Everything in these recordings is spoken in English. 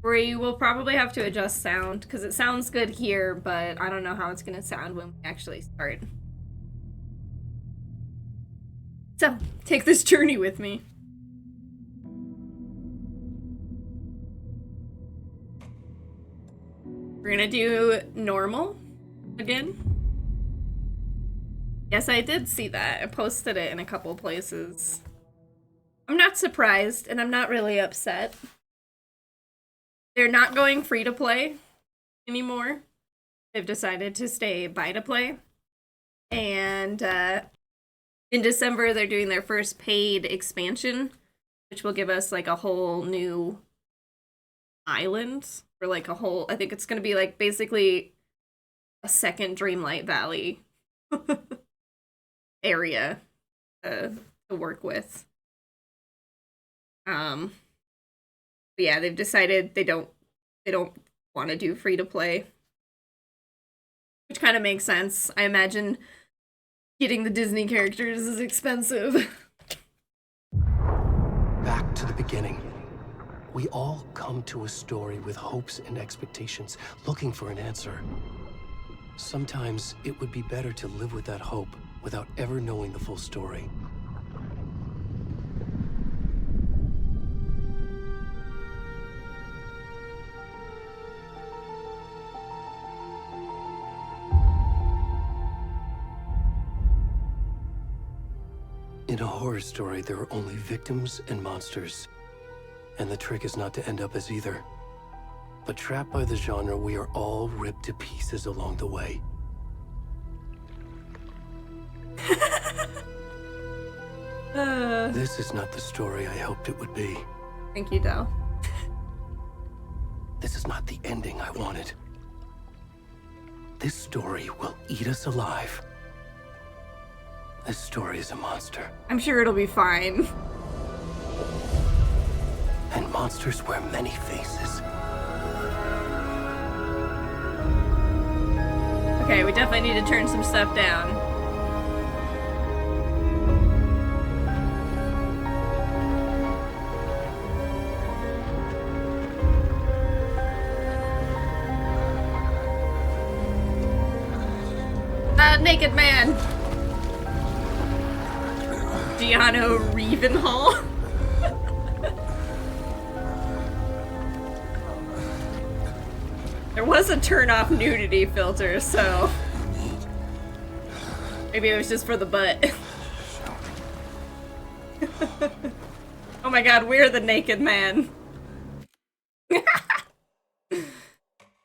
We will probably have to adjust sound, because it sounds good here, but I don't know how it's going to sound when we actually start. So, take this journey with me. We're gonna do normal again. Yes, I did see that. I posted it in a couple places. I'm not surprised, and I'm not really upset. They're not going free to play anymore. They've decided to stay buy to play. And in December, they're doing their first paid expansion, which will give us like a whole new island, or like a whole, I think it's going to be like basically a second Dreamlight Valley area to work with. But yeah, they've decided they don't want to do free to play, which kind of makes sense. I imagine getting the Disney characters is expensive. Back to the beginning. We all come to a story with hopes and expectations, looking for an answer. Sometimes it would be better to live with that hope without ever knowing the full story. In a horror story, there are only victims and monsters. And the trick is not to end up as either. But trapped by the genre, we are all ripped to pieces along the way. This is not the story I hoped it would be. Thank you, Del. This is not the ending I wanted. This story will eat us alive. This story is a monster. I'm sure it'll be fine. And monsters wear many faces. Okay, we definitely need to turn some stuff down. Naked man! Giano Revenhall? There was a turn off nudity filter, so maybe it was just for the butt. Oh my god, we're the naked man.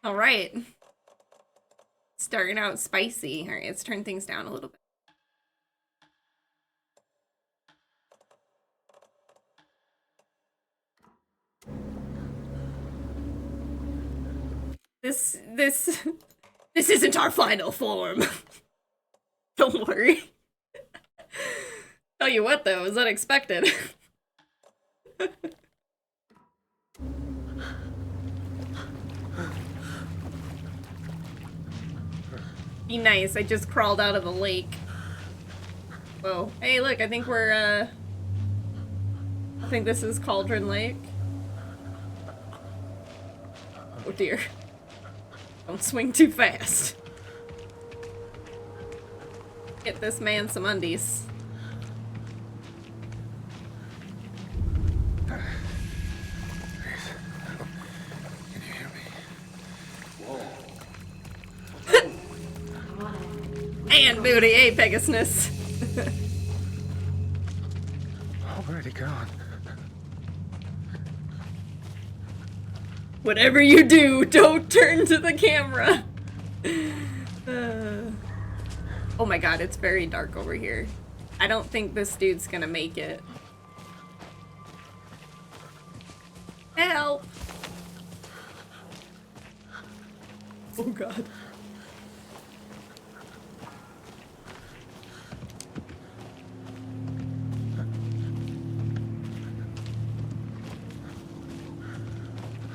Alright. Starting out spicy. Alright, let's turn things down a little bit. This isn't our final form. Don't worry. Tell you what though, it was unexpected. Be nice, I just crawled out of the lake. Whoa. Hey look, I think we're I think this is Cauldron Lake. Oh dear. Don't swing too fast. Get this man some undies. Can you hear me? And booty, hey Pegasus. Already gone. Whatever you do, don't turn to the camera. Oh my god, it's very dark over here. I don't think this dude's gonna make it. Help! Oh god.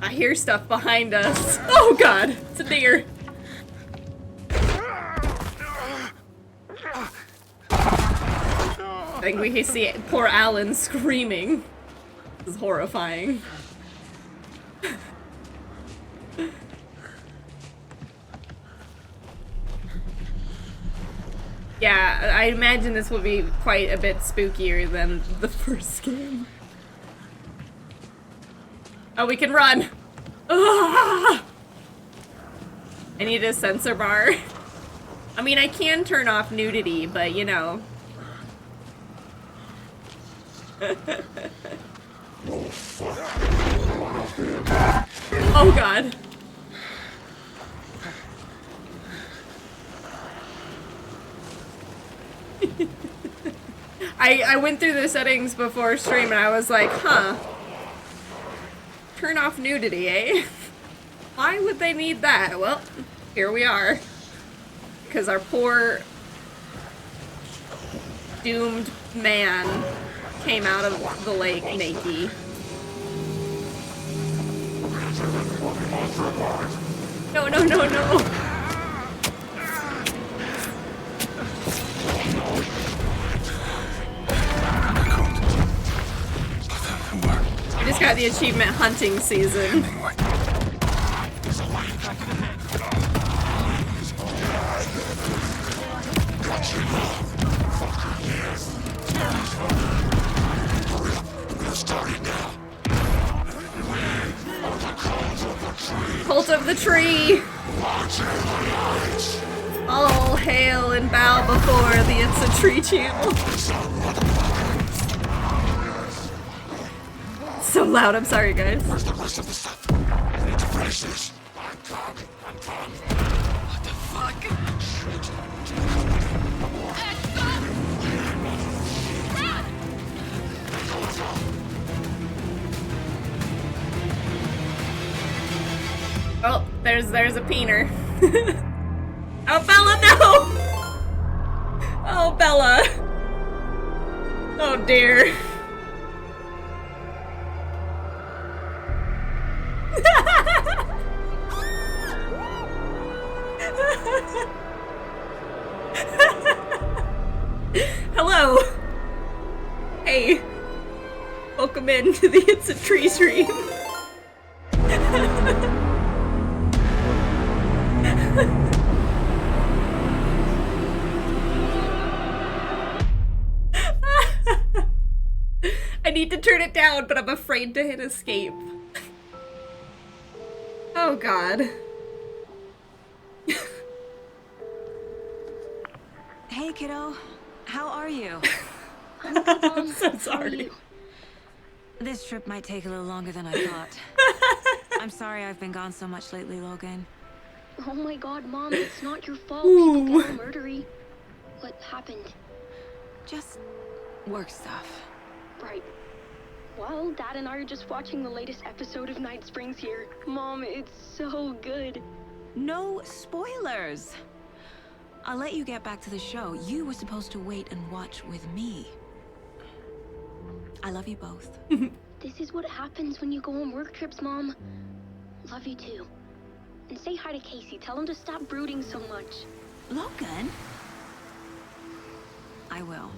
I hear stuff behind us. Oh god, it's a deer. I think we can see poor Alan screaming. This is horrifying. Yeah, I imagine this will be quite a bit spookier than the first game. Oh, we can run! Ah! I need a sensor bar. I mean, I can turn off nudity, but you know. Oh god. I went through the settings before stream and I was like, huh. Turn off nudity, eh? Why would they need that? Well, here we are. Because our poor doomed man came out of the lake naked. No, no, no, no. I just got the achievement hunting season. Cult of the tree! All hail and bow before the It's a Tree channel. So loud, I'm sorry guys. Where's the rest of the stuff? I need to finish this. What the fuck? Oh, there's a peener. Oh, Bella, no! Oh, Bella. Oh, dear. Hello. Hey. Welcome into the It's a Tree stream. I need to turn it down, but I'm afraid to hit escape. Oh god. Hey kiddo, how are you? I'm so sorry. This trip might take a little longer than I thought. I'm sorry I've been gone so much lately, Logan. Oh my god, Mom, it's not your fault. People get all murdery. What happened? Just work stuff. Right. Well, Dad and I are just watching the latest episode of Night Springs here. Mom, it's so good. No spoilers! I'll let you get back to the show. You were supposed to wait and watch with me. I love you both. This is what happens when you go on work trips, Mom. Love you too. And say hi to Casey. Tell him to stop brooding so much. Logan? I will.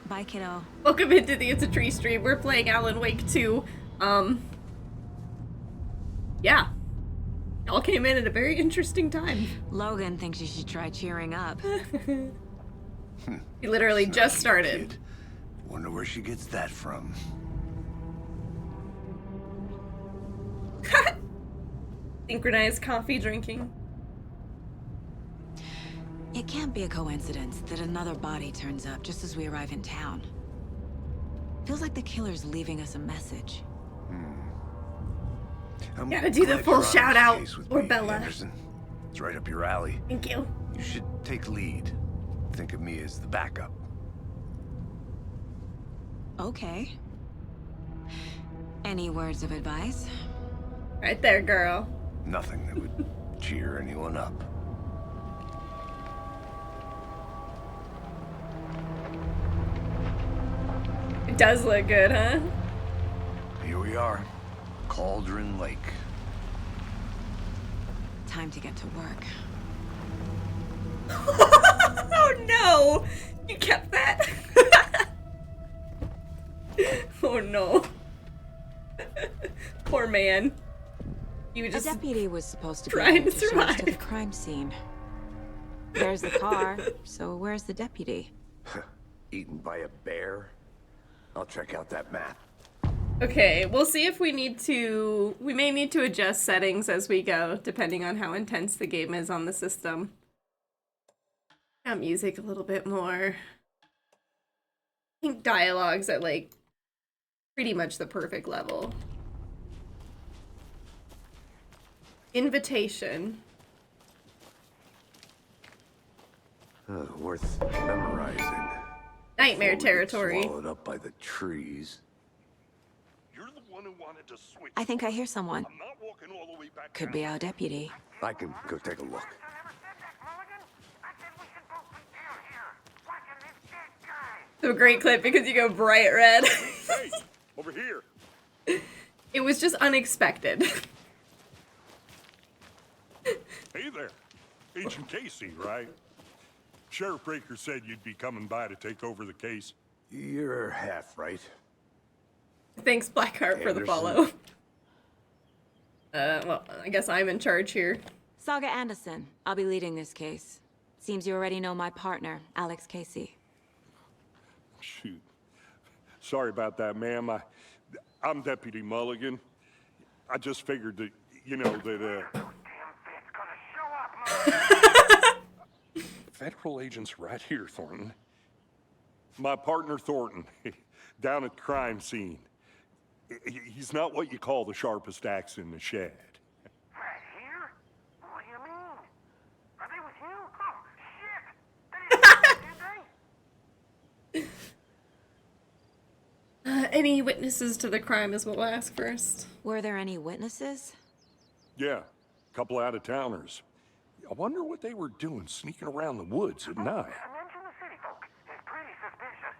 Bye, kiddo. Welcome into the It's a Tree stream. We're playing Alan Wake 2. Yeah. Y'all came in at a very interesting time. Logan thinks you should try cheering up. He literally just started. Kid. Wonder where she gets that from. Synchronized coffee drinking. It can't be a coincidence that another body turns up just as we arrive in town. Feels like the killer's leaving us a message. I'm Gotta do the glad full you're on shout this out case with for me, Bella. Anderson. It's right up your alley. Thank you. You should take lead. Think of me as the backup. Okay. Any words of advice? Right there, girl. Nothing that would cheer anyone up. It does look good, huh? Here we are. Cauldron Lake. Time to get to work. Oh no! You kept that? Oh no. Poor man. You A just deputy was supposed to be trying here to to show us to the survive. crime scene. There's the car, so where's the deputy? Eaten by a bear? I'll check out that map. Okay, we'll see if we need to... We may need to adjust settings as we go, depending on how intense the game is on the system. Got music a little bit more. I think dialogue's at, like, pretty much the perfect level. Invitation. Worth memorizing. Nightmare Before we get territory. Swallowed up by the trees. You're the one who wanted to switch. I think I hear someone. I'm not walking all the way back Could down. be our deputy. I can go take a look. So great clip because you go bright red. Hey, over here. It was just unexpected. Hey there. Agent Casey, right? Sheriff Breaker said you'd be coming by to take over the case. You're half right. Thanks, Blackheart, for the Anderson. follow. Well, I guess I'm in charge here. Saga Anderson. I'll be leading this case. Seems you already know my partner, Alex Casey. Shoot. Sorry about that, ma'am. I'm Deputy Mulligan. I just figured that, you know, that, Federal agents right here, Thornton. My partner, Thornton, down at the crime scene. He's not what you call the sharpest axe in the shed. Right here? What do you mean? Are they with you? Oh, shit! They didn't did they? Any witnesses to the crime is what we'll ask first. Were there any witnesses? Yeah, a couple out-of-towners. I wonder what they were doing sneaking around the woods at night. Mention the city folk. It's pretty suspicious.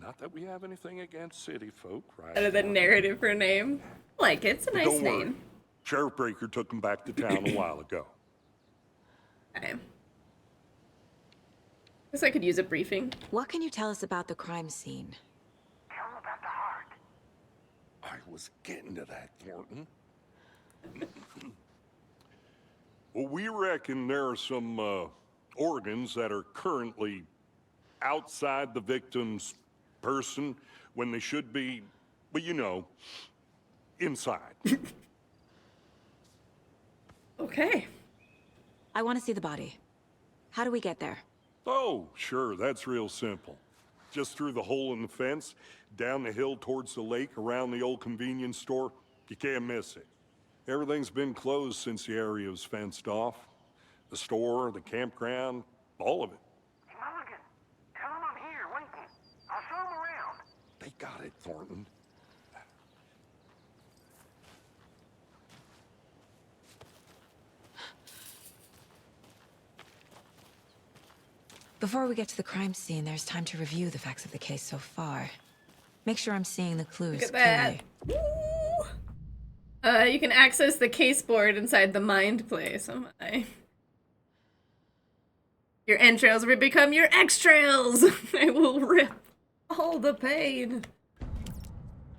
Not that we have anything against city folk, right? Out of the narrative for name. Like, it's a nice Don't worry. name. Sheriff Breaker took them back to town a while ago. Okay. Guess I could use a briefing. What can you tell us about the crime scene? Tell them about the heart. I was getting to that, Thornton. Well, we reckon there are some organs that are currently outside the victim's person when they should be, well, you know, inside. Okay. I want to see the body. How do we get there? Oh, sure, that's real simple. Just through the hole in the fence, down the hill towards the lake, around the old convenience store. You can't miss it. Everything's been closed since the area was fenced off. The store, the campground, all of it. Mulligan, tell them I'm here waiting. I'll show them around. They got it, Thornton. Before we get to the crime scene, there's time to review the facts of the case so far. Make sure I'm seeing the clues Look at that. clearly. Ooh. You can access the case board inside the mind place. Oh my. Your entrails will become your extrails. They will rip all the pain.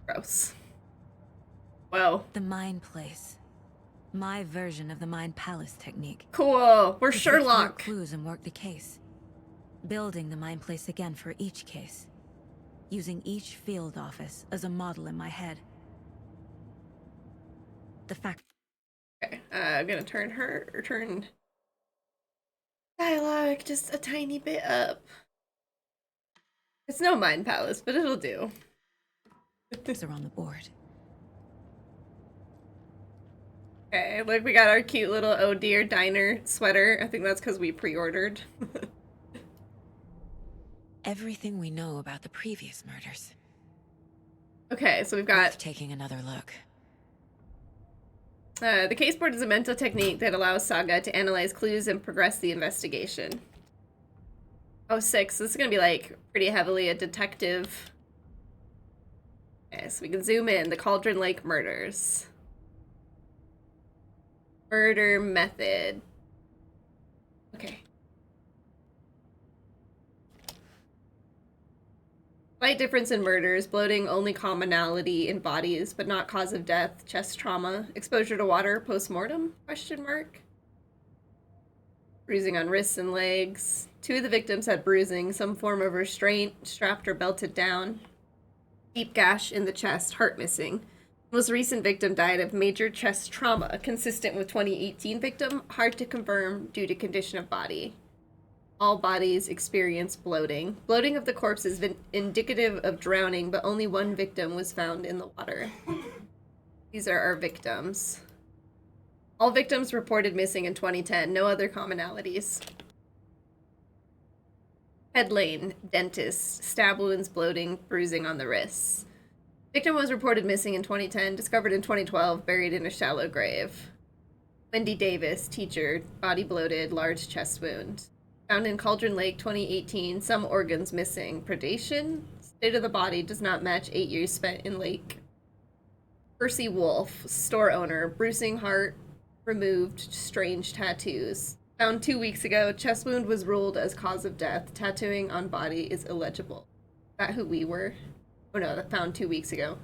Gross. Whoa. The Mind Place. My version of the Mind Palace technique. Cool. We're To sift through Sherlock. clues and work the case. Building the Mind Place again for each case. Using each field office as a model in my head. The fact Okay. I'm gonna turn dialogue just a tiny bit up. It's no mind palace, but it'll do. are on the board. Okay, look, we got our cute little Oh Dear Diner sweater. I think that's because we pre-ordered. Everything we know about the previous murders. Okay, so we've Worth got taking another look. the case board is a mental technique that allows Saga to analyze clues and progress the investigation. Oh, 6. This is gonna be like pretty heavily a detective. Okay, so we can zoom in. The Cauldron Lake murders. Murder method. Okay. Slight difference in murders, bloating only commonality in bodies, but not cause of death, chest trauma, exposure to water, post-mortem, question mark. Bruising on wrists and legs. 2 of the victims had bruising, some form of restraint, strapped or belted down. Deep gash in the chest, heart missing. Most recent victim died of major chest trauma, consistent with 2018 victim, hard to confirm due to condition of body. All bodies experience bloating. Bloating of the corpse is indicative of drowning, but only 1 victim was found in the water. These are our victims. All victims reported missing in 2010. No other commonalities. Head lane, dentist, stab wounds, bloating, bruising on the wrists. Victim was reported missing in 2010, discovered in 2012, buried in a shallow grave. Wendy Davis, teacher, body bloated, large chest wound. Found in Cauldron Lake 2018, some organs missing. Predation? State of the body does not match 8 years spent in lake. Percy Wolf, store owner, bruising heart, removed, strange tattoos. Found 2 weeks ago, chest wound was ruled as cause of death. Tattooing on body is illegible. Is that who we were? Oh no, that found 2 weeks ago.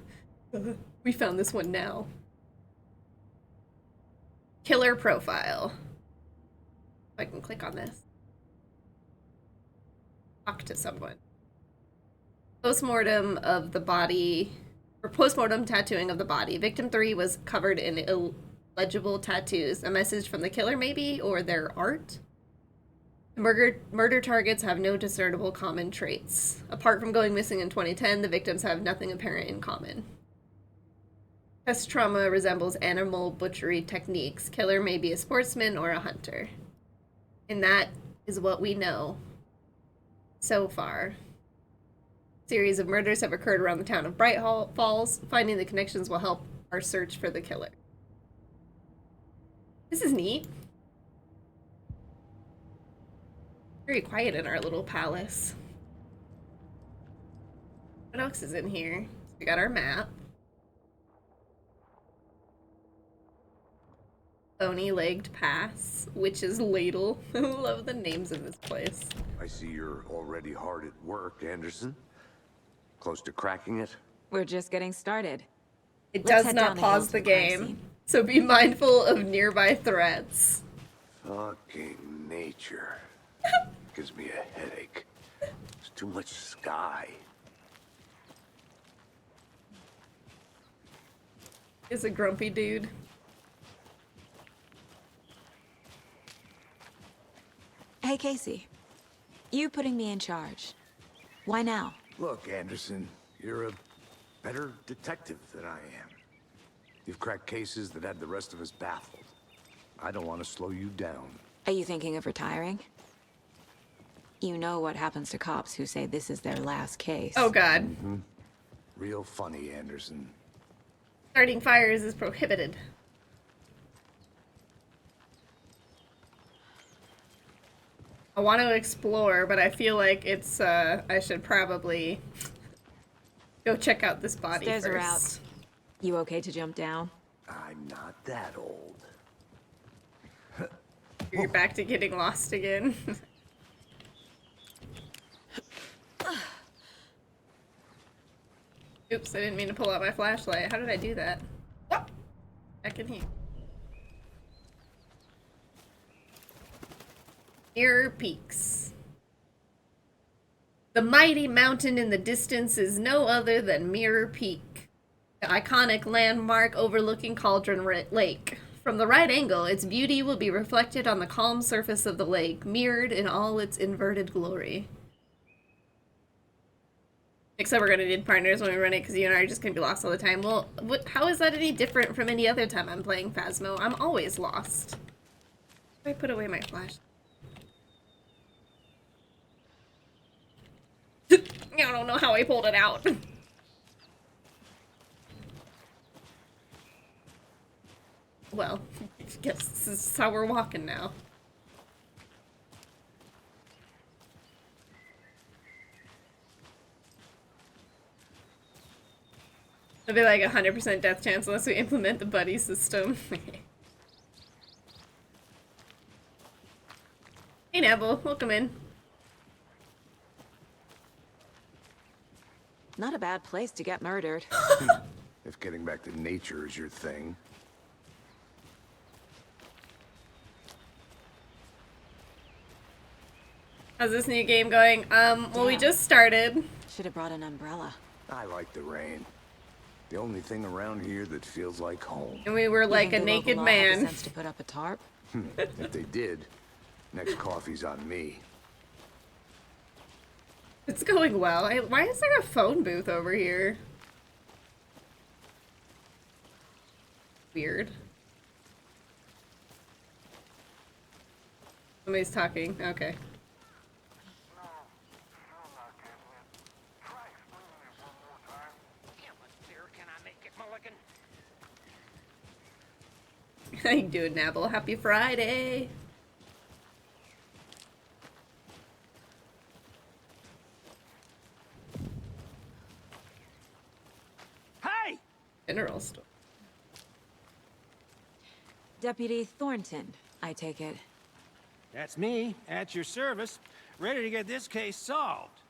We found this one now. Killer profile. If I can click on this. Talk to someone. Postmortem of the body, or postmortem tattooing of the body. Victim 3 was covered in illegible tattoos. A message from the killer, maybe, or their art? The murder targets have no discernible common traits. Apart from going missing in 2010, the victims have nothing apparent in common. Chest trauma resembles animal butchery techniques. Killer may be a sportsman or a hunter. And that is what we know so far. Series of murders have occurred around the town of Bright Falls. Finding the connections will help our search for the killer. This is neat. Very quiet in our little palace. What else is in here? We got our map. Bony-legged pass, witch's ladle. I love the names of this place. I see you're already hard at work, Anderson. Close to cracking it? We're just getting started. It Let's does head not down the hill pause to the the crime game, scene. so be mindful of nearby threats. Fucking nature. Gives me a headache. There's too much sky. Is a grumpy dude. Hey, Casey. You putting me in charge. Why now? Look, Anderson, you're a better detective than I am. You've cracked cases that had the rest of us baffled. I don't want to slow you down. Are you thinking of retiring? You know what happens to cops who say this is their last case. Oh god. Real funny, Anderson. Starting fires is prohibited. I want to explore, but I feel like it's, I should probably go check out this body Stairs are out. first. You okay to jump down? I'm not that old. You're back to getting lost again. Oops, I didn't mean to pull out my flashlight. How did I do that? Oh, back in here. Mirror Peaks. The mighty mountain in the distance is no other than Mirror Peak, the iconic landmark overlooking Cauldron Lake. From the right angle, its beauty will be reflected on the calm surface of the lake, mirrored in all its inverted glory. Except we're gonna need partners when we run it, because you and I are just gonna be lost all the time. Well, how is that any different from any other time I'm playing Phasmo? I'm always lost. I put away my flashlight. I don't know how I pulled it out. Well, I guess this is how we're walking now. It'll be like 100% death chance unless we implement the buddy system. Hey Neville, welcome in. Not a bad place to get murdered. If getting back to nature is your thing. How's this new game going? Well, we Damn. just started. Should have brought an umbrella. I like the rain. The only thing around here that feels like home. And we were like You a think the naked local law had the man. sense to put up a tarp? If they did, next coffee's on me. It's going well. Why is there a phone booth over here? Weird. Somebody's talking. Okay. No, still not getting it. Try explaining it one more time. How much clearer can I make it, Mulligan? How you doing, Nabble? Happy Friday. Hey! General store. Deputy Thornton, I take it. That's me, at your service, ready to get this case solved.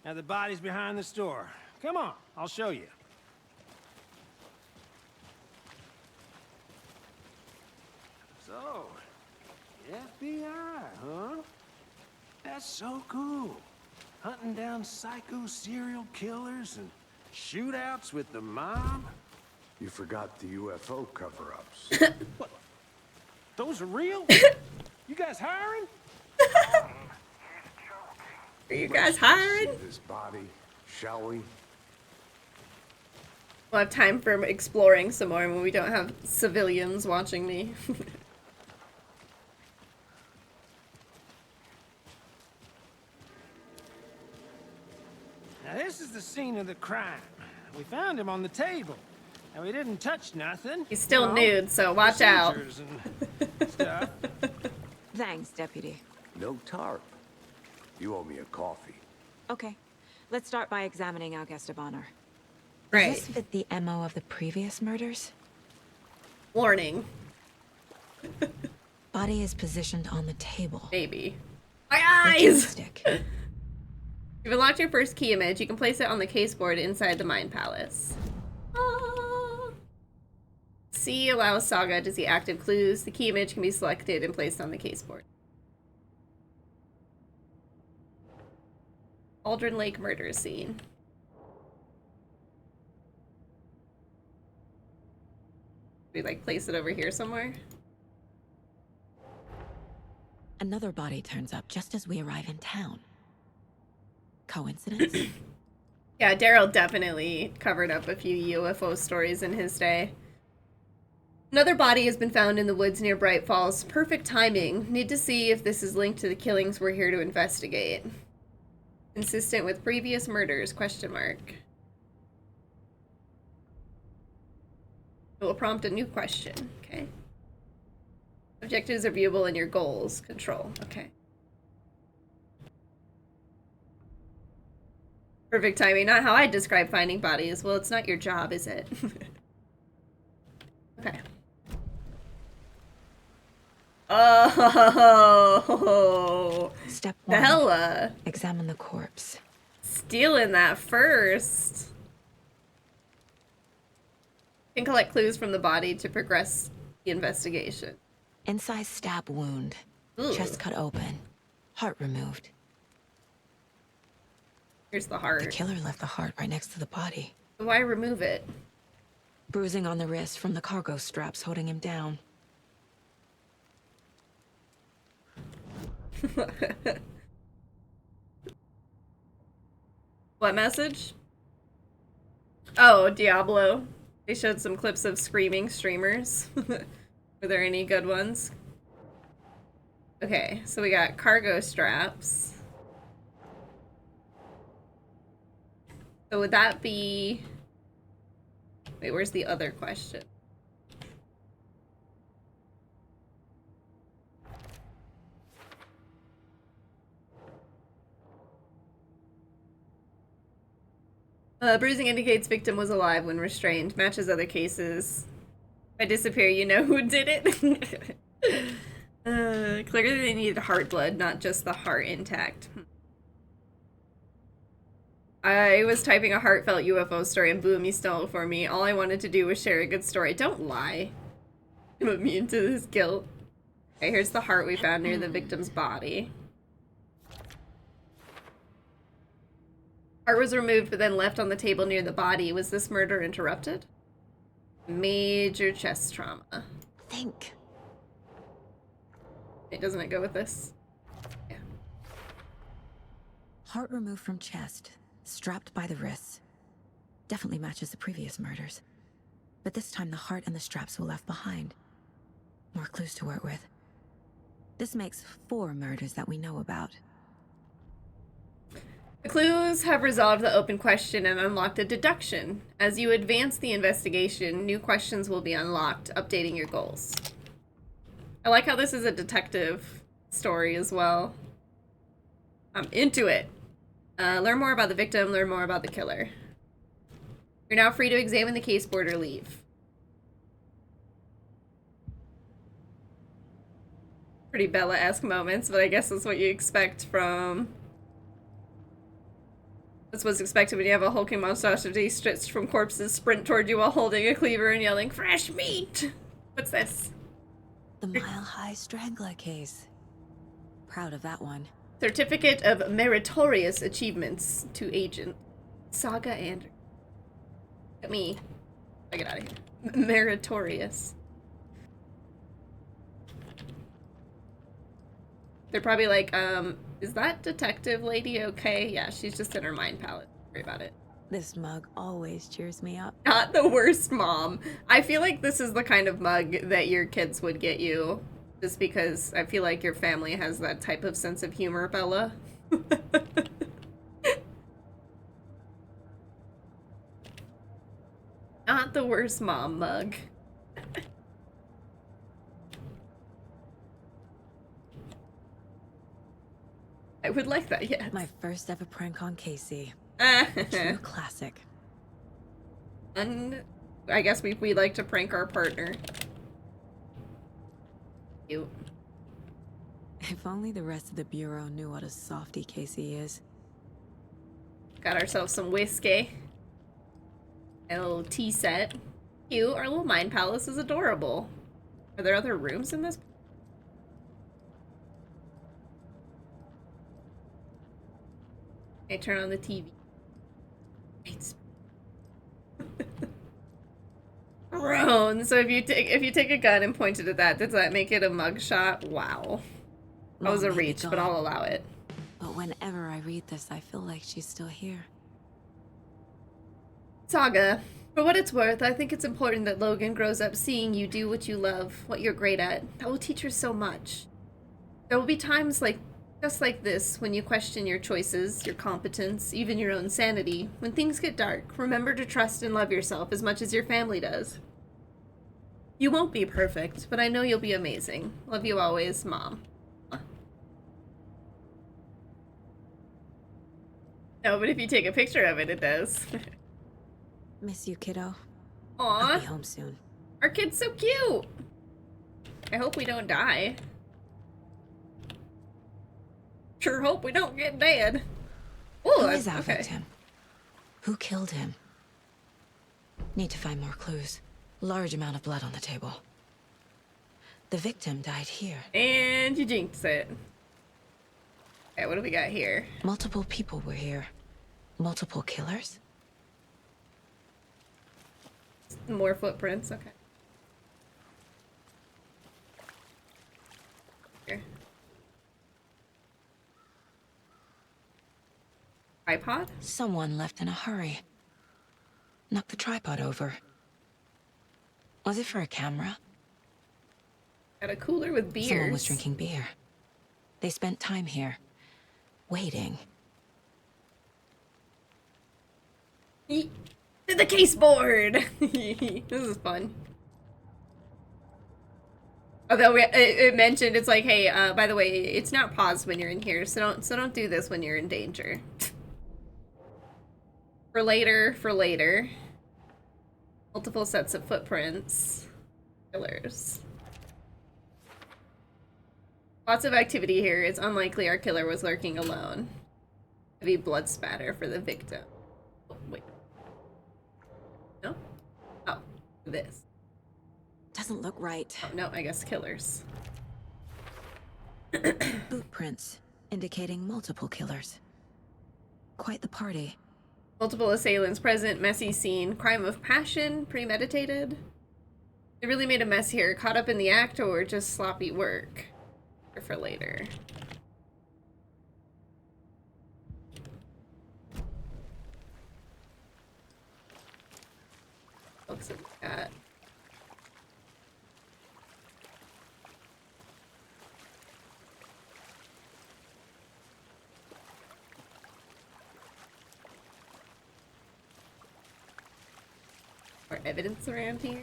Now the body's behind the store. Come on, I'll show you. So, FBI, huh? That's so cool. Hunting down psycho serial killers and shootouts with the mob. You forgot the UFO cover-ups. Those are real? You guys hiring? Are you guys hiring? See this body, shall we? We'll have time for exploring some more when we don't have civilians watching me. Now this is the scene of the crime. We found him on the table. And we didn't touch nothing. He's still you know, nude, so watch out. procedures and stuff. Thanks, Deputy. No tarp. You owe me a coffee. Okay, let's start by examining our guest of honor. Right. Does this fit the MO of the previous murders? Warning. Body is positioned on the table. Maybe. My The eyes! stick. You've unlocked your first key image. You can place it on the case board inside the Mind Palace. Ah. C allows Saga to see active clues. The key image can be selected and placed on the case board. Aldrin Lake murder scene. We like place it over here somewhere? Another body turns up just as we arrive in town. Coincidence? Yeah, Daryl definitely covered up a few UFO stories in his day. Another body has been found in the woods near Bright Falls. Perfect timing. Need to see if this is linked to the killings we're here to investigate. Consistent with previous murders, question mark. It will prompt a new question, okay. Objectives are viewable in your goals. Control, okay. Perfect timing, not how I describe finding bodies. Well, it's not your job, is it? Okay. Oh, Step 1. Bella. Examine the corpse. Stealing that first. Can collect clues from the body to progress the investigation. Incised stab wound. Ooh. Chest cut open. Heart removed. Here's the The heart. killer left the heart right next to the body. Why remove it? Bruising on the wrist from the cargo straps holding him down. What message? Oh, Diablo. They showed some clips of screaming streamers. Were there any good ones? Okay, so we got cargo straps. So would that be... Wait, where's the other question? Bruising indicates victim was alive when restrained. Matches other cases. If I disappear, you know who did it. Clearly they needed heart blood, not just the heart intact. I was typing a heartfelt UFO story and boom, you stole it for me. All I wanted to do was share a good story. Don't lie. I'm immune to this guilt. Okay, here's the heart we found near the victim's body. Heart was removed but then left on the table near the body. Was this murder interrupted? Major chest trauma. Think. Doesn't it go with this? Yeah. Heart removed from chest, strapped by the wrists. Definitely matches the previous murders. But this time the heart and the straps were left behind. More clues to work with. This makes 4 murders that we know about. The clues have resolved the open question and unlocked a deduction. As you advance the investigation, new questions will be unlocked, updating your goals. I like how this is a detective story as well. I'm into it. Learn more about the victim, learn more about the killer. You're now free to examine the case board or leave. Pretty Bella-esque moments, but I guess that's what you expect from... That's what's expected when you have a hulking monstrosity stretched from corpses sprint toward you while holding a cleaver and yelling, "Fresh meat!" What's this? The Mile High Strangler case. Proud of that one. Certificate of Meritorious Achievements to Agent Saga Anderson. Look at me. I get out of here. Meritorious. They're probably like, is that detective lady okay? Yeah, she's just in her mind palette. Don't worry about it. This mug always cheers me up. Not the worst mom. I feel like this is the kind of mug that your kids would get you. Just because I feel like your family has that type of sense of humor, Bella. Not the worst mom mug. I would like that, yes. My first ever prank on Casey. True True classic. I guess we like to prank our partner. Cute. If only the rest of the Bureau knew what a softie Casey is. Got ourselves some whiskey. A little tea set. Cute. Our little mind palace is adorable. Are there other rooms in this? Okay, turn on the TV. It's grown. So if you take a gun and point it at that, does that make it a mugshot? Wow. That was a Mom may be reach, but gone, I'll allow it. But whenever I read this, I feel like she's still here. Saga, for what it's worth, I think it's important that Logan grows up seeing you do what you love, what you're great at. That will teach her so much. There will be times just like this, when you question your choices, your competence, even your own sanity. When things get dark, remember to trust and love yourself as much as your family does. You won't be perfect, but I know you'll be amazing. Love you always, Mom. No, but if you take a picture of it, it does. Miss you, kiddo. I'll Aw, be home soon. our kid's so cute. I hope we don't die. Sure hope we don't get dead. Ooh, Who is our okay. victim? Who killed him? Need to find more clues. Large amount of blood on the table. The victim died here. And you jinxed it. Okay, what do we got here? Multiple people were here. Multiple killers? More footprints, okay. Here. Tripod? Someone left in a hurry. Knocked the tripod over. Was it for a camera? Got a cooler with beers. Someone was drinking beer. They spent time here. Waiting. The case board! This is fun. Although it mentioned, it's like, hey, by the way, it's not paused when you're in here, so don't do this when you're in danger. For later. Multiple sets of footprints. Killers. Lots of activity here. It's unlikely our killer was lurking alone. Heavy blood spatter for the victim. Oh, wait. No? Oh, this. Doesn't look right. Oh, no, I guess killers. Boot prints, indicating multiple killers. Quite the party. Multiple assailants present, messy scene, crime of passion, premeditated. They really made a mess here, caught up in the act or just sloppy work. Or for later. Looks like that. More evidence around here.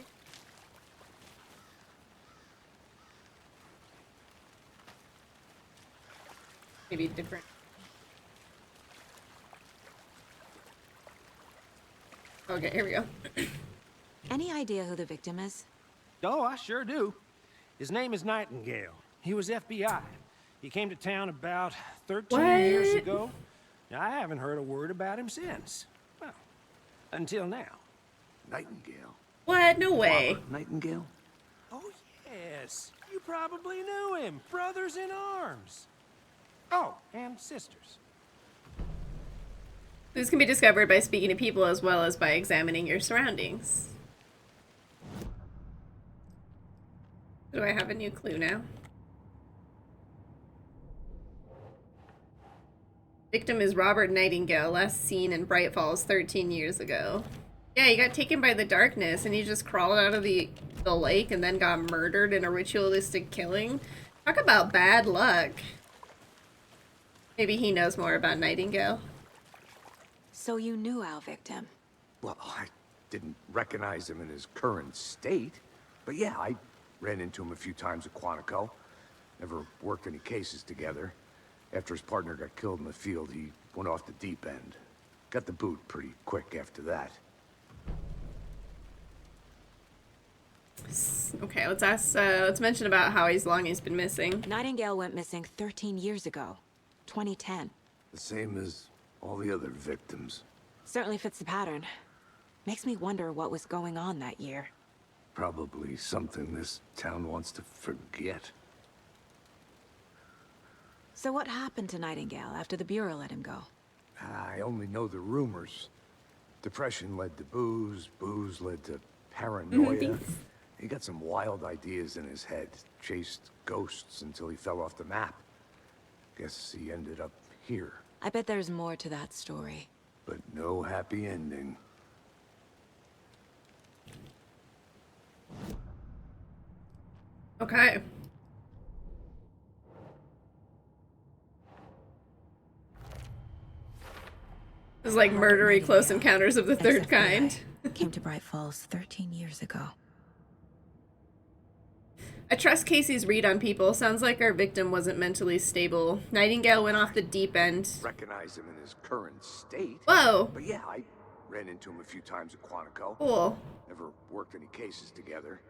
Maybe different. Okay, here we go. Any idea who the victim is? Oh, I sure do. His name is Nightingale. He was FBI. He came to town about 13 years What? ago. I haven't heard a word about him since. Well, until now. Nightingale? What? No way. Robert Nightingale? Oh, yes. You probably knew him. Brothers in arms. Oh, and sisters. This can be discovered by speaking to people as well as by examining your surroundings. Do I have a new clue now? Victim is Robert Nightingale, last seen in Bright Falls 13 years ago. Yeah, he got taken by the darkness and he just crawled out of the lake and then got murdered in a ritualistic killing. Talk about bad luck. Maybe he knows more about Nightingale. So you knew our victim. Well, I didn't recognize him in his current state. But yeah, I ran into him a few times at Quantico. Never worked any cases together. After his partner got killed in the field, he went off the deep end. Got the boot pretty quick after that. Okay, let's mention about how long he's been missing. Nightingale went missing 13 years ago. 2010. The same as all the other victims. Certainly fits the pattern. Makes me wonder what was going on that year. Probably something this town wants to forget. So what happened to Nightingale after the Bureau let him go? I only know the rumors. Depression led to booze, booze led to paranoia. He got some wild ideas in his head, chased ghosts until he fell off the map. Guess he ended up here, I bet there's more to that story. but no happy ending. Okay. This is like murdery close encounters of the third kind. Came to Bright Falls 13 years ago. I trust Casey's read on people. Sounds like our victim wasn't mentally stable. Nightingale went off the deep end. Recognize him in his current state. Whoa! But yeah, I ran into him a few times at Quantico. Cool. Never worked any cases together.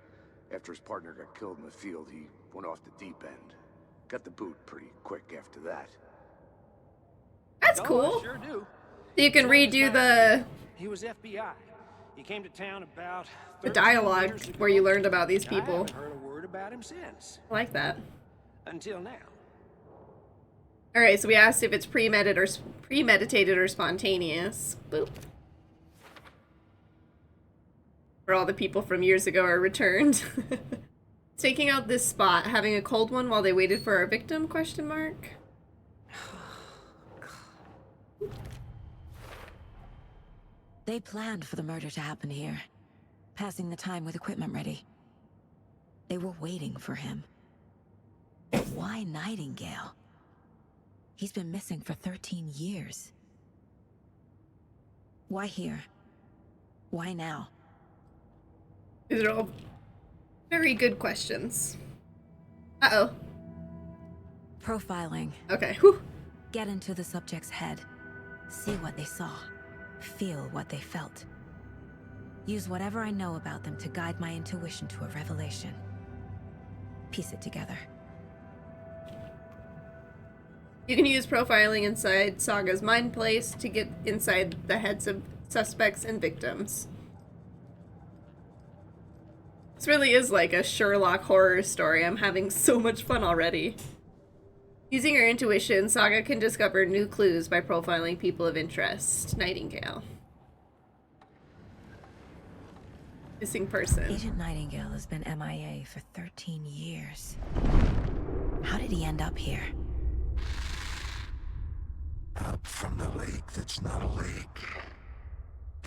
After his partner got killed in the field, he went off the deep end. Got the boot pretty quick after that. That's Oh, cool. I sure do. You can redo the He was FBI. He came to town about the 13 dialogue years ago. where you learned about these I people. haven't heard a word about him since. I like that. Until now. All right, so we asked if it's premeditated or spontaneous. Boop. Where all the people from years ago are returned. Taking out this spot, having a cold one while they waited for our victim? Question mark. They planned for the murder to happen here, passing the time with equipment ready. They were waiting for him. Why Nightingale? He's been missing for 13 years. Why here? Why now? These are all very good questions. Uh-oh. Profiling. Okay. Whew. Get into the subject's head. See what they saw. Feel what they felt. Use whatever I know about them to guide my intuition to a revelation. Piece it together. You can use profiling inside Saga's mind place to get inside the heads of suspects and victims. This really is like a Sherlock horror story. I'm having so much fun already. Using her intuition, Saga can discover new clues by profiling people of interest. Nightingale. Missing person. Agent Nightingale has been MIA for 13 years. How did he end up here? Up from the lake that's not a lake.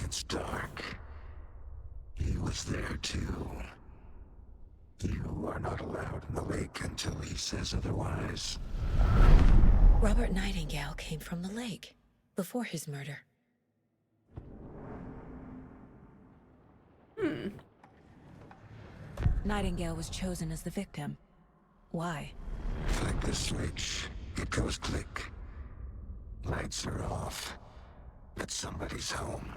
It's dark. He was there too. You are not allowed in the lake until he says otherwise. Robert Nightingale came from the lake before his murder. Nightingale was chosen as the victim. Why? Flick the switch. It goes click. Lights are off. But somebody's home.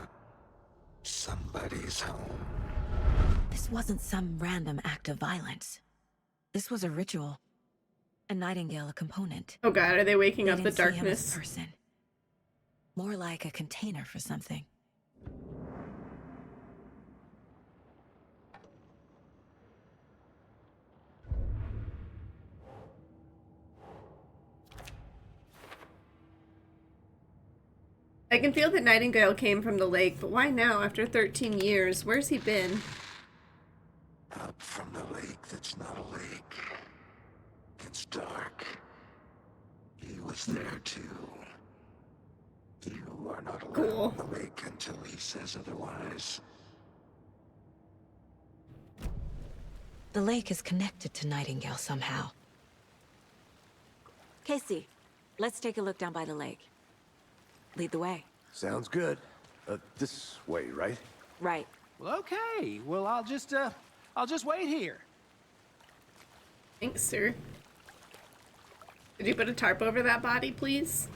Somebody's home. This wasn't some random act of violence. This was a ritual. And Nightingale a component. Oh god, are they waking They up the didn't see him as a darkness? person. More like a container for something. I can feel that Nightingale came from the lake, but why now, after 13 years? Where's he been? Up from the lake that's not a lake. It's dark. He was there too. You are not allowed Cool. in the lake until he says otherwise. The lake is connected to Nightingale somehow. Casey, let's take a look down by the lake. Lead the way. Sounds good. This way, right? Right. Well, okay. Well, I'll just wait here. Thanks, sir. Could you put a tarp over that body, please?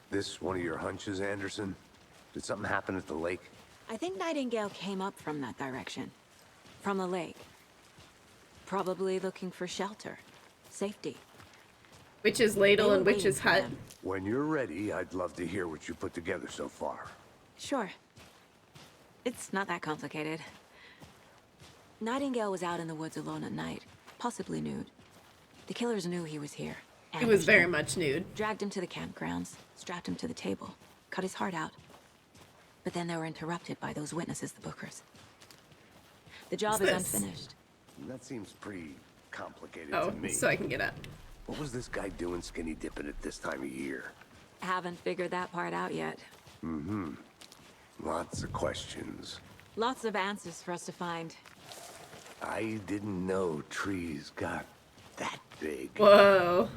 This one of your hunches, Anderson? Did something happen at the lake? I think Nightingale came up from that direction. From the lake. Probably looking for shelter. Safety. Witch's ladle They and were witch's waiting for hut. them. When you're ready, I'd love to hear what you put together so far. Sure. It's not that complicated. Nightingale was out in the woods alone at night, possibly nude. The killers knew he was here. He was very ambushed him, much nude. dragged him to the campgrounds, strapped him to the table, cut his heart out. But then they were interrupted by those witnesses, the Bookers. The job is this? unfinished. That seems pretty complicated Oh, to me. so I can get up. What was this guy doing skinny dipping at this time of year? Haven't figured that part out yet. Lots of questions. Lots of answers for us to find. I didn't know trees got that big. Whoa.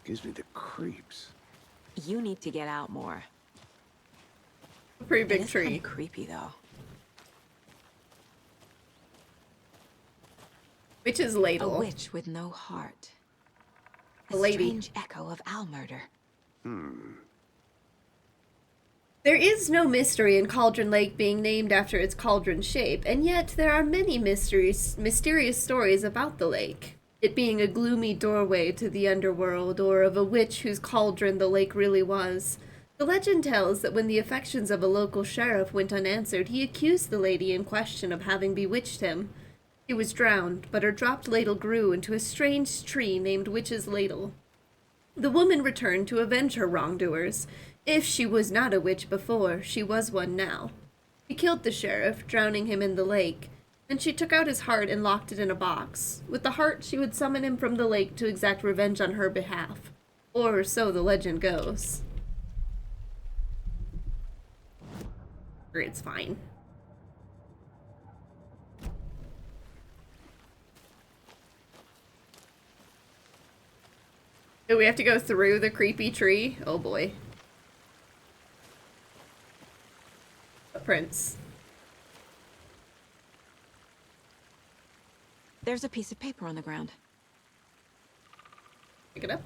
Gives me the creeps. You need to get out more. A pretty It big is tree. kinda creepy, though. Witch's A ladle. witch with no heart. A lady. Strange echo of owl murder. There is no mystery in Cauldron Lake being named after its cauldron shape, and yet there are many mysterious stories about the lake. It being a gloomy doorway to the underworld, or of a witch whose cauldron the lake really was. The legend tells that when the affections of a local sheriff went unanswered, he accused the lady in question of having bewitched him. She was drowned, but her dropped ladle grew into a strange tree named Witch's Ladle. The woman returned to avenge her wrongdoers. If she was not a witch before, she was one now. She killed the sheriff, drowning him in the lake. Then she took out his heart and locked it in a box. With the heart, she would summon him from the lake to exact revenge on her behalf. Or so the legend goes. Or it's fine. Do we have to go through the creepy tree? Oh boy. Footprints. There's a piece of paper on the ground. Pick it up.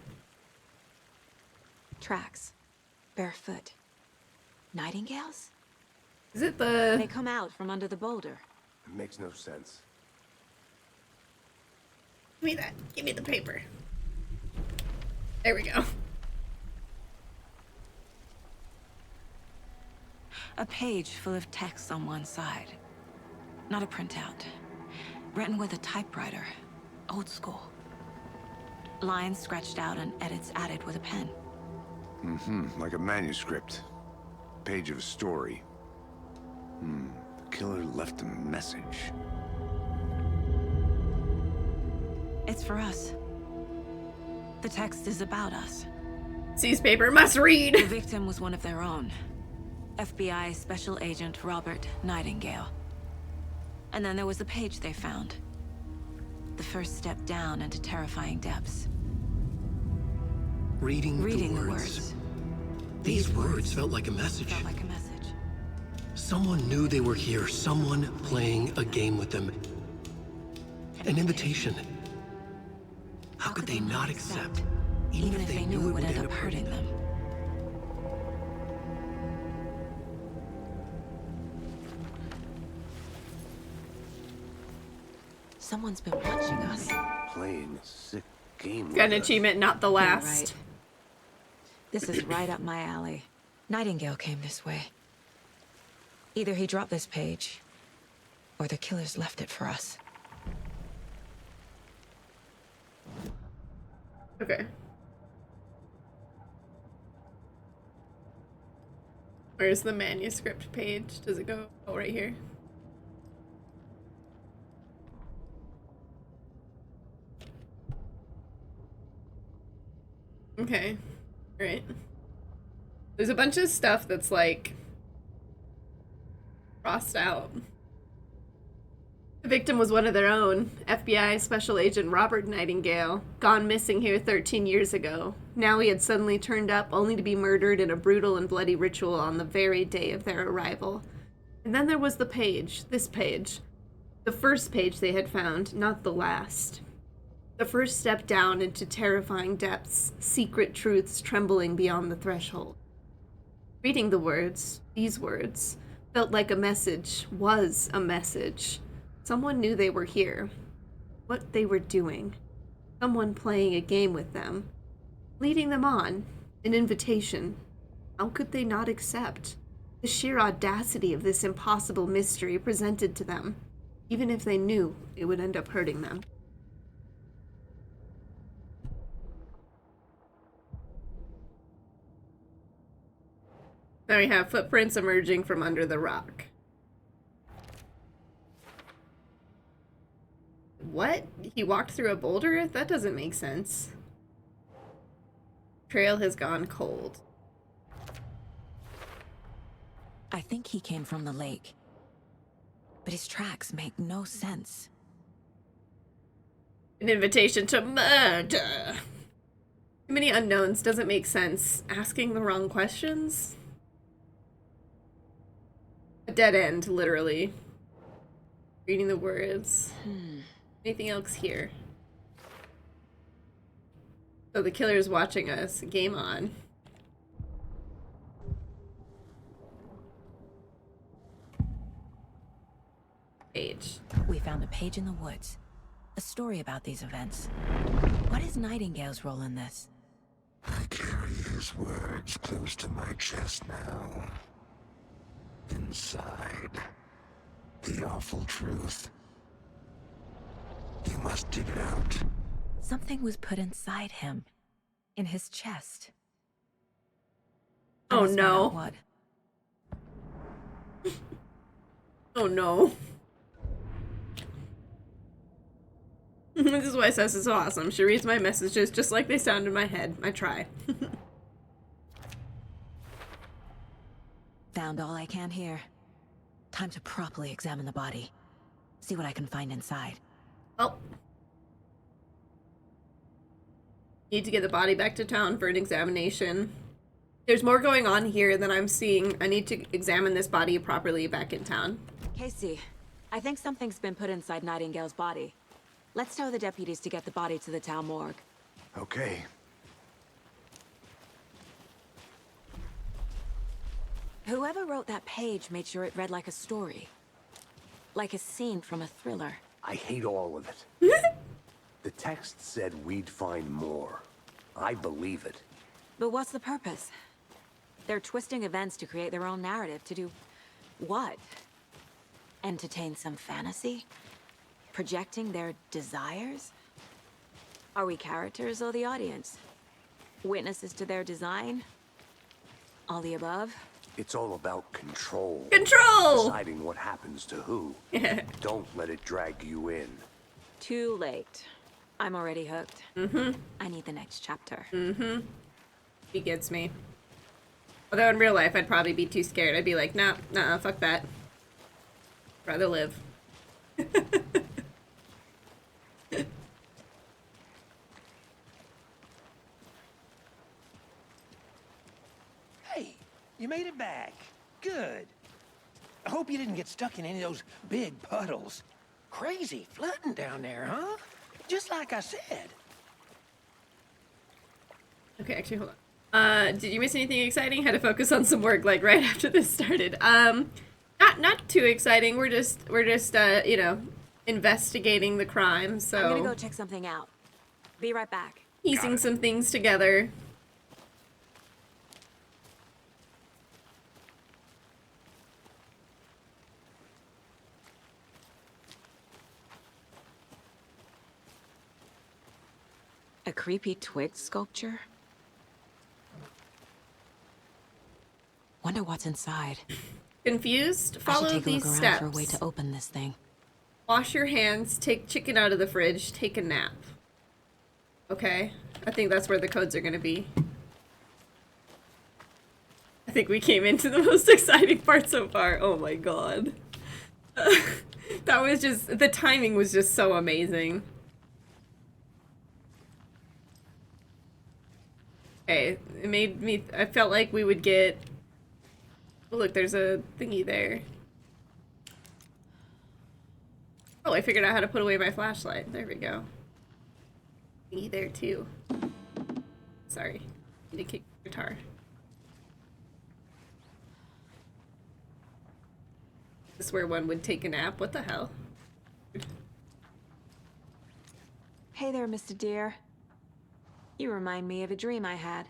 Tracks. Barefoot. Nightingales? Is it They the... come out from under the boulder. It makes no sense. Give me that. Give me the paper. There we go. A page full of text on one side. Not a printout. Written with a typewriter. Old school. Lines scratched out and edits added with a pen. Like a manuscript. Page of a story. The killer left a message. It's for us. The text is about us. Sees paper, must The read. victim was one of their own. FBI Special Agent Robert Nightingale. And then there was the page they found. The first step down into terrifying depths. Reading Reading the the words. words. These words felt like a message. Felt like a message. Someone knew they were here. Someone playing a game with them. An invitation. How could they not accept? Even if they knew it would end up hurting them. Someone's been watching us. Playing a sick game. Got an with us. achievement, not the You're last. right. This is right up my alley. Nightingale came this way. Either he dropped this page, or the killers left it for us. Okay. Where's the manuscript page? Does it go right here? Okay. Right. There's a bunch of stuff that's like crossed out. The victim was one of their own, FBI Special Agent Robert Nightingale, gone missing here 13 years ago. Now he had suddenly turned up only to be murdered in a brutal and bloody ritual on the very day of their arrival. And then there was the page, this page. The first page they had found, not the last. The first step down into terrifying depths, secret truths trembling beyond the threshold. Reading the words, these words, felt like a message, was a message. Someone knew they were here, what they were doing. Someone playing a game with them, leading them on, an invitation. How could they not accept? The sheer audacity of this impossible mystery presented to them, even if they knew it would end up hurting them. Now we have footprints emerging from under the rock. What? He walked through a boulder? That doesn't make sense. Trail has gone cold. I think he came from the lake. But his tracks make no sense. An invitation to murder. Too many unknowns doesn't make sense. Asking the wrong questions? A dead end, literally. Reading the words. Anything else here? So the killer's watching us. Game on. Page. We found a page in the woods. A story about these events. What is Nightingale's role in this? I carry his words close to my chest now. Inside, the awful truth. You must dig it out. Something was put inside him. In his chest. Oh Let's find no. out what? Oh no. This is why Sess is so awesome. She reads my messages just like they sound in my head. I try. Found all I can here. Time to properly examine the body. See what I can find inside. Oh. Need to get the body back to town for an examination. There's more going on here than I'm seeing. I need to examine this body properly back in town. Casey, I think something's been put inside Nightingale's body. Let's tell the deputies to get the body to the town morgue. Okay. Whoever wrote that page made sure it read like a story. Like a scene from a thriller. I hate all of it. The text said we'd find more. I believe it. But what's the purpose? They're twisting events to create their own narrative. To do what? Entertain some fantasy? Projecting their desires? Are we characters or the audience? Witnesses to their design? All the above? It's all about control. Control! Deciding what happens to who. Don't let it drag you in. Too late. I'm already hooked. I need the next chapter. He gets me. Although in real life, I'd probably be too scared. I'd be like, nah, fuck that. Rather live. Hey, you made it back. Good. I hope you didn't get stuck in any of those big puddles. Crazy flooding down there, huh? Just like I said. Okay, actually, hold on. Did you miss anything exciting? Had to focus on some work, like, right after this started. Not too exciting. We're just, you know, investigating the crime, so... I'm gonna go check something out. Be right back. Piecing some things together. A creepy twig sculpture? Wonder what's inside. Confused? I Follow should take a these look around steps. for a way to open this thing. Wash your hands, take chicken out of the fridge, take a nap. Okay, I think that's where the codes are gonna be. I think we came into the most exciting part so far. Oh my god. That was just, the timing was just so amazing. Okay, it made me, I felt like we would get, oh look, there's a thingy there. Oh, I figured out how to put away my flashlight. There we go. Thingy there too. Sorry, need to kick the guitar. This is where one would take a nap. What the hell? Hey there, Mr. Deer. You remind me of a dream I had.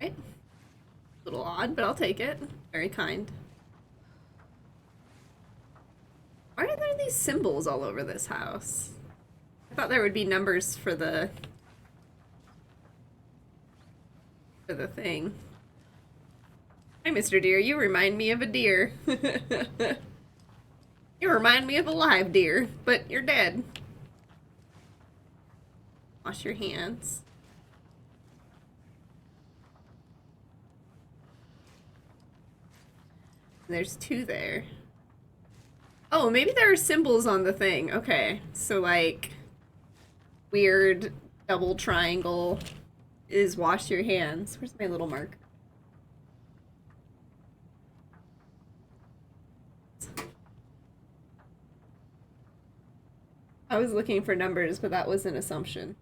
Right. A little odd, but I'll take it. Very kind. Why are there these symbols all over this house? I thought there would be numbers for the thing. Hi, Mr. Deer. You remind me of a deer. You remind me of a live deer, but you're dead. Wash your hands. There's two there. Oh, maybe there are symbols on the thing. Okay, so like weird double triangle is wash your hands. Where's my little mark? I was looking for numbers, but that was an assumption.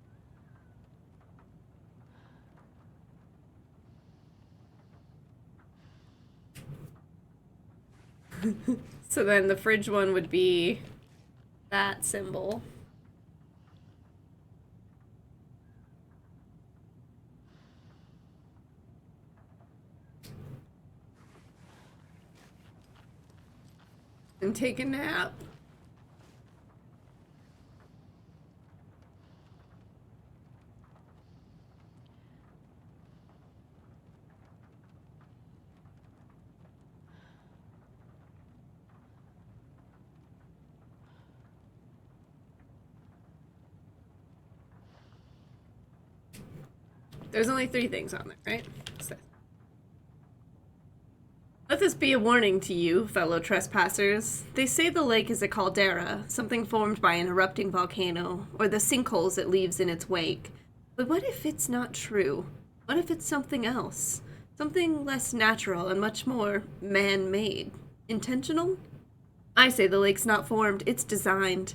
So then the fridge one would be that symbol. And take a nap. There's only 3 things on there, right? So. Let this be a warning to you, fellow trespassers. They say the lake is a caldera, something formed by an erupting volcano, or the sinkholes it leaves in its wake. But what if it's not true? What if it's something else? Something less natural and much more man-made? Intentional? I say the lake's not formed, it's designed.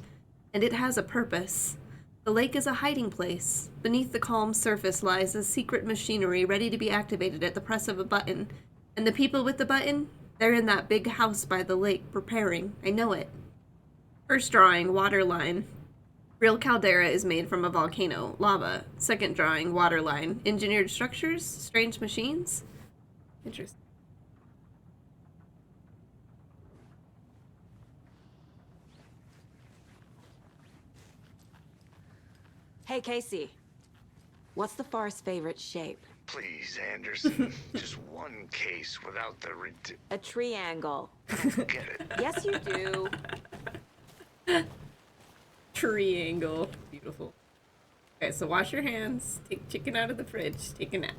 And it has a purpose. The lake is a hiding place. Beneath the calm surface lies a secret machinery ready to be activated at the press of a button. And the people with the button, they're in that big house by the lake, preparing. I know it. First drawing, water line. Real caldera is made from a volcano, lava. Second drawing, water line. Engineered structures, strange machines. Interesting. Hey, Casey. What's the far's favorite shape? Please, Anderson. Just one case without the A triangle. Get it. Yes, you do. Triangle. Beautiful. Okay, so wash your hands. Take chicken out of the fridge. Take a nap.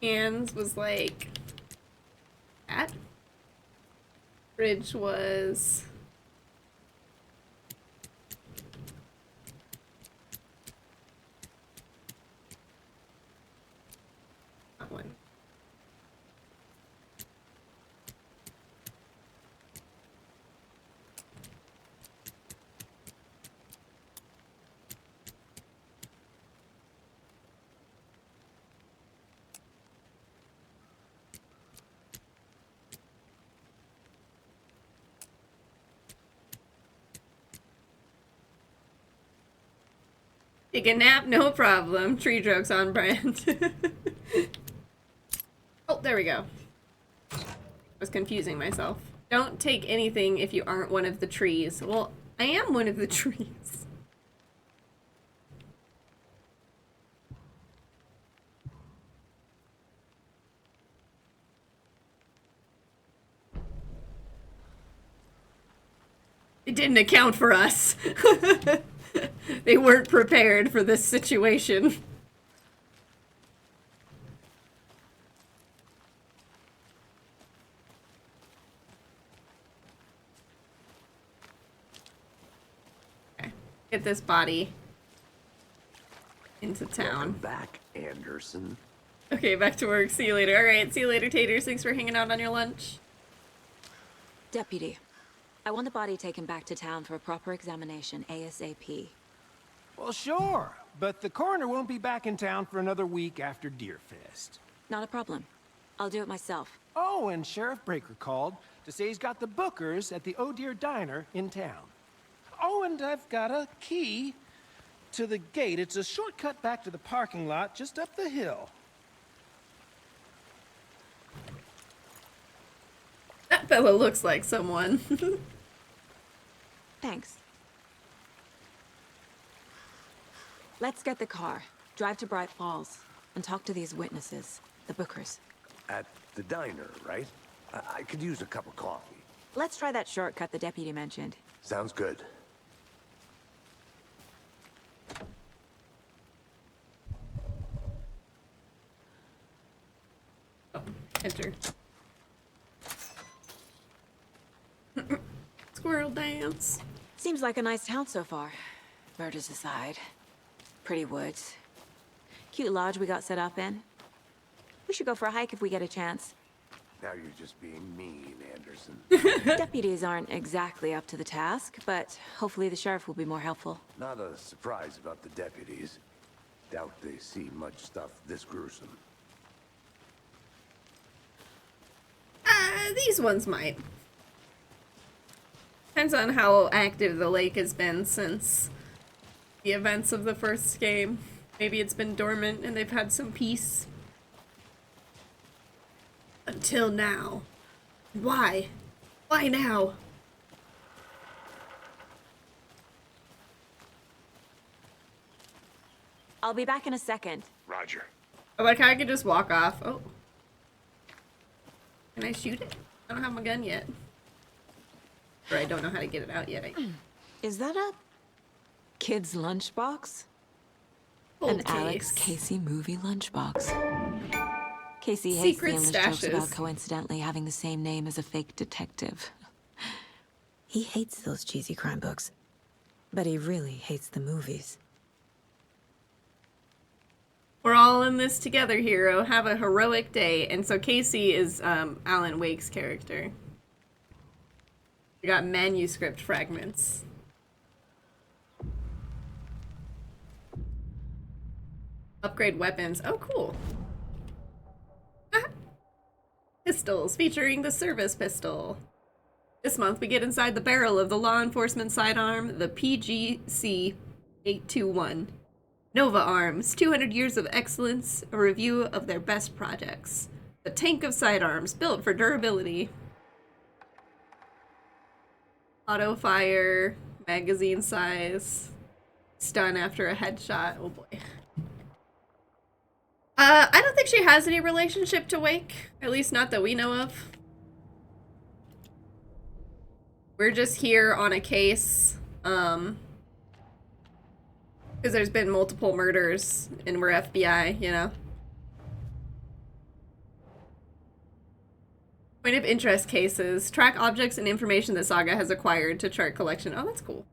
Hands was like that. Fridge was that one. Take a nap, no problem. Tree jokes on brand. Oh, there we go. I was confusing myself. Don't take anything if you aren't one of the trees. Well, I am one of the trees. It didn't account for us. They weren't prepared for this situation. Okay. Get this body into town. Welcome back, Anderson. Okay, back to work. See you later. Alright, see you later, Taters. Thanks for hanging out on your lunch. Deputy, I want the body taken back to town for a proper examination ASAP. Well, sure, but the coroner won't be back in town for another week after Deerfest. Not a problem. I'll do it myself. Oh, and Sheriff Breaker called to say he's got the bookers at the Oh Dear Diner in town. Oh, and I've got a key to the gate. It's a shortcut back to the parking lot just up the hill. That fella looks like someone. Thanks. Let's get the car, drive to Bright Falls, and talk to these witnesses, the bookers. At the diner, right? I could use a cup of coffee. Let's try that shortcut the deputy mentioned. Sounds good. Oh, enter. Squirrel dance. Seems like a nice town so far. Murders aside. Pretty woods. Cute lodge we got set up in. We should go for a hike if we get a chance. Now you're just being mean, Anderson. Deputies aren't exactly up to the task, but hopefully the sheriff will be more helpful. Not a surprise about the deputies. Doubt they see much stuff this gruesome. These ones might. Depends on how active the lake has been since the events of the first game. Maybe it's been dormant and they've had some peace. Until now. Why? Why now? I'll be back in a second. Roger. I like how I could just walk off. Oh. Can I shoot it? I don't have my gun yet. Or I don't know how to get it out yet. Is that a kid's lunchbox? Old An Alex case. Casey movie lunchbox. Casey hates Secret the endless jokes stashes. about coincidentally having the same name as a fake detective. He hates those cheesy crime books, but he really hates the movies. We're all in this together, hero. Have a heroic day. And so Casey is Alan Wake's character. We got manuscript fragments. Upgrade weapons. Oh, cool. pistols, featuring the service pistol. This month, we get inside the barrel of the law enforcement sidearm, the PGC 821. Nova Arms, 200 years of excellence, a review of their best projects. The tank of sidearms, built for durability. Auto fire, magazine size, stun after a headshot. Oh boy. I don't think she has any relationship to Wake, at least not that we know of. We're just here on a case, because there's been multiple murders and we're FBI, you know? Point of interest cases. Track objects and information that Saga has acquired to chart collection. Oh, that's cool.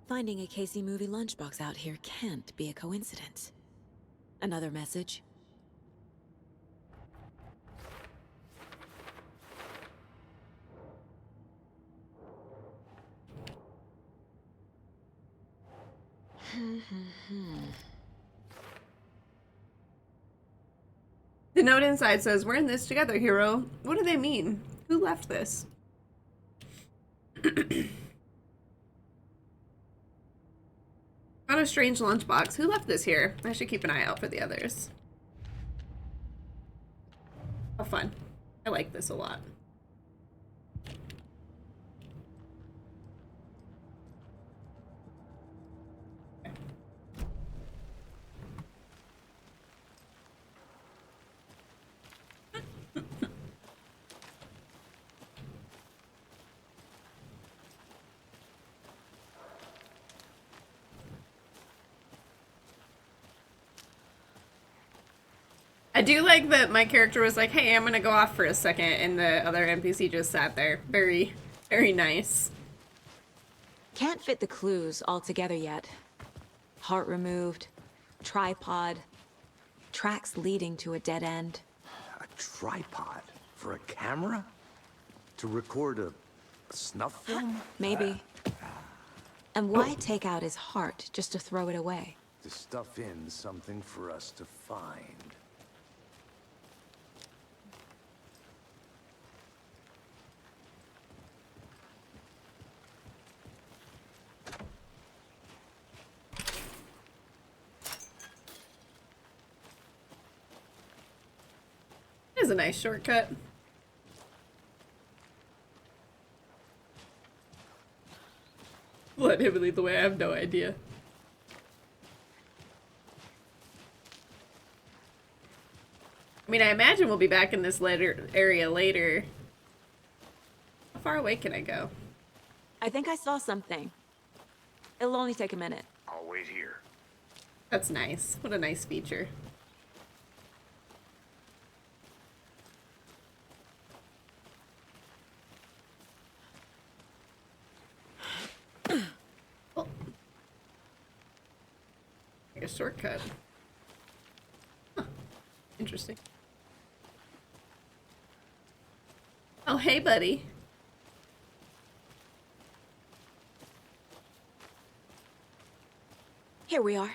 Finding a Casey movie lunchbox out here can't be a coincidence. Another message? The note inside says, "We're in this together, hero." What do they mean? Who left this? Got a strange lunchbox. Who left this here? I should keep an eye out for the others. Oh, fun. I like this a lot. I do like that my character was like, "Hey, I'm gonna go off for a second," and the other NPC just sat there. Very, very nice. Can't fit the clues all together yet. Heart removed, tripod, tracks leading to a dead end. A tripod? For a camera? To record a snuff film? Maybe. And why take out his heart just to throw it away? To stuff in something for us to find. It is a nice shortcut. Let him lead the way. I have no idea. I mean, I imagine we'll be back in this area later. How far away can I go? I think I saw something. It'll only take a minute. I'll wait here. That's nice. What a nice feature. Oh. Like a shortcut. Huh. Interesting. Oh, hey, buddy. Here we are.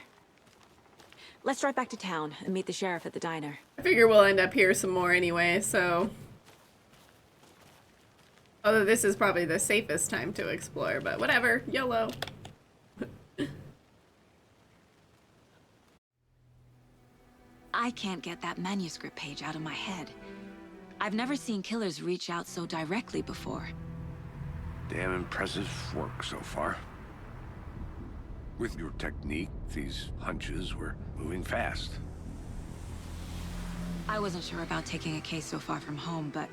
Let's drive back to town and meet the sheriff at the diner. I figure we'll end up here some more anyway, so... Although this is probably the safest time to explore, but whatever. YOLO. I can't get that manuscript page out of my head. I've never seen killers reach out so directly before. Damn impressive work so far. With your technique, these hunches were moving fast. I wasn't sure about taking a case so far from home, but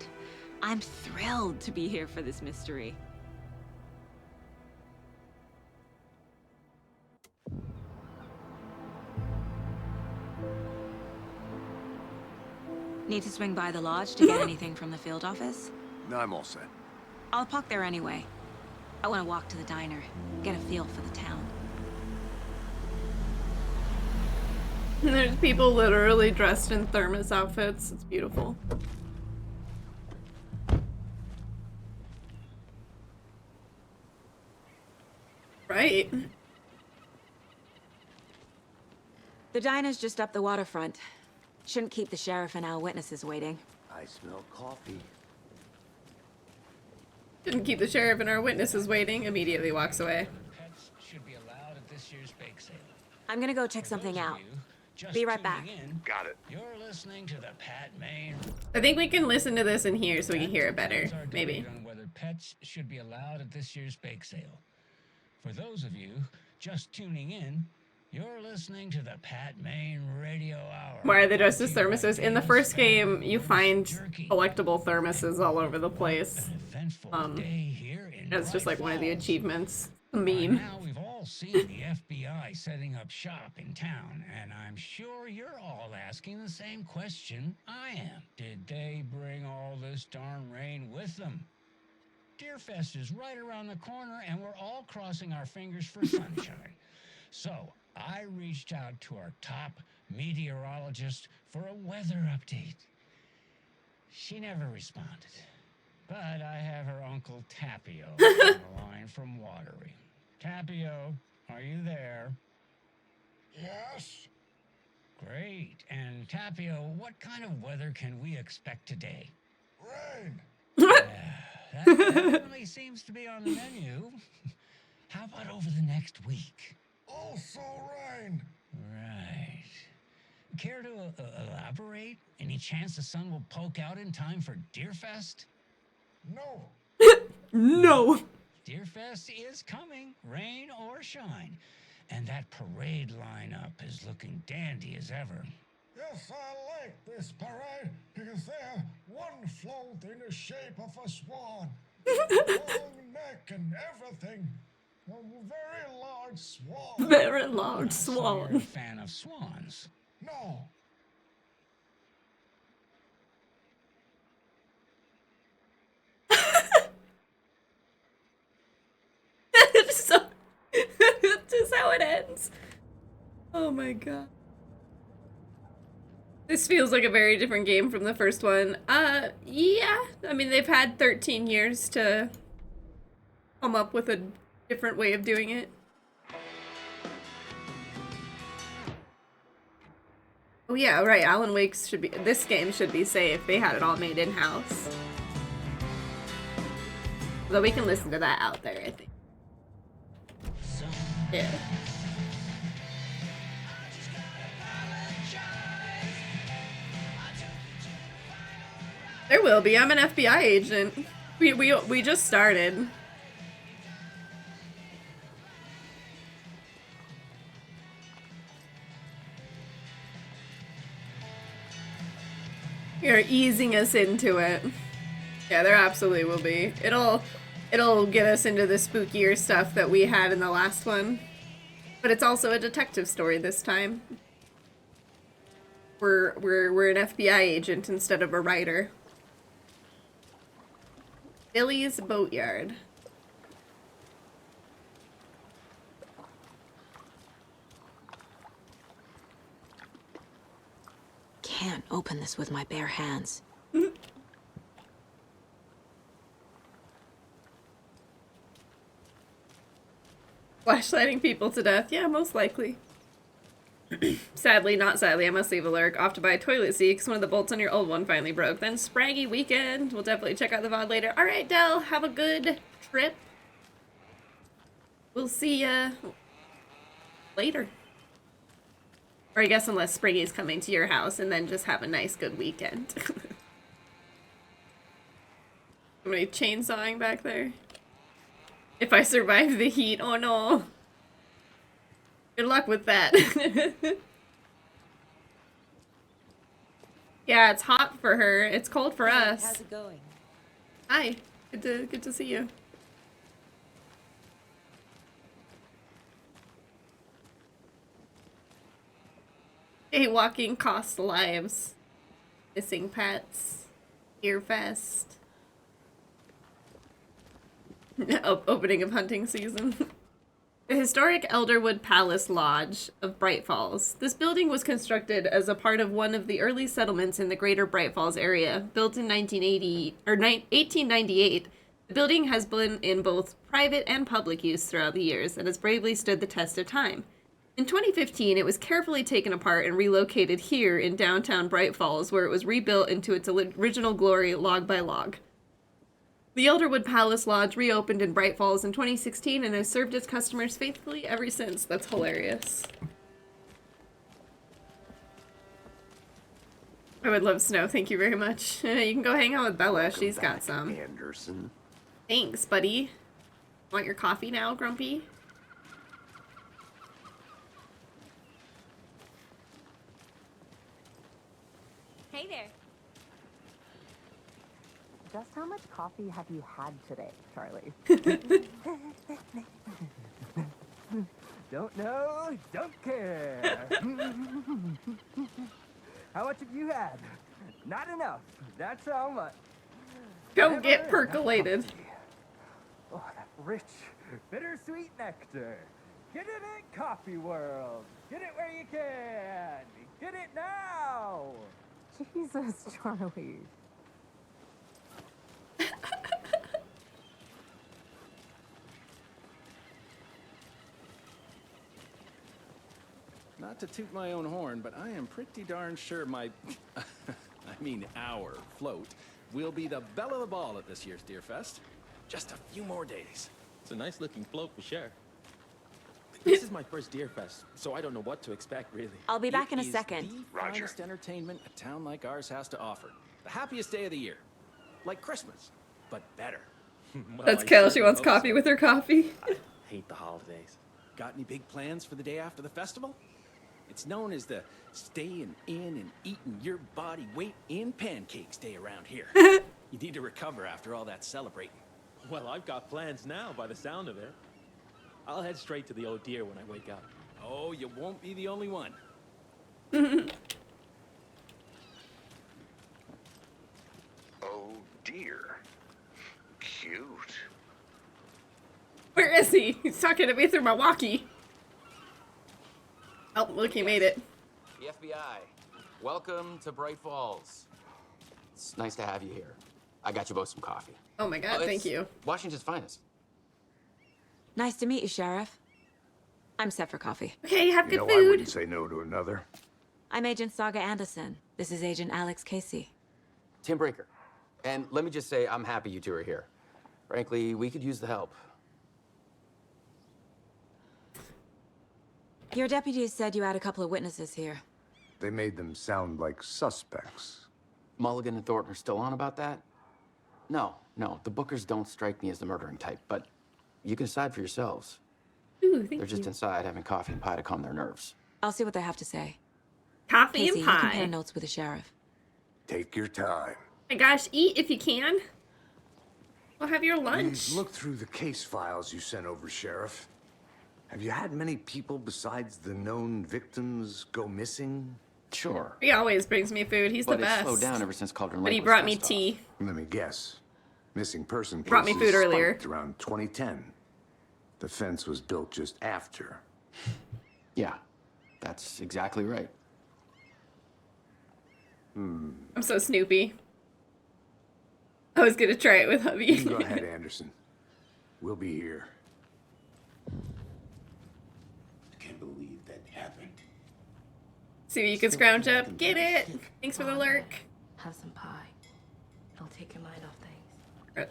I'm thrilled to be here for this mystery. Need to swing by the lodge to get anything from the field office? No, I'm all set. I'll park there anyway. I want to walk to the diner, get a feel for the town. There's people literally dressed in thermos outfits. It's beautiful. Right. The diner's just up the waterfront. Shouldn't keep the sheriff and our witnesses waiting. I smell coffee. Didn't keep the sheriff and our witnesses waiting. Immediately walks away. Pets should be allowed at this year's bake sale. I'm gonna go check something out. Be right back. Got it. You're listening to the Pat Maine. I think we can listen to this in here so we can hear it better. Maybe. On whether pets should be allowed at this year's bake sale. For those of you just tuning in, you're listening to the Pat Maine Radio Hour. Why are they dressed as thermoses? In the first game, you find collectible thermoses all over the place. That's just like one of the achievements. A meme. Now we've all seen the FBI setting up shop in town, and I'm sure you're all asking the same question I am. Did they bring all this darn rain with them? Deerfest is right around the corner, and we're all crossing our fingers for sunshine. So I reached out to our top meteorologist for a weather update. She never responded, but I have her Uncle Tapio on the line from Watery. Tapio, are you there? Yes? Great. And Tapio, what kind of weather can we expect today? Rain. That definitely seems to be on the menu. How about over the next week? Also rain. Right. Care to elaborate? Any chance the sun will poke out in time for Deerfest? No. No. Deerfest is coming, rain or shine. And that parade lineup is looking dandy as ever. Yes, I like this parade because they're one float in the shape of a swan. Long neck and everything. A very large swan. Very large So you're swan. a fan of swans? No. So, that's just how it ends. Oh my god. This feels like a very different game from the first one. Yeah. I mean, they've had 13 years to come up with a different way of doing it. Oh yeah, right. Alan Wake's should be. This game should be safe. They had it all made in-house. Though we can listen to that out there, I think. Yeah. There will be. I'm an FBI agent. We just started. You're easing us into it. Yeah, there absolutely will be. It'll get us into the spookier stuff that we had in the last one. But it's also a detective story this time. We're an FBI agent instead of a writer. Billy's Boatyard. Can't open this with my bare hands. Flashlighting people to death. Yeah, most likely. Sadly, not sadly, I must leave a lurk. Off to buy a toilet seat because one of the bolts on your old one finally broke. Then Spraggy weekend. We'll definitely check out the VOD later. Alright, Del, have a good trip. We'll see ya later. Or I guess unless Spriggy's coming to your house and then just have a nice good weekend. Somebody chainsawing back there. If I survive the heat, oh no. Good luck with that. Yeah, it's hot for her. It's cold for us. How's it going? Hi. Good to see you. Walking cost lives. Missing pets. Earfest. Opening of hunting season. The historic Elderwood Palace Lodge of Bright Falls. This building was constructed as a part of one of the early settlements in the greater Bright Falls area. Built in 1898, the building has been in both private and public use throughout the years and has bravely stood the test of time. In 2015, it was carefully taken apart and relocated here in downtown Bright Falls, where it was rebuilt into its original glory log by log. The Elderwood Palace Lodge reopened in Bright Falls in 2016 and has served its customers faithfully ever since. That's hilarious. I would love snow, thank you very much. You can go hang out with Bella, she's got some. Anderson. Thanks, buddy. Want your coffee now, Grumpy? Hey there. Just how much coffee have you had today, Charlie? Don't know, don't care. How much have you had? Not enough. That's how much. Don't get percolated. Oh, that rich, bittersweet nectar. Get it in Coffee World. Get it where you can. Get it now. Jesus, Charlie. Not to toot my own horn, but I am pretty darn sure my, I mean our float, will be the belle of the ball at this year's Deerfest. Just a few more days. It's a nice looking float for sure. This is my first Deerfest, so I don't know what to expect, really. I'll be back in a It is second. the finest entertainment a town like ours has to offer. The happiest day of the year. Like Christmas, but better. Well, That's I Kale, she certainly wants hope coffee so. with her coffee. Hate the holidays. Got any big plans for the day after the festival? It's known as the staying in and eating your body weight in pancakes day around here. You need to recover after all that celebrating. Well, I've got plans now by the sound of it. I'll head straight to the Old Deer when I wake up. Oh, you won't be the only one. Oh dear. Cute. Where is he? He's talking to me through my walkie. Oh, look, he made it. The FBI. Welcome to Bright Falls. It's nice to have you here. I got you both some coffee. Oh my god, thank it's you. Washington's finest. Nice to meet you, Sheriff. I'm set for coffee. Okay, have You good know, I food. wouldn't say no to another. I'm Agent Saga Anderson. This is Agent Alex Casey. Tim Breaker. And let me just say, I'm happy you two are here. Frankly, we could use the help. Your deputies said you had a couple of witnesses here. They made them sound like suspects. Mulligan and Thornton are still on about that? No, the Bookers don't strike me as the murdering type, but you can decide for yourselves. Ooh, They're just inside having coffee and pie to calm their nerves. I'll see what they have to say. Coffee Casey, and you pie. compare notes with the sheriff. Take your time. My gosh, eat if you can. Well, have your lunch. Look through the case files you sent over, Sheriff. Have you had many people besides the known victims go missing? Sure. He always brings me food. He's But the it's best. slowed down ever since Cauldron But Lake he was brought me fenced off. tea. Let me guess. Missing person cases Brought me food earlier. spiked around 2010. The fence was built just after. Yeah, that's exactly right. I'm so Snoopy. I was gonna try it with hubby. You can go ahead, Anderson. We'll be here. Can't believe that happened. See what you can scrounge up. Get it. Thanks for the lurk. Have some pie. It'll take your mind off things.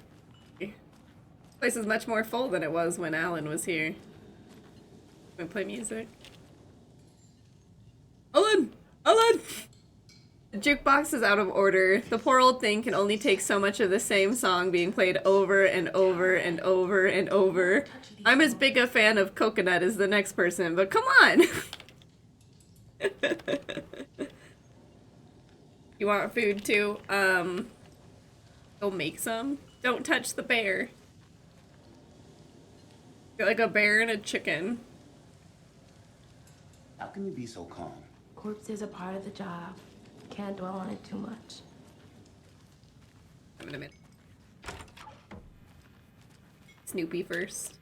This place is much more full than it was when Alan was here. Wanna play music? Alan! The jukebox is out of order. The poor old thing can only take so much of the same song being played over and over and over and over. I'm as big a fan of Coconut as the next person, but come on! You want food too? Go make some. Don't touch the bear. You're like a bear and a chicken. How can you be so calm? Corpses are part of the job. Can't dwell on it too much. I'm in a minute. Snoopy first.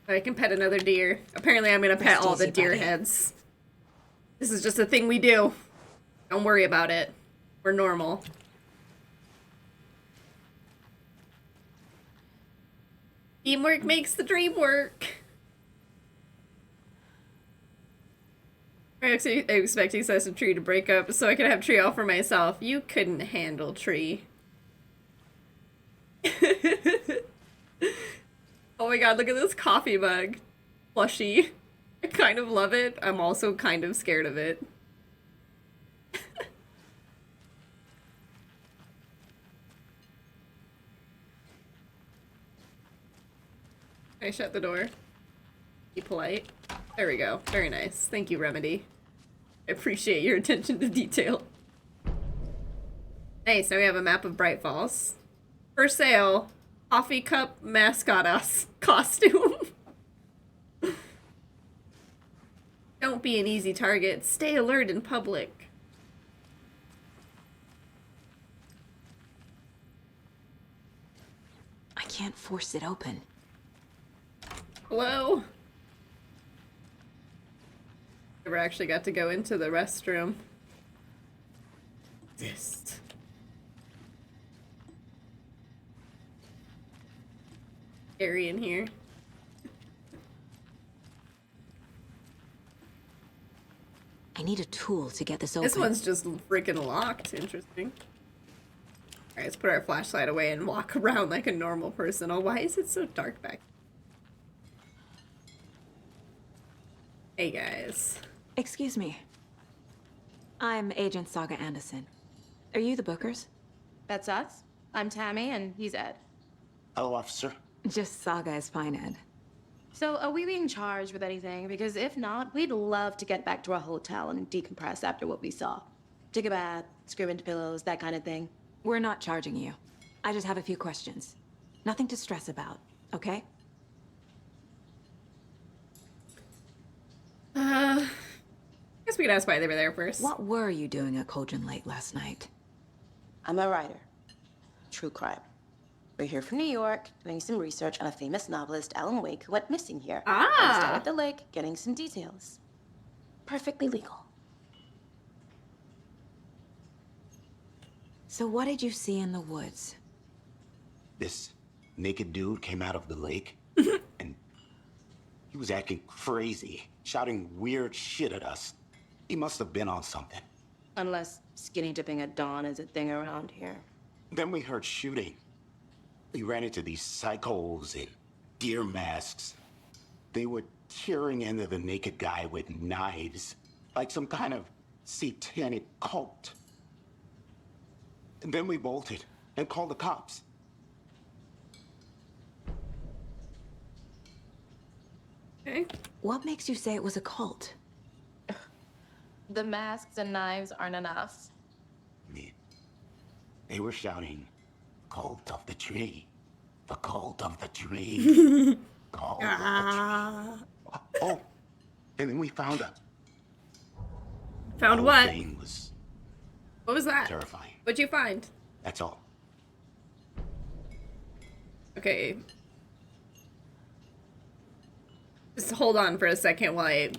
I can pet another deer. Apparently I'm gonna pet all the easy, deer buddy. heads. This is just a thing we do. Don't worry about it. We're normal. Teamwork makes the dream work. I'm actually expecting Cess and Tree to break up so I could have Tree all for myself. You couldn't handle Tree. Oh my god, look at this coffee mug plushie. I kind of love it. I'm also kind of scared of it. Can I shut the door? Be polite. There we go. Very nice. Thank you, Remedy. I appreciate your attention to detail. Nice, now we have a map of Bright Falls. For sale, coffee cup mascot costume. Don't be an easy target. Stay alert in public. I can't force it open. Hello? Never actually got to go into the restroom. Exist. Scary in here. I need a tool to get this open. This one's just freaking locked. Interesting. Alright, let's put our flashlight away and walk around like a normal person. Oh, why is it so dark back? Hey, guys. Excuse me. I'm Agent Saga Anderson. Are you the Bookers? That's us. I'm Tammy, and he's Ed. Hello, officer. Just Saga is fine, Ed. So, are we being charged with anything? Because if not, we'd love to get back to our hotel and decompress after what we saw. Take a bath, scream into pillows, that kind of thing. We're not charging you. I just have a few questions. Nothing to stress about, okay? I guess we could ask why they were there first. What were you doing at Cauldron Lake last night? I'm a writer. True crime. We're here from New York, doing some research on a famous novelist, Alan Wake, who went missing here. Ah! I stayed at the lake, getting some details. Perfectly legal. So what did you see in the woods? This naked dude came out of the lake, and he was acting crazy, shouting weird shit at us. He must have been on something. Unless skinny dipping at dawn is a thing around here. Then we heard shooting. We ran into these psychos in deer masks. They were tearing into the naked guy with knives, like some kind of satanic cult. And then we bolted and called the cops. Okay. What makes you say it was a cult? The masks and knives aren't enough. They were shouting, "Cult of the tree. The cult of the tree. Cult of the tree." Oh, and then we found a... Found the what? whole thing was What was that? terrifying. What'd you find? That's all. Okay. Just hold on for a second while I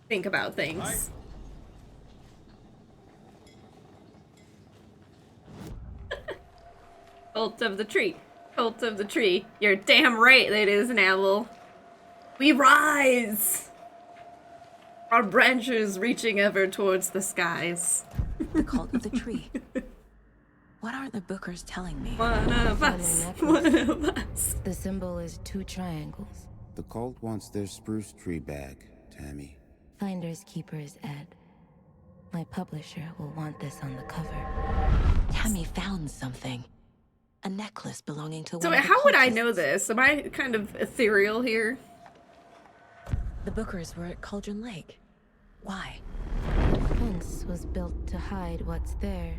think about things. Cult of the tree. Cult of the tree. You're damn right that is, Nabble. We rise! Our branches reaching ever towards the skies. The cult of the tree. What aren't the Bookers telling me? One of us. One of us. The symbol is 2 triangles. The cult wants their spruce tree back, Tammy. Finders keepers, Ed. My publisher will want this on the cover. Tammy found something. A necklace belonging to So one of the how would I cultists. know this? Am I kind of ethereal here? The Bookers were at Cauldron Lake. Why? The fence was built to hide what's there.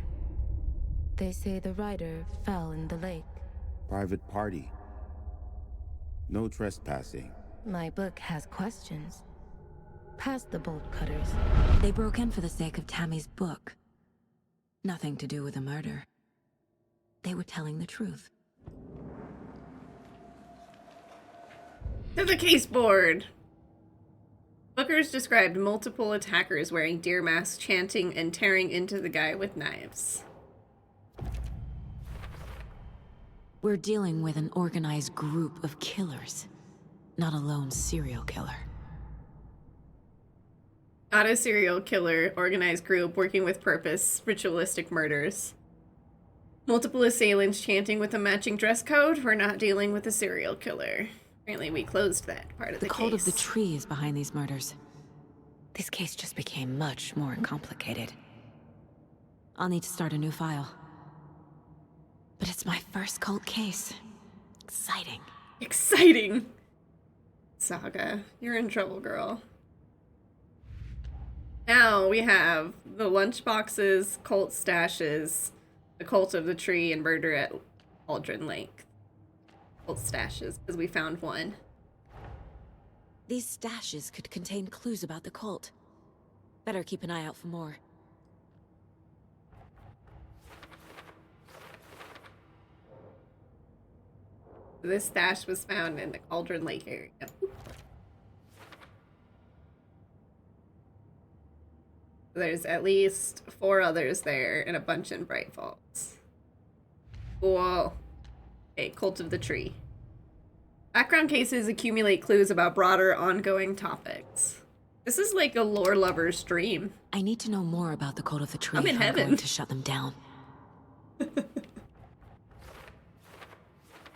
They say the rider fell in the lake. Private party. No trespassing. My book has questions. Past the bolt cutters. They broke in for the sake of Tammy's book. Nothing to do with a murder. They were telling the truth. To the case board! Bookers described multiple attackers wearing deer masks, chanting and tearing into the guy with knives. We're dealing with an organized group of killers, not a lone serial killer. Not a serial killer, organized group working with purpose, ritualistic murders. Multiple assailants chanting with a matching dress code. We're not dealing with a serial killer. Apparently we closed that part of the The cult case. of the tree is behind these murders. This case just became much more complicated. I'll need to start a new file. But it's my first cult case. Exciting. Exciting! Saga, you're in trouble, girl. Now we have the lunchboxes, cult stashes, the cult of the tree, and murder at Cauldron Lake. Cult stashes, because we found one. These stashes could contain clues about the cult. Better keep an eye out for more. This stash was found in the Cauldron Lake area. There's at least 4 others there and a bunch in Bright Falls. Whoa. Okay, Cult of the Tree. Background cases accumulate clues about broader, ongoing topics. This is like a lore lover's dream. I need to know more about the cult of the tree. I'm in if I'm heaven. going to shut them down.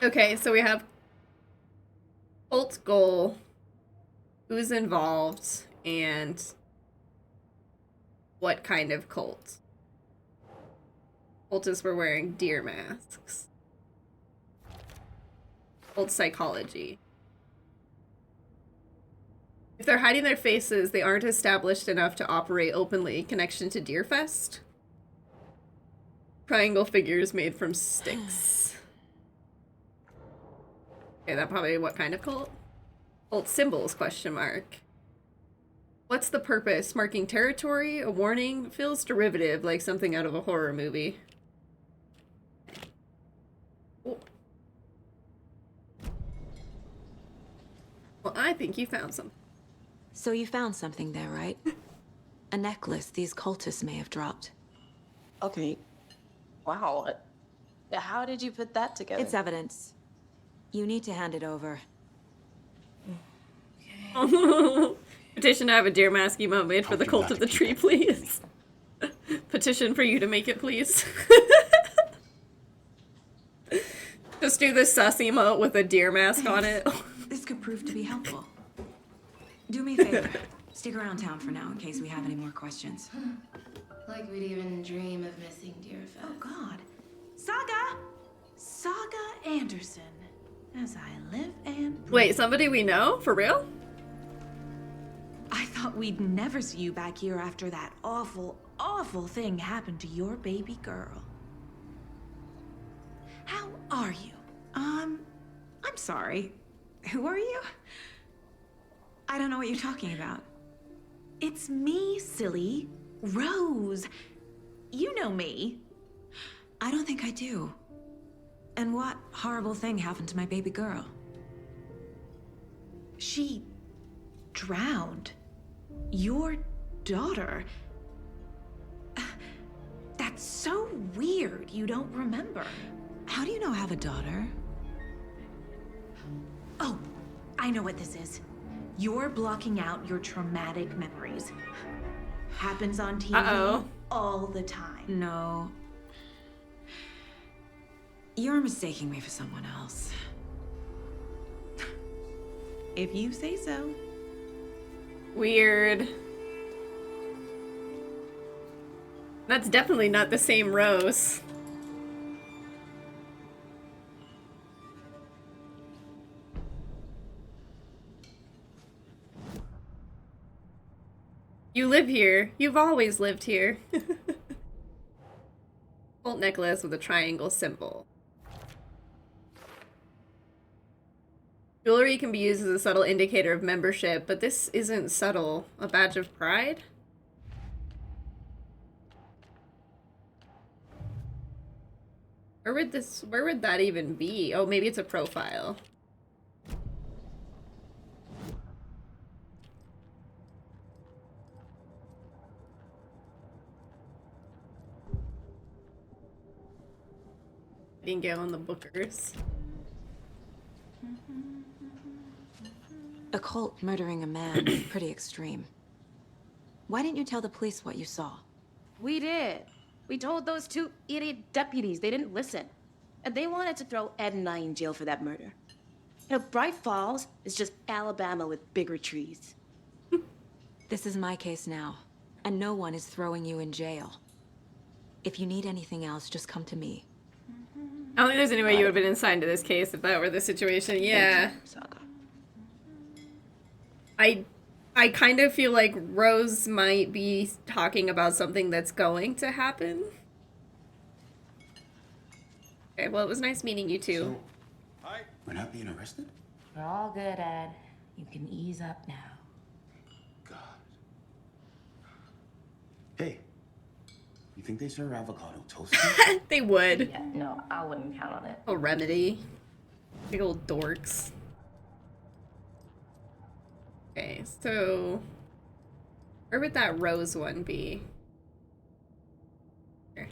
Okay, so we have cult goal, who's involved, and what kind of cult. Cultists were wearing deer masks. Cult psychology. If they're hiding their faces, they aren't established enough to operate openly. Connection to Deerfest? Triangle figures made from sticks. Okay, that probably what kind of cult? Cult symbols, question mark. What's the purpose? Marking territory? A warning? Feels derivative, like something out of a horror movie. Oh. Well, I think you found something. So you found something there, right? A necklace these cultists may have dropped. Okay. Wow. How did you put that together? It's evidence. You need to hand it over. Petition to have a deer mask emote made for the cult of the tree, please. Petition for you to make it, please. Just do this sus emote with a deer mask on it. This could prove to be helpful. Do me a favor. Stick around town for now in case we have any more questions. Like we'd even dream of missing Deerfest. Oh, God. Saga Anderson. As I live and breathe. Wait, somebody we know? For real? I thought we'd never see you back here after that awful, awful thing happened to your baby girl. How are you? I'm sorry. Who are you? I don't know what you're talking about. It's me, silly. Rose. You know me. I don't think I do. And what horrible thing happened to my baby girl? She drowned. Your daughter. That's so weird you don't remember. How do you know I have a daughter? Oh, I know what this is. You're blocking out your traumatic memories. Happens on TV all the time. No. You're mistaking me for someone else. If you say so. Weird. That's definitely not the same Rose. You live here. You've always lived here. Cult necklace with a triangle symbol. Jewelry can be used as a subtle indicator of membership, but this isn't subtle. A badge of pride? Where would that even be? Oh, maybe it's a profile. Didn't get on the bookers. A cult murdering a man is pretty extreme. Why didn't you tell the police what you saw? We did. We told those two idiot deputies. They didn't listen. And they wanted to throw Ed and I in jail for that murder. You know, Bright Falls is just Alabama with bigger trees. This is my case now, and no one is throwing you in jail. If you need anything else, just come to me. I don't think there's any way you would have been assigned to this case if that were the situation. Yeah. I kind of feel like Rose might be talking about something that's going to happen. Okay, well, it was nice meeting you two. Hi. We're not being arrested? We're all good, Ed. You can ease up now. Hey, you think they serve avocado toast? They would. Yeah, no, I wouldn't count on it. A remedy. Big old dorks. Okay, so where would that Rose one be? Here.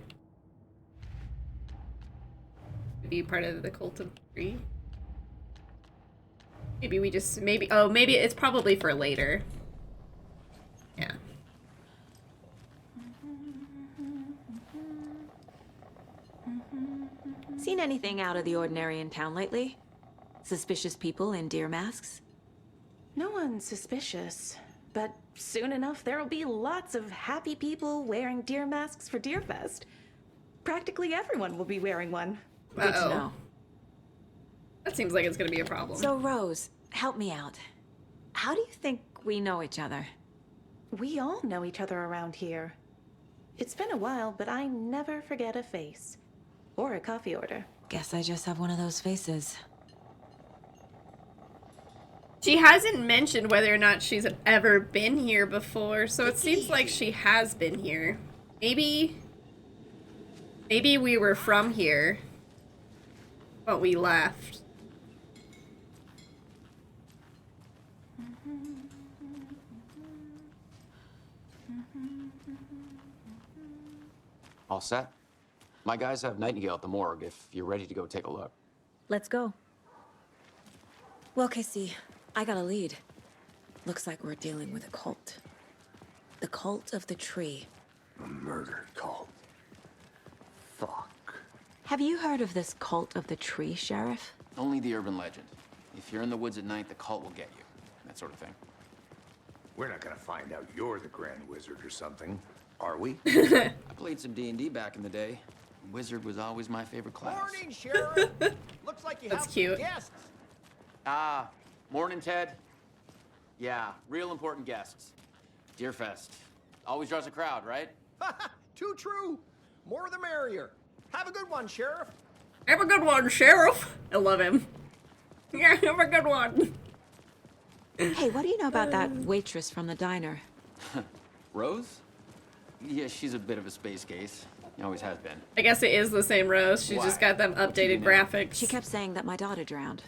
Be part of the Cult of Tree. Maybe we just maybe it's probably for later. Yeah. Seen anything out of the ordinary in town lately? Suspicious people in deer masks? No one's suspicious. But soon enough, there'll be lots of happy people wearing deer masks for Deerfest. Practically everyone will be wearing one. Good to know. That seems like it's gonna be a problem. So, Rose, help me out. How do you think we know each other? We all know each other around here. It's been a while, but I never forget a face. Or a coffee order. Guess I just have one of those faces. She hasn't mentioned whether or not she's ever been here before, so it seems like she has been here. Maybe we were from here, but we left. All set? My guys have Nightingale at the morgue if you're ready to go take a look. Let's go. Well, Casey, I got a lead. Looks like we're dealing with a cult. The Cult of the Tree. A murder cult. Fuck. Have you heard of this Cult of the Tree, Sheriff? Only the urban legend. If you're in the woods at night, the cult will get you. That sort of thing. We're not gonna find out you're the Grand Wizard or something, are we? I played some D&D back in the day. Wizard was always my favorite class. Morning, Sheriff. Looks like you That's have cute. some guests. Ah, morning, Ted. Yeah, real important guests. Deerfest. Always draws a crowd, right? Too true. More the merrier. Have a good one, Sheriff. Have a good one, Sheriff. I love him. Yeah, have a good one. Hey, what do you know about that waitress from the diner? Rose? Yeah, she's a bit of a space case. Always has been. I guess it is the same Rose. She Why? just got them updated graphics. She kept saying that my daughter drowned.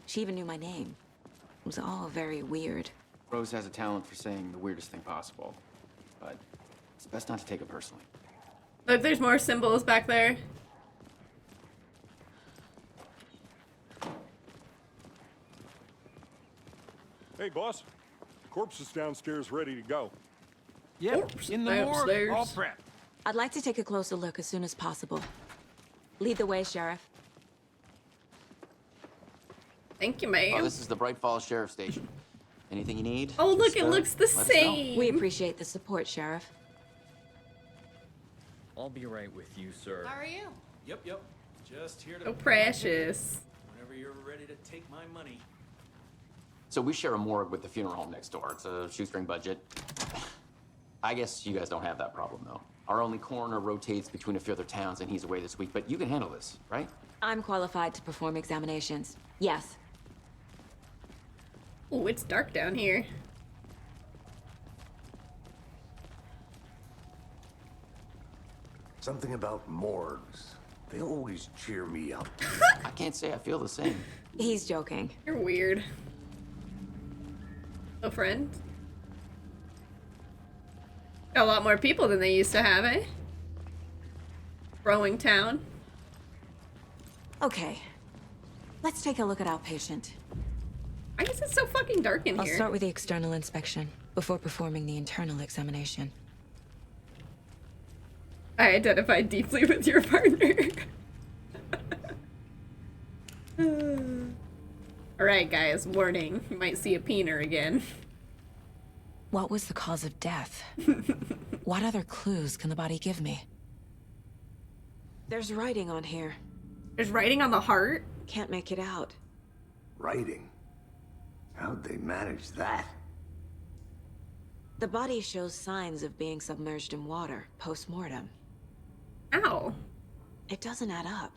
She even knew my name. It was all very weird. Rose has a talent for saying the weirdest thing possible. But it's best not to take it personally. Look, there's more symbols back there. Hey, boss. Corpse is downstairs ready to go. Yep, in the morgue, Downstairs. all prepped. I'd like to take a closer look as soon as possible. Lead the way, Sheriff. Thank you, ma'am. Oh, this is the Bright Falls Sheriff Station. Anything you need? Oh, look, just, it looks the let us know. same. We appreciate the support, Sheriff. I'll be right with you, sir. How are you? Yep. Just here to... So precious. Whenever you're ready to take my money. So we share a morgue with the funeral home next door. It's a shoestring budget. I guess you guys don't have that problem, though. Our only coroner rotates between a few other towns, and he's away this week. But you can handle this, right? I'm qualified to perform examinations. Yes. Oh, it's dark down here. Something about morgues. They always cheer me up. I can't say I feel the same. He's joking. You're weird. A friend? Got a lot more people than they used to have, eh? Growing town. Okay. Let's take a look at our patient. I guess it's so fucking dark in I'll here. start with the external inspection. before performing the internal examination. I identified deeply with your partner. Alright guys, warning. You might see a peener again. What was the cause of death? What other clues can the body give me? There's writing on here. There's writing on the heart? Can't make it out. Writing? How'd they manage that? The body shows signs of being submerged in water, post-mortem. Ow. It doesn't add up.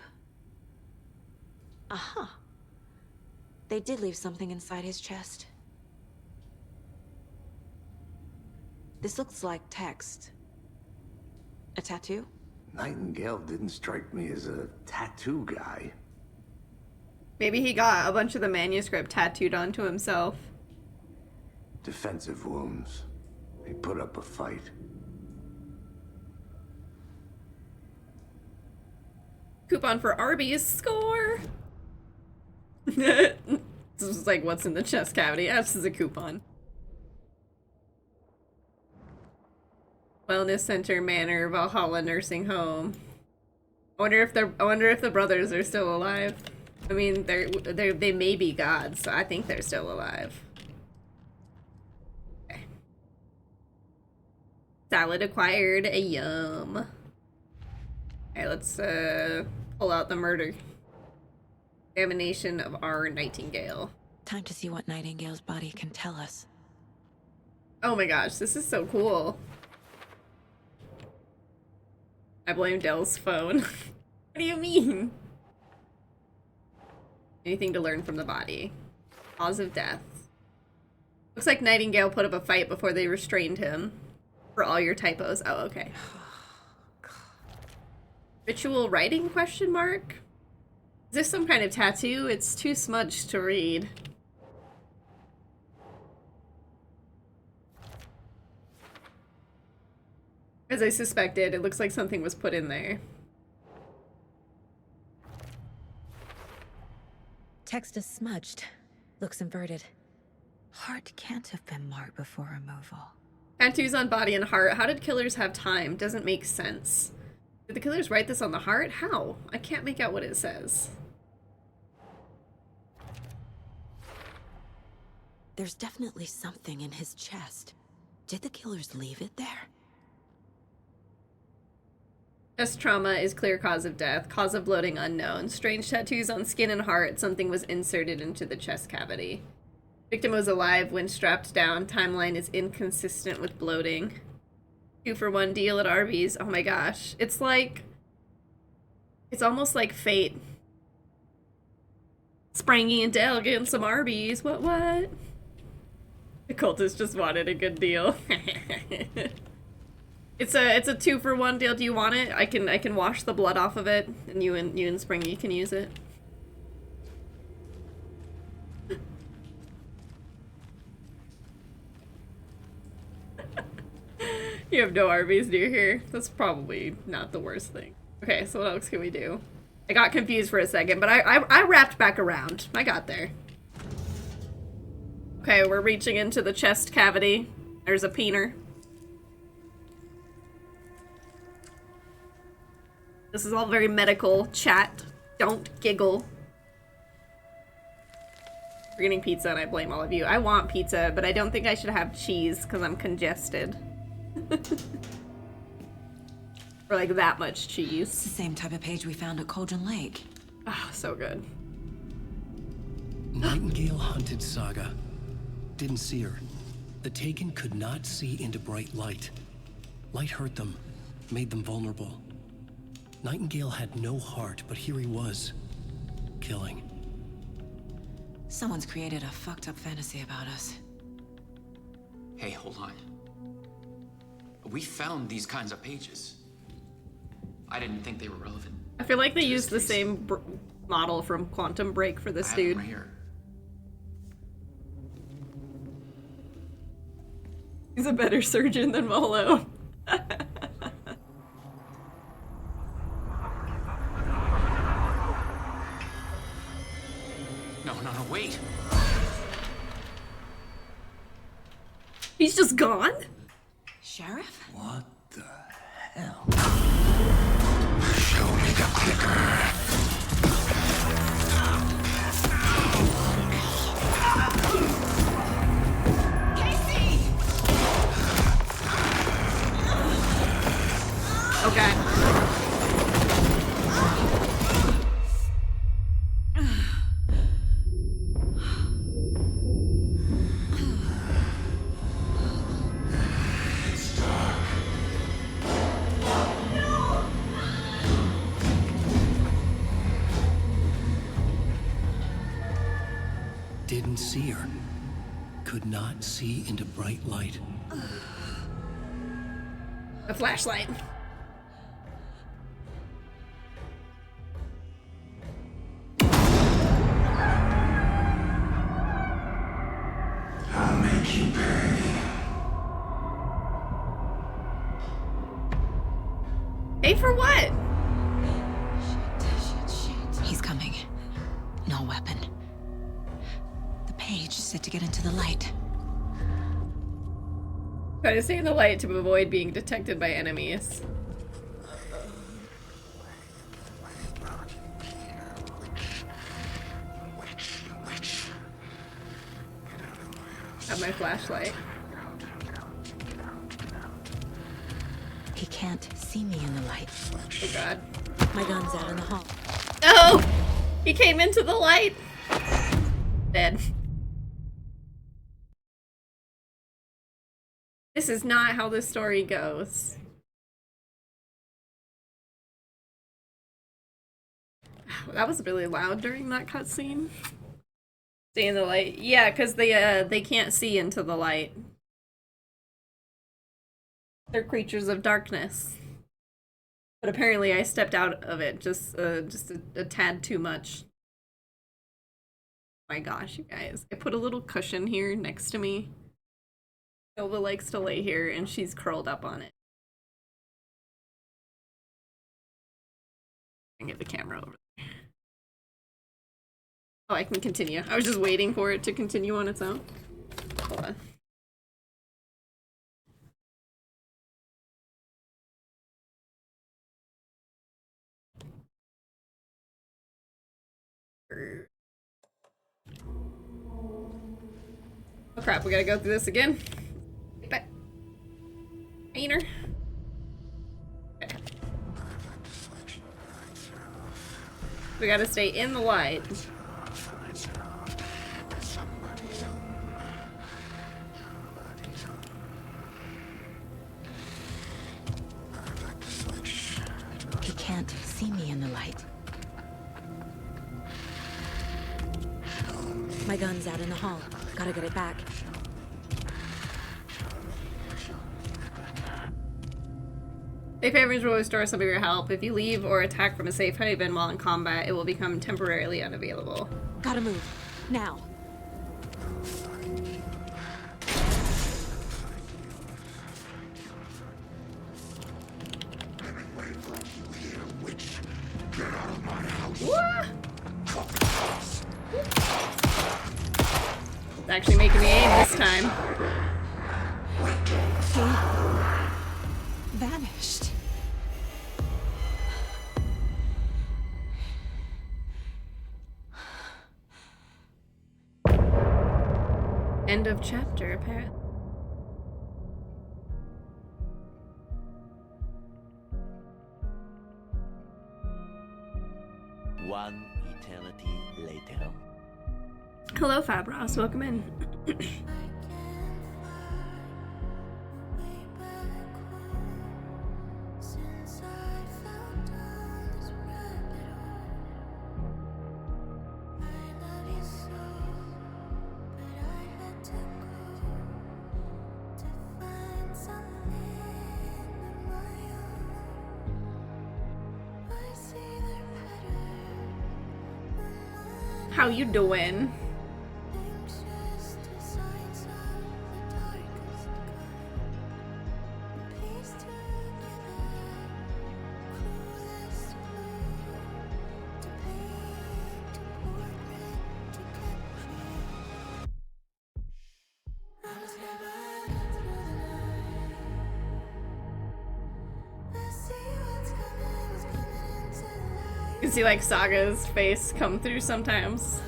Uh-huh. They did leave something inside his chest. This looks like text. A tattoo? Nightingale didn't strike me as a tattoo guy. Maybe he got a bunch of the manuscript tattooed onto himself. Defensive wounds. He put up a fight. Coupon for Arby's. Score! This is like what's in the chest cavity. This is a coupon. Wellness Center, Manor, Valhalla Nursing Home. I wonder if the brothers are still alive. I mean, they may be gods, so I think they're still alive. Okay. Salad acquired. A yum. Okay, let's pull out the murder. Examination of our Nightingale. Time to see what Nightingale's body can tell us. Oh my gosh, this is so cool. I blame Dell's phone. What do you mean? Anything to learn from the body. Cause of death. Looks like Nightingale put up a fight before they restrained him. For all your typos. Oh, okay. Ritual writing, question mark? Is this some kind of tattoo? It's too smudged to read. As I suspected, it looks like something was put in there. Text is smudged. Looks inverted. Heart can't have been marked before removal. Tattoos on body and heart. How did killers have time? Doesn't make sense. Did the killers write this on the heart? How? I can't make out what it says. There's definitely something in his chest. Did the killers leave it there? Chest trauma is clear cause of death. Cause of bloating unknown. Strange tattoos on skin and heart. Something was inserted into the chest cavity. Victim was alive when strapped down. Timeline is inconsistent with bloating. 2-for-1 deal at Arby's. Oh my gosh. It's like... It's almost like fate. Sprangy and Dale getting some Arby's. What? The cultist just wanted a good deal. It's a 2-for-1 deal. Do you want it? I can wash the blood off of it, and you and Springy can use it. You have no Arby's near here. That's probably not the worst thing. Okay, so what else can we do? I got confused for a second, but I wrapped back around. I got there. Okay, we're reaching into the chest cavity. There's a peener. This is all very medical. Chat. Don't giggle. We're getting pizza and I blame all of you. I want pizza, but I don't think I should have cheese because I'm congested. Or like that much cheese. It's the same type of page we found at Cauldron Lake. Ah, so good. Nightingale hunted Saga. Didn't see her. The Taken could not see into bright light. Light hurt them, made them vulnerable. Nightingale had no heart, but here he was, killing. Someone's created a fucked up fantasy about us. Hey, hold on. We found these kinds of pages. I didn't think they were relevant. I feel like they used the same model from Quantum Break for this dude. Right here. He's a better surgeon than Volo. No, wait. He's He's just gone? Sheriff? What the hell? Show me the clicker. Okay. Didn't see her. Could not see into bright light. A flashlight. I'll make you pay. Pay for what? He's coming. No weapon. The page said to get into the light. Try to stay in the light to avoid being detected by enemies. Have my flashlight. He can't see me in the light. Oh god. My gun's out in the hall. Oh! He came into the light! Dead. This is not how this story goes. That was really loud during that cutscene. Stay in the light. Yeah, because they can't see into the light. They're creatures of darkness. But apparently I stepped out of it just a tad too much. Oh my gosh, you guys. I put a little cushion here next to me. Silva likes to lay here and she's curled up on it. I can get the camera over there. Oh, I can continue. I was just waiting for it to continue on its own. Hold on. Oh crap, we gotta go through this again. Get back. Painter. Okay. We gotta stay in the light. He can't see me in the light. My gun's out in the hall. Gotta get it back. Safe havens will restore some of your help. If you leave or attack from a safe haven while in combat, it will become temporarily unavailable. Gotta move. Now. What? It's actually making me aim this time. He vanished. End of chapter, apparently. One eternity later. Hello, Fabros. Welcome in. How you doing? You see like Saga's face come through sometimes.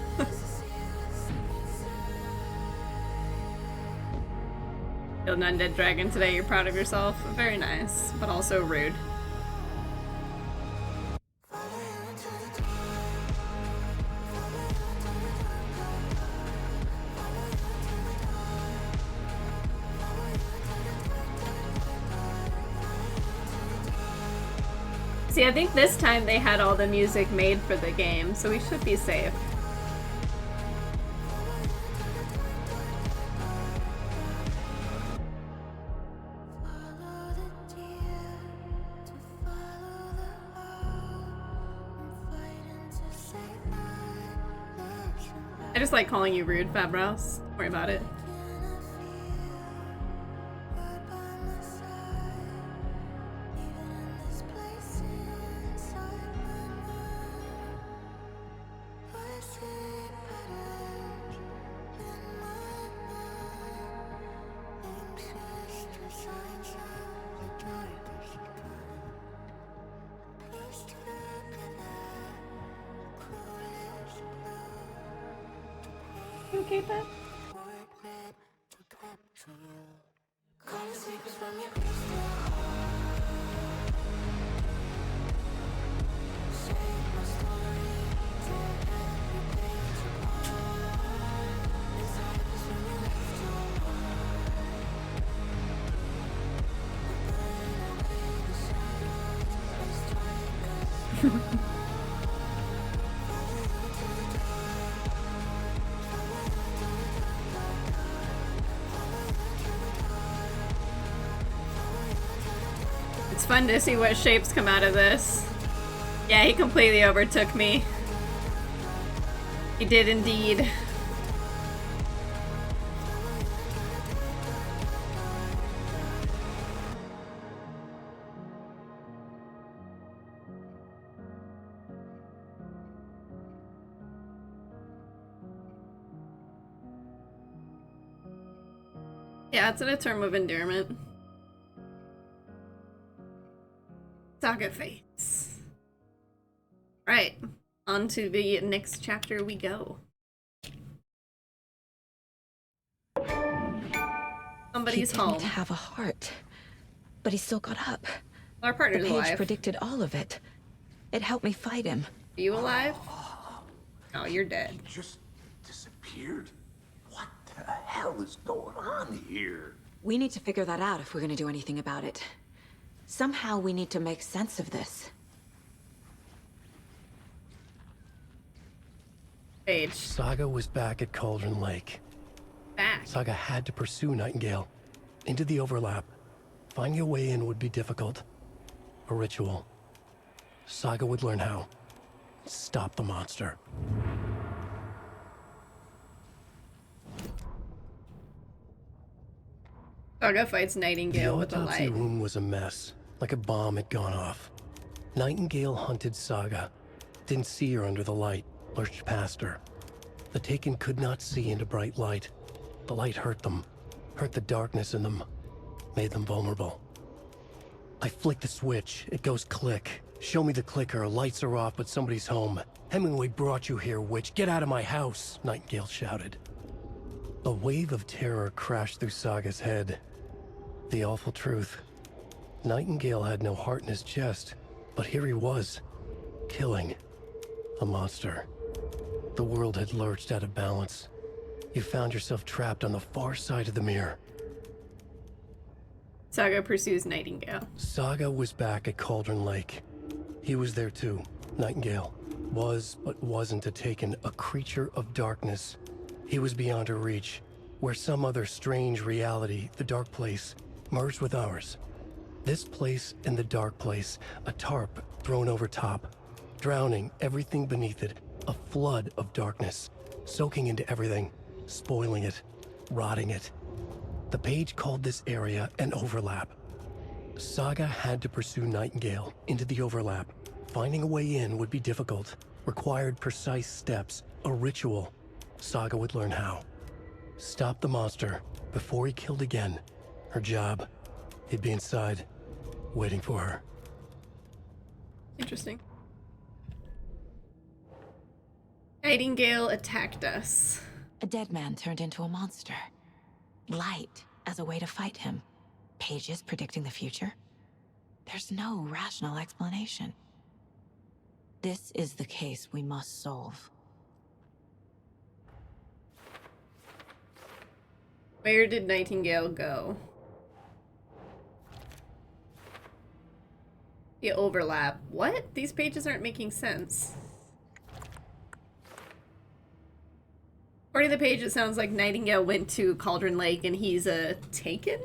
Killed an undead dragon today, you're proud of yourself. Very nice, but also rude. See, I think this time they had all the music made for the game, so we should be safe. I just like calling you rude, Fabros. Don't worry about it. You okay, Beth? It's fun to see what shapes come out of this. Yeah, he completely overtook me. He did indeed. Yeah, it's a term of endearment. Saga fades. Right, on to the next chapter we go. Somebody's he home. Didn't have a heart, but he still got up. Our partner's the page alive. predicted all of it. It helped me fight him. Are you alive? No, you're dead. He just disappeared? What the hell is going on here? We need to figure that out if we're gonna do anything about it. Somehow we need to make sense of this. Page. Saga was back at Cauldron Lake. Back. Saga had to pursue Nightingale into the overlap. Finding a way in would be difficult. A ritual. Saga would learn how. Stop the monster. Saga fights Nightingale with The a autopsy light. room was a mess, like a bomb had gone off. Nightingale hunted Saga. Didn't see her under the light, lurched past her. The Taken could not see into bright light. The light hurt them, hurt the darkness in them, made them vulnerable. I flick the switch, it goes click. Show me the clicker, lights are off, but somebody's home. Hemingway brought you here, witch. Get out of my house, Nightingale shouted. A wave of terror crashed through Saga's head. The awful truth. Nightingale had no heart in his chest, but here he was, killing a monster. The world had lurched out of balance. You found yourself trapped on the far side of the mirror. Saga pursues Nightingale. Saga was back at Cauldron Lake. He was there too. Nightingale was, but wasn't a Taken, a creature of darkness. He was beyond her reach, where some other strange reality, the dark place, merged with ours. This place and the dark place, a tarp thrown over top, drowning everything beneath it, a flood of darkness, soaking into everything, spoiling it, rotting it. The page called this area an overlap. Saga had to pursue Nightingale into the overlap. Finding a way in would be difficult, required precise steps, a ritual. Saga would learn how. Stop the monster before he killed again. Her job, he'd be inside, waiting for her. Interesting. Nightingale attacked us. A dead man turned into a monster. Light as a way to fight him. Pages predicting the future. There's no rational explanation. This is the case we must solve. Where did Nightingale go? The overlap. What? These pages aren't making sense. According to the page, it sounds like Nightingale went to Cauldron Lake and he's taken?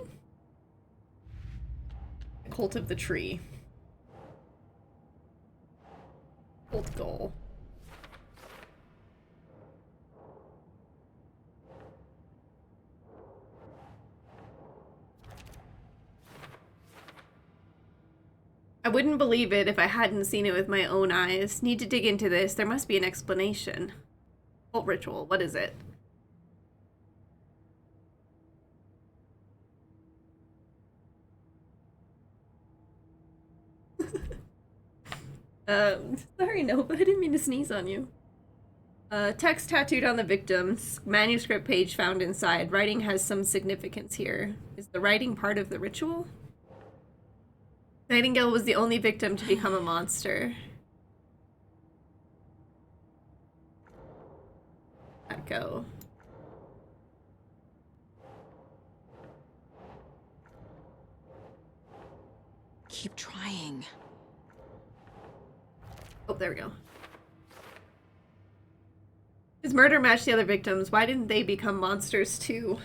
Cult of the Tree. Cult goal. I wouldn't believe it if I hadn't seen it with my own eyes. Need to dig into this. There must be an explanation. Cult ritual. What is it? Sorry, Nova. I didn't mean to sneeze on you. Text tattooed on the victims. Manuscript page found inside. Writing has some significance here. Is the writing part of the ritual? Nightingale was the only victim to become a monster. Echo. Keep trying. Oh, there we go. His murder matched the other victims. Why didn't they become monsters too?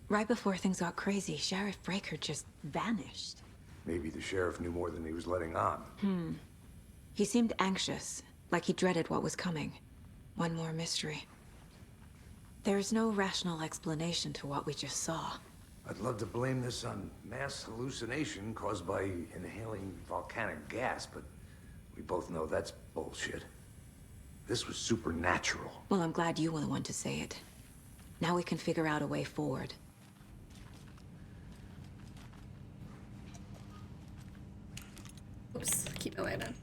Right before things got crazy, Sheriff Breaker just vanished. Maybe the sheriff knew more than he was letting on. He seemed anxious, like he dreaded what was coming. One more mystery. There's no rational explanation to what we just saw. I'd love to blame this on mass hallucination caused by inhaling volcanic gas, but we both know that's bullshit. This was supernatural. Well, I'm glad you were the one to say it. Now we can figure out a way forward. Oops, keep my light on.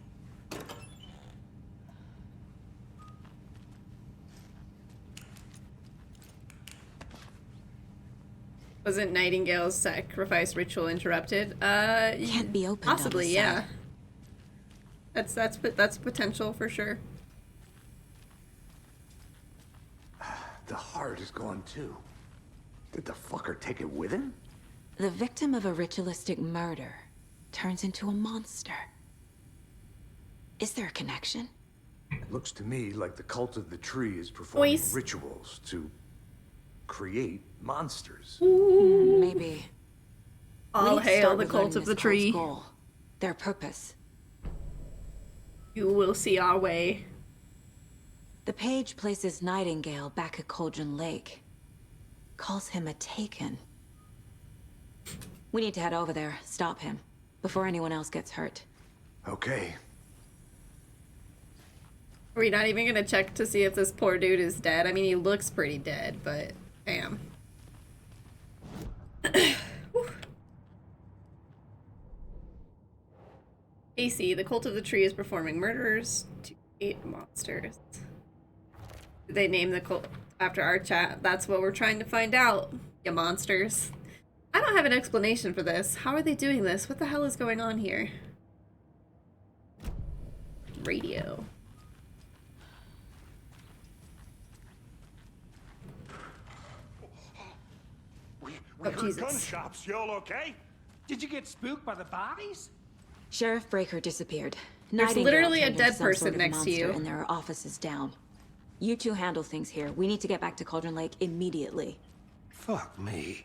Wasn't Nightingale's sacrifice ritual interrupted? Can't be opened. Possibly, yeah. That's potential for sure. The heart is gone too. Did the fucker take it with him? The victim of a ritualistic murder turns into a monster. Is there a connection? It looks to me like the cult of the tree is performing Voice. rituals to create monsters. Maybe. All We need to hail start the with cult learning of the this tree. cult's goal, their purpose. You will see our way. The page places Nightingale back at Cauldron Lake. Calls him a Taken. We need to head over there, stop him, before anyone else gets hurt. Okay. Are we not even gonna check to see if this poor dude is dead? I mean, he looks pretty dead, but damn. AC, the cult of the tree is performing murderers to create monsters. Did they name the cult after our chat? That's what we're trying to find out, you monsters. I don't have an explanation for this. How are they doing this? What the hell is going on here? Radio. We Oh, heard Jesus. gunshots. Y'all okay? Did you get spooked by the bodies? Sheriff Breaker disappeared. There's Nightingale literally a turned into dead some person sort of next to monster, you. And there are offices down. You two handle things here. We need to get back to Cauldron Lake immediately. Fuck me.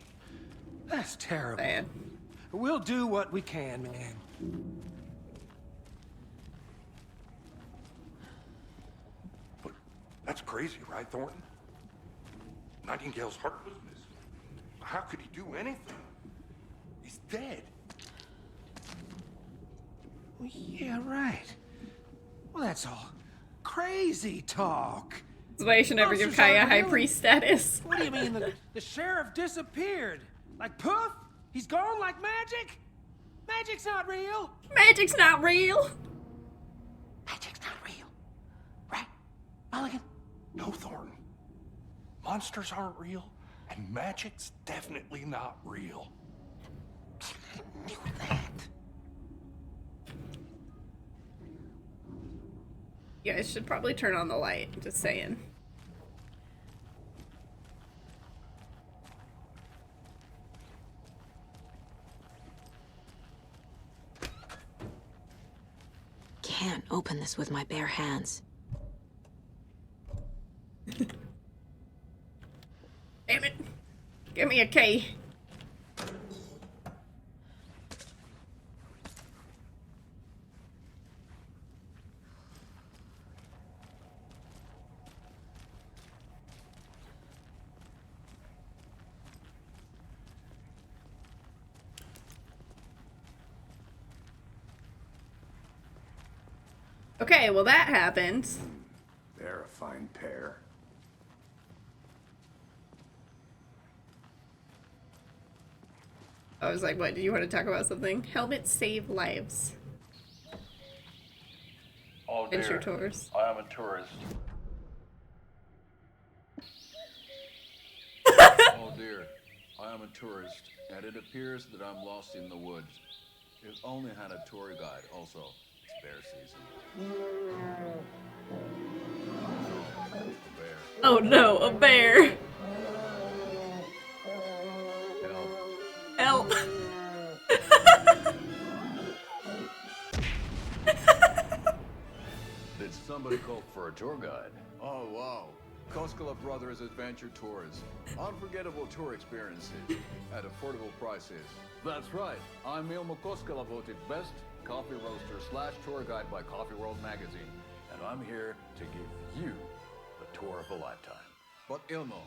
That's terrible. Man. We'll do what we can, man. But that's crazy, right, Thornton? Nightingale's heart was missing. How could he do anything? He's dead. Well, yeah, right. Well, that's all crazy talk. That's why you should never give Monsters aren't Kaya high real. priest status. What do you mean? The sheriff disappeared? Like poof? He's gone like magic? Magic's not real! Magic's not real! Magic's not real. Right, Mulligan? No, Thornton. Monsters aren't real, and magic's definitely not real. I knew that. You guys should probably turn on the light, just saying. Can't open this with my bare hands. Damn it. Give me a key. Okay, well that happened. They're a fine pair. I was like, what, do you want to talk about something? Helmets save lives. Oh Adventure dear, tours. I am a tourist. Oh dear, I am a tourist, and it appears that I'm lost in the woods. If only had a tour guide. Also, it's bear season. Oh, a bear. Oh no, a bear. Help. Did somebody call for a tour guide? Oh wow. Koskela Brothers Adventure Tours. Unforgettable tour experiences at affordable prices. That's right. I'm Ilmo Koskela, voted best coffee roaster / tour guide by Coffee World magazine. And I'm here to give you the tour of a lifetime. But Ilmo,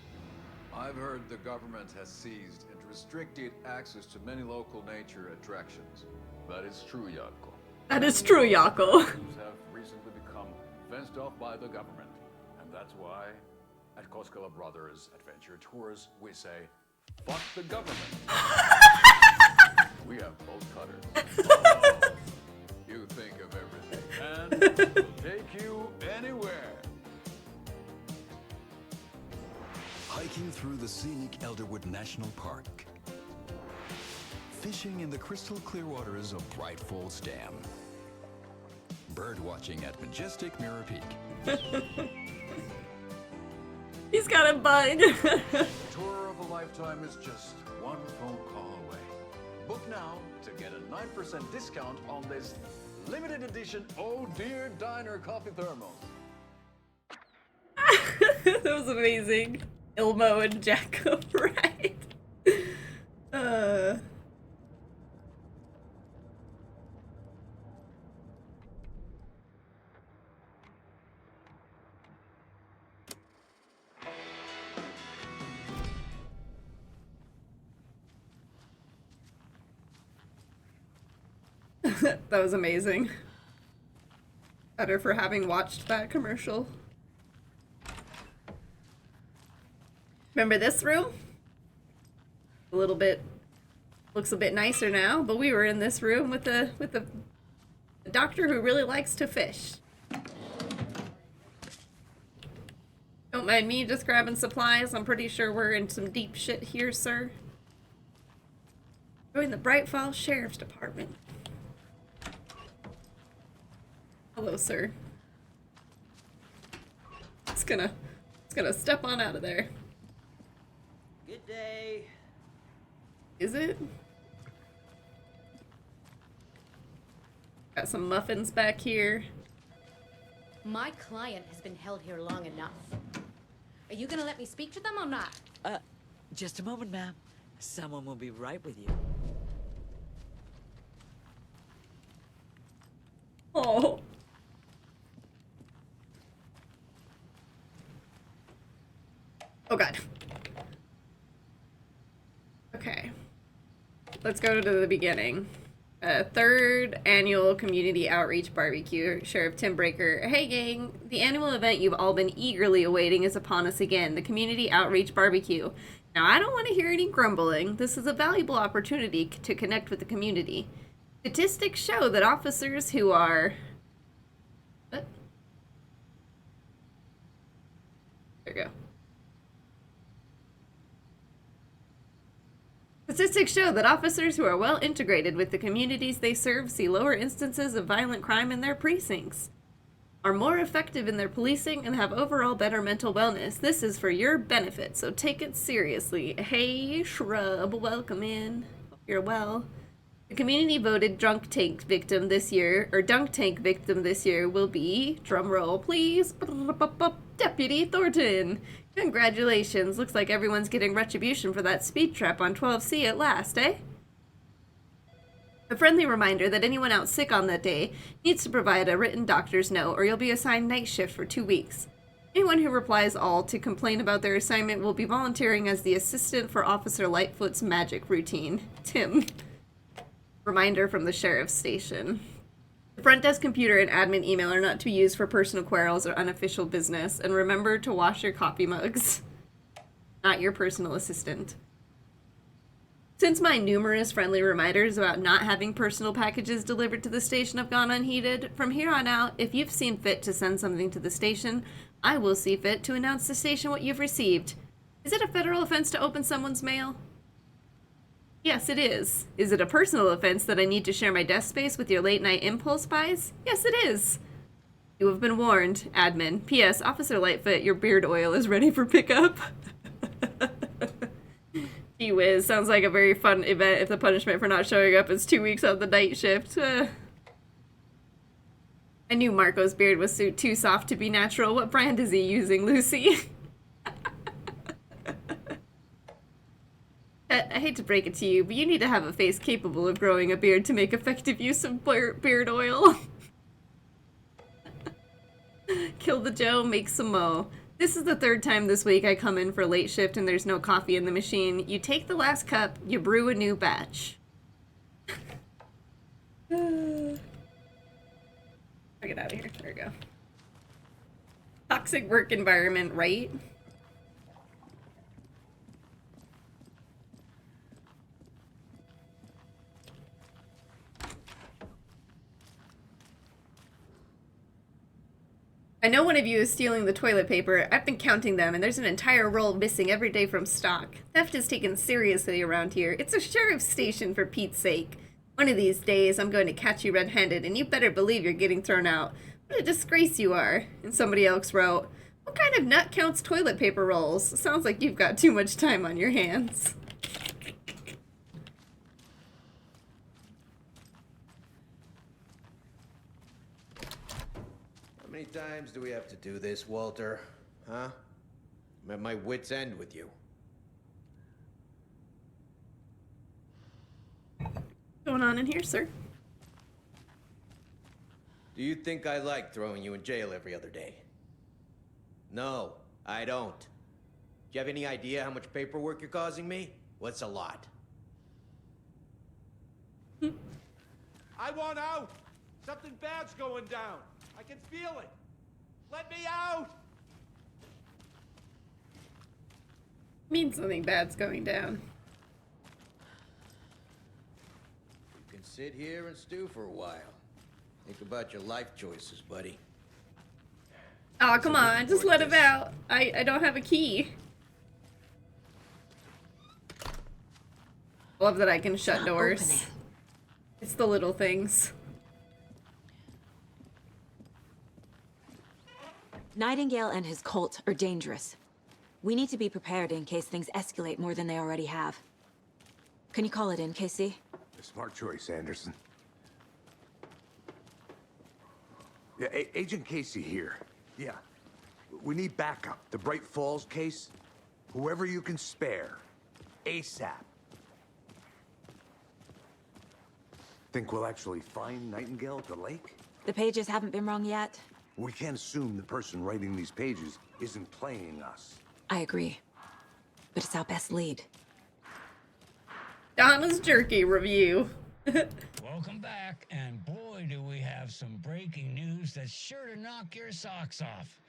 I've heard the government has seized and restricted access to many local nature attractions. That is true, Jaakko. That is true, Jaakko. Zoos have recently become fenced off by the government. And that's why at Koskela Brothers Adventure Tours, we say, fuck the government. We have both cutters. Oh, you think of everything. And we'll take you anywhere. Hiking through the scenic Elderwood National Park. Fishing in the crystal clear waters of Bright Falls Dam. Bird watching at majestic Mirror Peak. He's got a bug. Tour of a lifetime is just one phone call away. Book now to get a 9% discount on this limited edition Oh Dear Diner coffee thermos. That was amazing. Ilmo and Jacob, right? That was amazing. Better for having watched that commercial. Remember this room? A little bit, looks a bit nicer now, but we were in this room with the doctor who really likes to fish. Don't mind me just grabbing supplies. I'm pretty sure we're in some deep shit here, sir. Join the Bright Falls Sheriff's Department. Hello, sir. It's gonna step on out of there. Good day. Is it? Got some muffins back here. My client has been held here long enough. Are you gonna let me speak to them or not? Just a moment, ma'am. Someone will be right with you. Oh. Oh god. Okay. Let's go to the beginning. Third annual community outreach barbecue. Sheriff Tim Breaker. Hey gang, the annual event you've all been eagerly awaiting is upon us again, the community outreach barbecue. Now I don't want to hear any grumbling. This is a valuable opportunity to connect with the community. Statistics show that officers who are... What? There we go. Statistics show that officers who are well integrated with the communities they serve see lower instances of violent crime in their precincts, are more effective in their policing, and have overall better mental wellness. This is for your benefit, so take it seriously. Hey, Shrub, welcome in. Hope you're well. The community voted dunk tank victim this year will be, drumroll please, Deputy Thornton. Congratulations. Looks like everyone's getting retribution for that speed trap on 12C at last, eh? A friendly reminder that anyone out sick on that day needs to provide a written doctor's note or you'll be assigned night shift for 2 weeks. Anyone who replies all to complain about their assignment will be volunteering as the assistant for Officer Lightfoot's magic routine. Tim. Reminder from the sheriff's station. The front desk computer and admin email are not to use for personal quarrels or unofficial business, and remember to wash your coffee mugs. Not your personal assistant. Since my numerous friendly reminders about not having personal packages delivered to the station have gone unheeded, from here on out, if you've seen fit to send something to the station, I will see fit to announce to the station what you've received. Is it a federal offense to open someone's mail? Yes, it is. Is it a personal offense that I need to share my desk space with your late-night impulse buys? Yes, it is. You have been warned, admin. P.S. Officer Lightfoot, your beard oil is ready for pickup. Gee whiz, sounds like a very fun event if the punishment for not showing up is 2 weeks on the night shift. I knew Marco's beard was too soft to be natural. What brand is he using, Lucy? I hate to break it to you, but you need to have a face capable of growing a beard to make effective use of beard oil. Kill the Joe, make some mo. This is the 3rd time this week I come in for late shift and there's no coffee in the machine. You take the last cup, you brew a new batch. I'll get out of here. There we go. Toxic work environment, right? I know one of you is stealing the toilet paper. I've been counting them, and there's an entire roll missing every day from stock. Theft is taken seriously around here. It's a sheriff's station, for Pete's sake. One of these days, I'm going to catch you red-handed, and you better believe you're getting thrown out. What a disgrace you are. And somebody else wrote, what kind of nut counts toilet paper rolls? Sounds like you've got too much time on your hands. How many times do we have to do this, Walter? Huh? I'm at my wit's end with you. What's going on in here, sir? Do you think I like throwing you in jail every other day? No, I don't. Do you have any idea how much paperwork you're causing me? What's a lot? I want out! Something bad's going down. I can feel it. Let me out! Means something bad's going down. You can sit here and stew for a while. Think about your life choices, buddy. Oh, come on, just let him out. I don't have a key. Love that I can shut doors. It's the little things. Nightingale and his cult are dangerous. We need to be prepared in case things escalate more than they already have. Can you call it in, KC? A smart choice, Anderson. Yeah, Agent Casey here. Yeah. We need backup. The Bright Falls case. Whoever you can spare. ASAP. Think we'll actually find Nightingale at the lake? The pages haven't been wrong yet. We can't assume the person writing these pages isn't playing us. I agree. But it's our best lead. Donna's Jerky review. Welcome back, and boy do we have some breaking news that's sure to knock your socks off.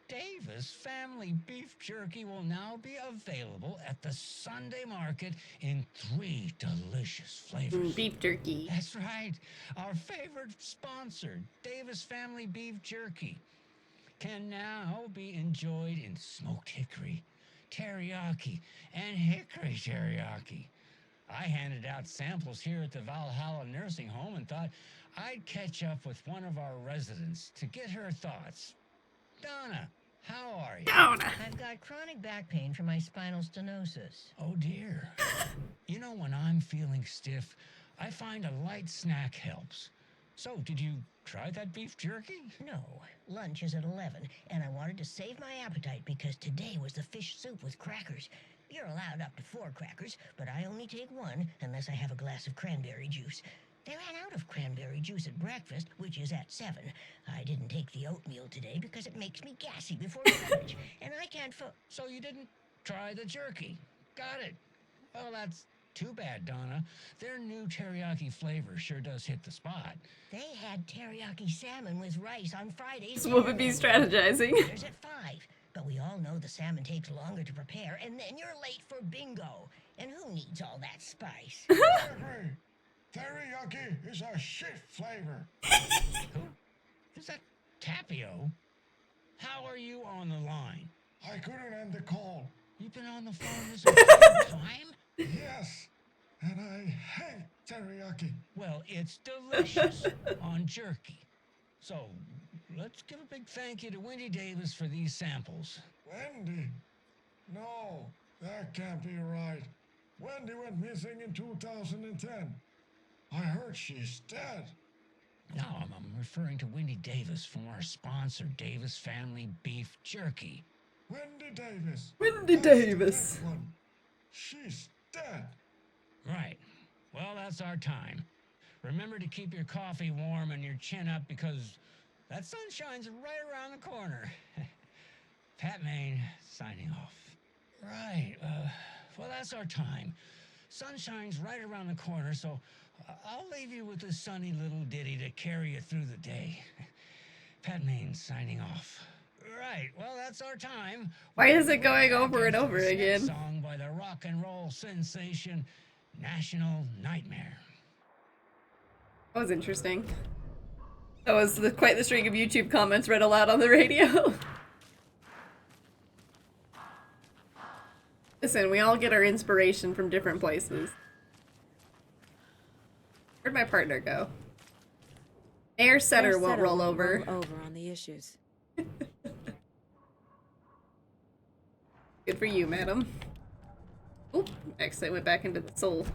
Davis family beef jerky will now be available at the Sunday market in 3 delicious flavors. Beef jerky. That's right. Our favorite sponsor, Davis Family Beef Jerky, can now be enjoyed in smoked hickory, teriyaki, and hickory teriyaki. I handed out samples here at the Valhalla Nursing Home and thought I'd catch up with one of our residents to get her thoughts. Donna, how are you? Donna! I've got chronic back pain from my spinal stenosis. Oh dear. You know, when I'm feeling stiff, I find a light snack helps. So, did you try that beef jerky? No, lunch is at 11, and I wanted to save my appetite because today was the fish soup with crackers. You're allowed up to 4 crackers, but I only take 1 unless I have a glass of cranberry juice. They ran out of cranberry juice at breakfast, which is at 7. I didn't take the oatmeal today because it makes me gassy before lunch, and I can't So you didn't try the jerky? Got it. Well, that's too bad, Donna. Their new teriyaki flavor sure does hit the spot. They had teriyaki salmon with rice on Fridays. This woman be strategizing. There's at 5. But we all know the salmon takes longer to prepare, and then you're late for bingo. And who needs all that spice? Teriyaki is a shit flavor. Who? Is that Tapio? How are you on the line? I couldn't end the call. You've been on the phone this entire time? Yes, and I hate teriyaki. Well, it's delicious on jerky. So, let's give a big thank you to Wendy Davis for these samples. Wendy? No, that can't be right. Wendy went missing in 2010. I heard she's dead. No, I'm referring to Wendy Davis from our sponsor, Davis Family Beef Jerky. Wendy Davis. Wendy Davis. The dead one. She's dead. Right. Well, that's our time. Remember to keep your coffee warm and your chin up because that sunshine's right around the corner. Pat Maine, signing off. Right. Well, that's our time. Sunshine's right around the corner, so I'll leave you with this sunny little ditty to carry you through the day. Pat Maine, signing off. Right. Well, that's our time. Why is it going over and over again? Song by the rock and roll sensation, National Nightmare. That was interesting. That was quite the string of YouTube comments read aloud on the radio. Listen, we all get our inspiration from different places. Where'd my partner go? Air Setter won't roll over. Over on the issues. Good for you, madam. Oop, actually I went back into the soul.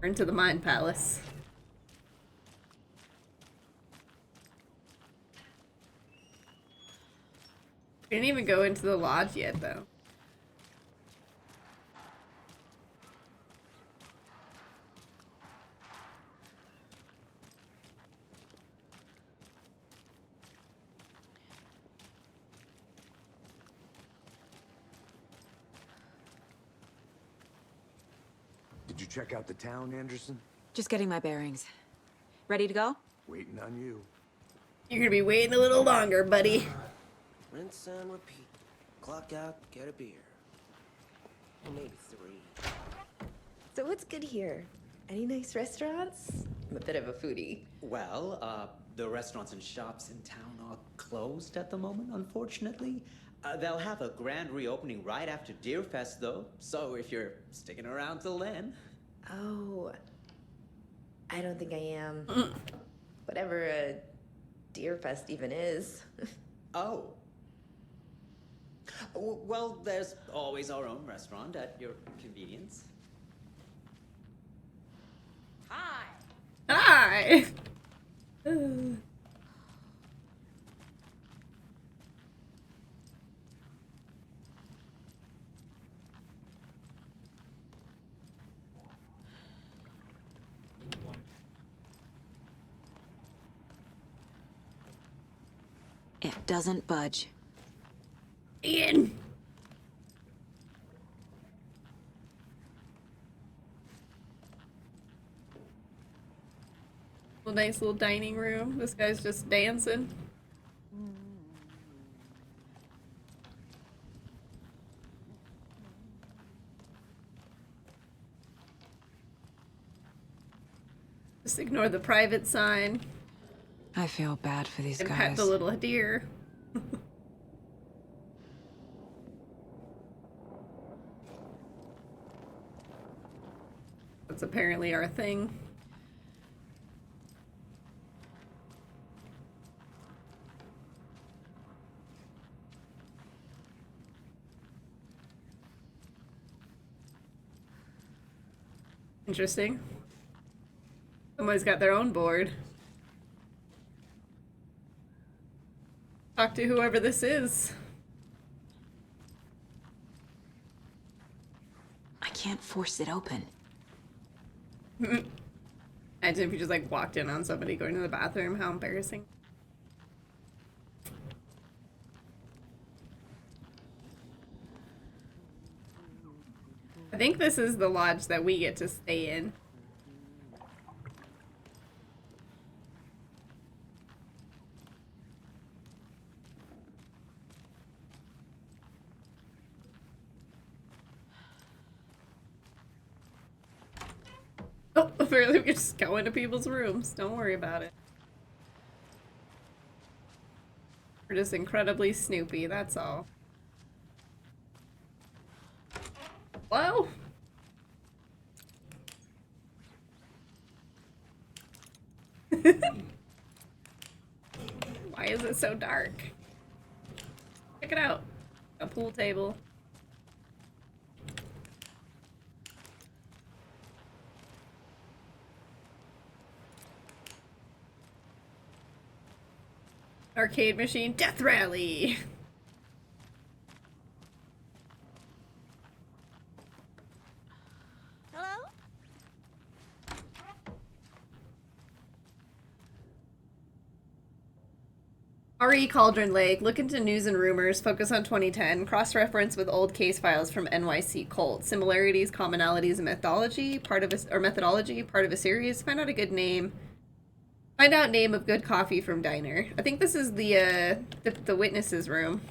Or into the mind palace. We didn't even go into the lodge yet, though. Did you check out the town, Anderson? Just getting my bearings. Ready to go? Waiting on you. You're gonna be waiting a little longer, buddy. Rinse and repeat. Clock out, get a beer. Or maybe 3. So what's good here? Any nice restaurants? I'm a bit of a foodie. Well, the restaurants and shops in town are closed at the moment, unfortunately. They'll have a grand reopening right after Deerfest, though. So if you're sticking around till then. Oh, I don't think I am. Whatever a Deerfest even is. Oh. Well, there's always our own restaurant at your convenience. Hi! Hi! It doesn't budge. Ian! Nice little dining room. This guy's just dancing. Just ignore the private sign. I feel bad for these And guys. pet the little deer. That's apparently our thing. Interesting. Somebody's got their own board. Talk to whoever this is. I can't force it open. Imagine if you just like walked in on somebody going to the bathroom. How embarrassing. I think this is the lodge that we get to stay in. Oh, apparently we can just go into people's rooms. Don't worry about it. We're just incredibly snoopy, that's all. Hello? Why is it so dark? Check it out. A pool table. Arcade machine, Death Rally! Hello? RE Cauldron Lake, look into news and rumors, focus on 2010, cross-reference with old case files from NYC Cult, similarities, commonalities, and methodology, part of a series, find out a good name. Find out name of good coffee from diner. I think this is the witnesses room.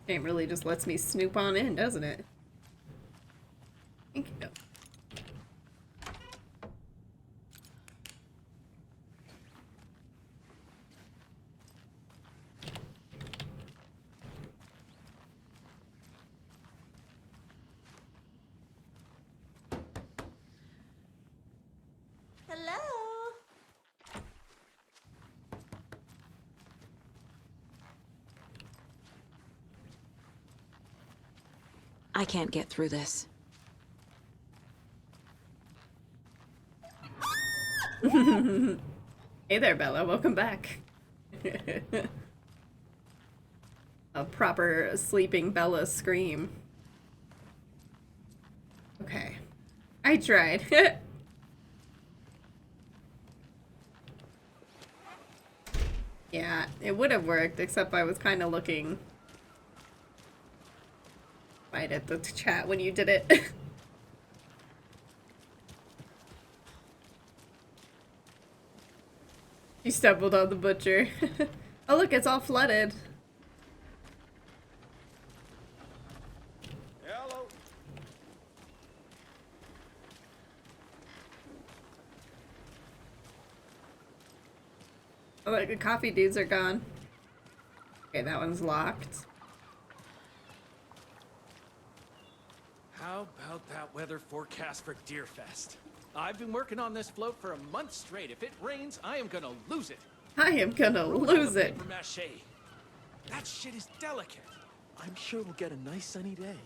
Game really just lets me snoop on in, doesn't it? Thank you. Hello? I can't get through this. Hey there, Bella. Welcome back. A proper sleeping Bella scream. Okay. I tried. Yeah, it would have worked, except I was kind of looking right at the chat when you did it. You stumbled on the butcher. Oh look, it's all flooded. Hello. Oh look, the coffee dudes are gone. Okay, that one's locked. How about that weather forecast for Deerfest? I've been working on this float for a month straight. If it rains, I am gonna lose it. I am gonna lose it. Paper mache. That shit is delicate. I'm sure we'll get a nice sunny day.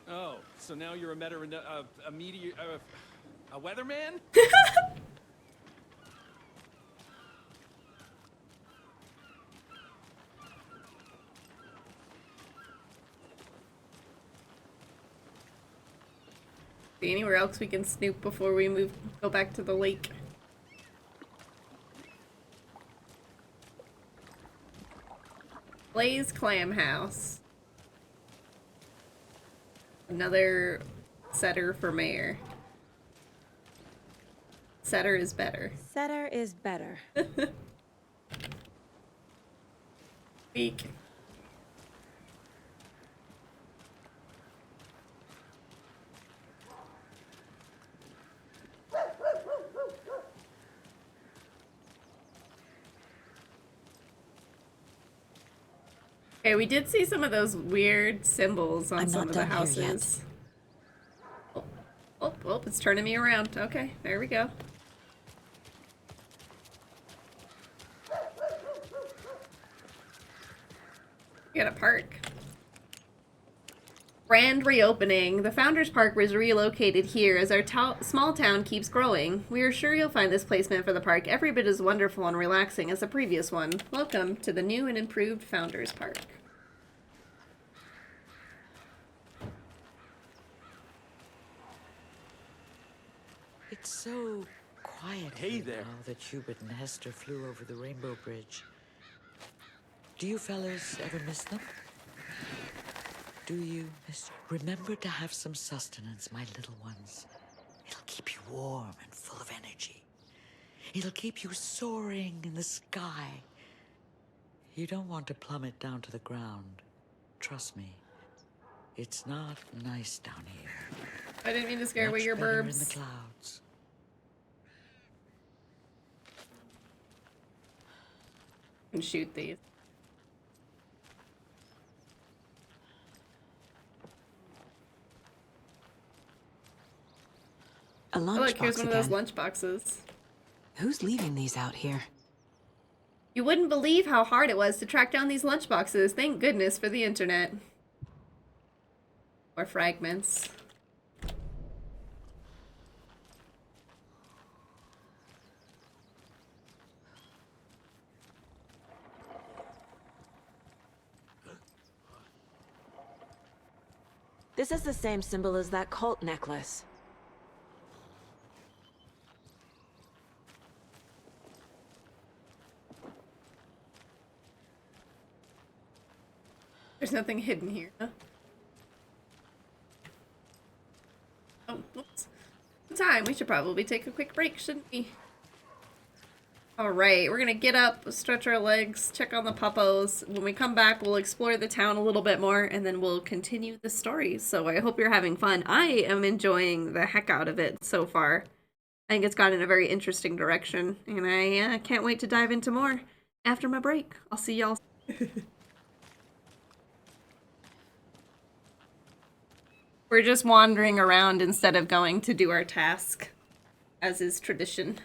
Oh, so now you're a weatherman? See anywhere else we can snoop before we go back to the lake? Blaze Clam House. Another setter for mayor. Setter is better. Setter is better. Weak. Okay, we did see some of those weird symbols on I'm some not of the done here yet. houses. Oh, it's turning me around. Okay, there we go. We got a park. Grand reopening. The Founders Park was relocated here as our small town keeps growing. We are sure you'll find this placement for the park every bit as wonderful and relaxing as the previous one. Welcome to the new and improved Founders Park. It's so quiet Hey there. now that Hubert and Hester flew over the Rainbow Bridge. Do you fellas ever miss them? Do you, miss? Remember to have some sustenance, my little ones. It'll keep you warm and full of energy. It'll keep you soaring in the sky. You don't want to plummet down to the ground. Trust me. It's not nice down here. I didn't mean to scare away Much your better in burbs. the clouds. And shoot these. A Oh, lunchbox look, here's one of those again. lunch boxes. Who's leaving these out here? You wouldn't believe how hard it was to track down these lunch boxes. Thank goodness for the internet. Or fragments. This is the same symbol as that cult necklace. There's nothing hidden here, huh? Oh, whoops. Time. We should probably take a quick break, shouldn't we? Alright, we're gonna get up, stretch our legs, check on the puppos. When we come back, we'll explore the town a little bit more, and then we'll continue the story. So I hope you're having fun. I am enjoying the heck out of it so far. I think it's gone in a very interesting direction, and I can't wait to dive into more after my break. I'll see y'all. We're just wandering around instead of going to do our task, as is tradition.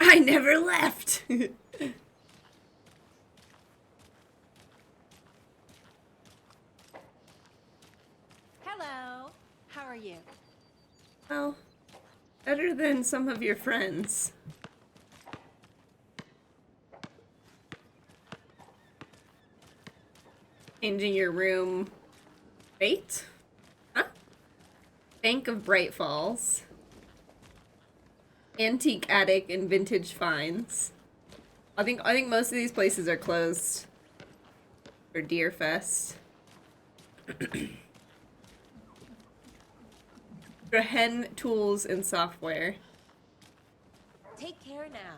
I never left! Hello. How are you? Well, better than some of your friends. Changing your room. Fate? Huh? Bank of Bright Falls. Antique Attic and Vintage Finds. I think most of these places are closed for Deerfest. Drahen Tools and Software. Take care now.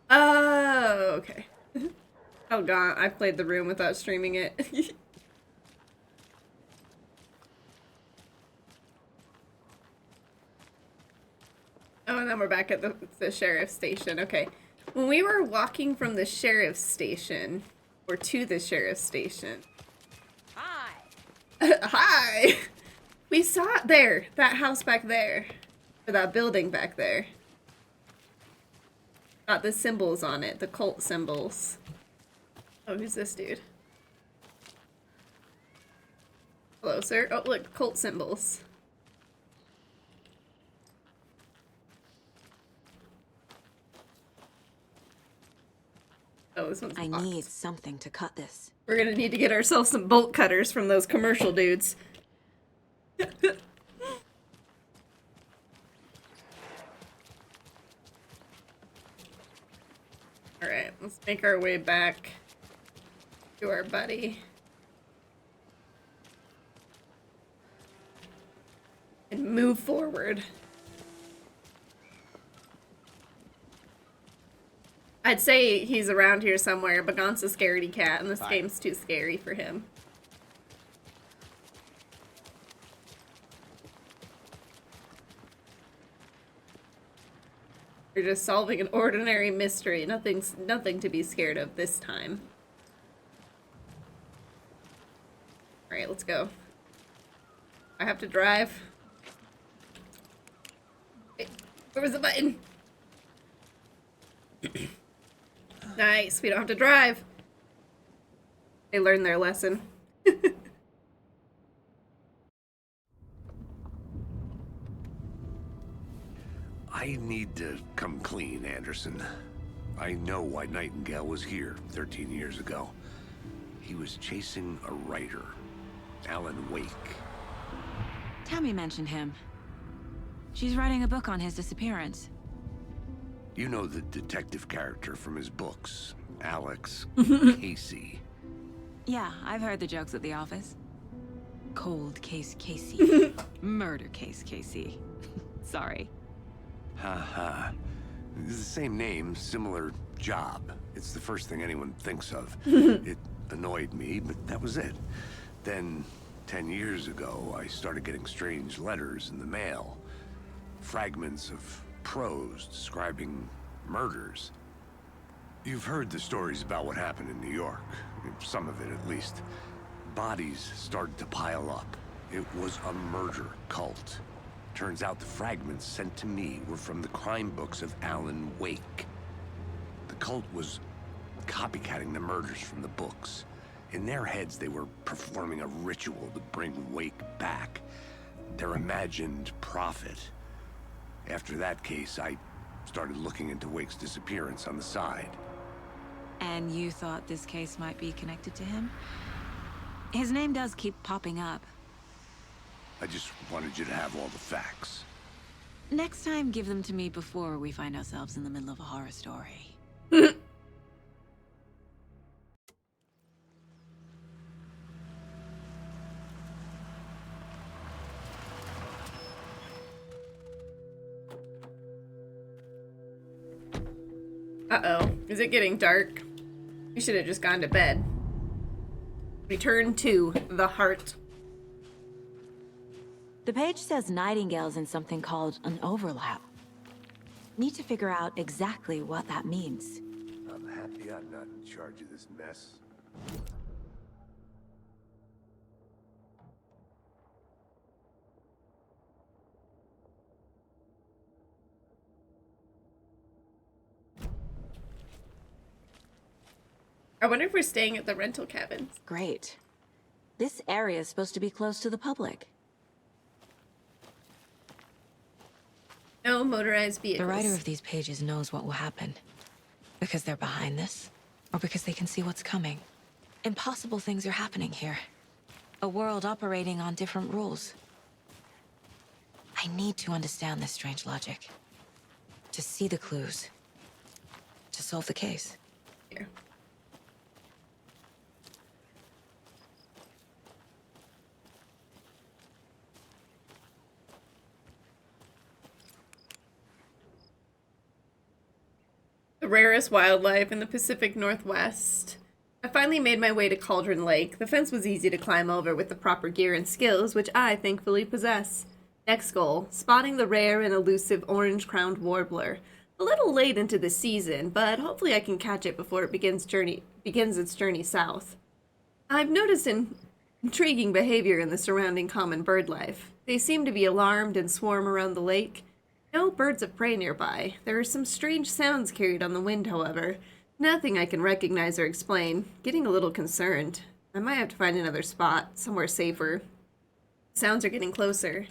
Oh, okay. Oh god, I played the room without streaming it. Oh, and then we're back at the sheriff's station. Okay. When we were walking from the sheriff's station, or to the sheriff's station. Hi. Hi! We saw it there. That house back there. Or that building back there. Got the symbols on it. The cult symbols. Oh, who's this dude? Closer. Oh, look. Cult symbols. Oh, this one's I locked. need something to cut this. We're gonna need to get ourselves some bolt cutters from those commercial dudes. Alright, let's make our way back to our buddy. And move forward. I'd say he's around here somewhere, but Gaunt's a scaredy cat, and this Fine. game's too scary for him. You're just solving an ordinary mystery. Nothing to be scared of this time. Alright, let's go. I have to drive. Wait, where was the button? Nice, we don't have to drive. They learned their lesson. I need to come clean, Anderson. I know why Nightingale was here 13 years ago. He was chasing a writer, Alan Wake. Tammy mentioned him. She's writing a book on his disappearance. You know the detective character from his books, Alex Casey. Yeah, I've heard the jokes at the office. Cold case Casey. Murder case Casey. Sorry. Ha. It's the same name, similar job. It's the first thing anyone thinks of. It annoyed me, but that was it. Then, 10 years ago, I started getting strange letters in the mail. Fragments of prose describing murders. You've heard the stories about what happened in New York. Some of it, at least. Bodies started to pile up. It was a murder cult. Turns out the fragments sent to me were from the crime books of Alan Wake. The cult was copycatting the murders from the books. In their heads, they were performing a ritual to bring Wake back. Their imagined prophet. After that case, I started looking into Wake's disappearance on the side. And you thought this case might be connected to him? His name does keep popping up. I just wanted you to have all the facts. Next time, give them to me before we find ourselves in the middle of a horror story. Uh-oh. Is it getting dark? We should have just gone to bed. Return to the heart. The page says Nightingale's in something called an overlap. Need to figure out exactly what that means. I'm happy I'm not in charge of this mess. I wonder if we're staying at the rental cabins. Great. This area is supposed to be close to the public. No motorized vehicles. The writer of these pages knows what will happen. Because they're behind this, or because they can see what's coming. Impossible things are happening here. A world operating on different rules. I need to understand this strange logic. To see the clues. To solve the case. Here. The rarest wildlife in the Pacific Northwest. I finally made my way to Cauldron Lake. The fence was easy to climb over with the proper gear and skills, which I thankfully possess. Next goal, spotting the rare and elusive orange-crowned warbler. A little late into the season, but hopefully I can catch it before it begins its journey south. I've noticed an intriguing behavior in the surrounding common bird life. They seem to be alarmed and swarm around the lake. No birds of prey nearby. There are some strange sounds carried on the wind, however. Nothing I can recognize or explain. Getting a little concerned. I might have to find another spot, somewhere safer. Sounds are getting closer.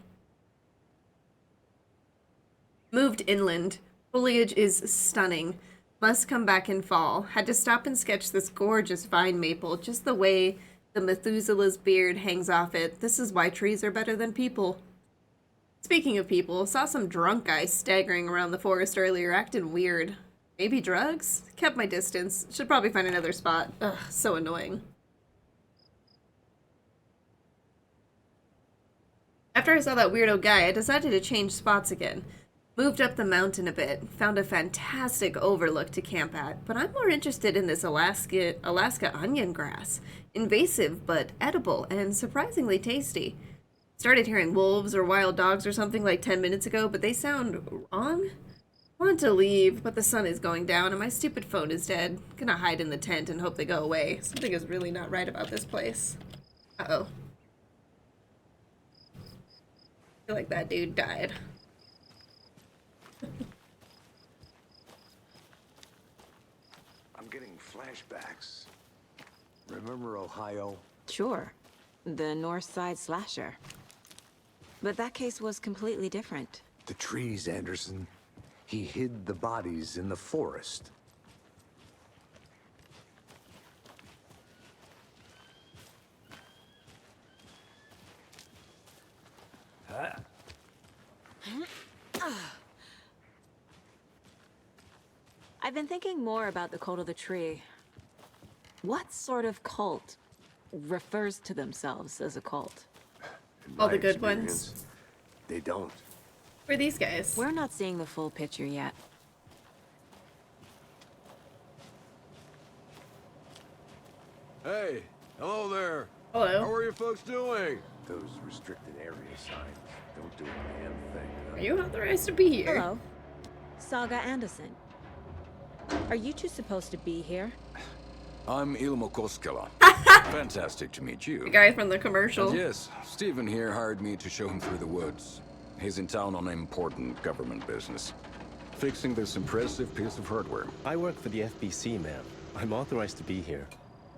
Moved inland. Foliage is stunning. Must come back in fall. Had to stop and sketch this gorgeous vine maple, just the way the Methuselah's beard hangs off it. This is why trees are better than people. Speaking of people, saw some drunk guy staggering around the forest earlier, acting weird. Maybe drugs? Kept my distance. Should probably find another spot. Ugh, so annoying. After I saw that weirdo guy, I decided to change spots again. Moved up the mountain a bit, found a fantastic overlook to camp at, but I'm more interested in this Alaska onion grass. Invasive, but edible and surprisingly tasty. Started hearing wolves or wild dogs or something like 10 minutes ago, but they sound wrong. Want to leave, but the sun is going down and my stupid phone is dead. Gonna hide in the tent and hope they go away. Something is really not right about this place. Uh-oh. I feel like that dude died. I'm getting flashbacks. Remember Ohio? Sure. The North Side slasher. But that case was completely different. The trees, Anderson. He hid the bodies in the forest. I've been thinking more about the cult of the tree. What sort of cult refers to themselves as a cult? All the good ones. They don't. Who are these guys? We're not seeing the full picture yet. Hey, hello there. Hello. How are you folks doing? Those restricted area signs don't do a damn thing. Are you authorized to be here? Hello. Saga Anderson. Are you two supposed to be here? I'm Ilmo Koskela. Fantastic to meet you. The guy from the commercial. And yes, Stephen here hired me to show him through the woods. He's in town on important government business. Fixing this impressive piece of hardware. I work for the FBC, ma'am. I'm authorized to be here.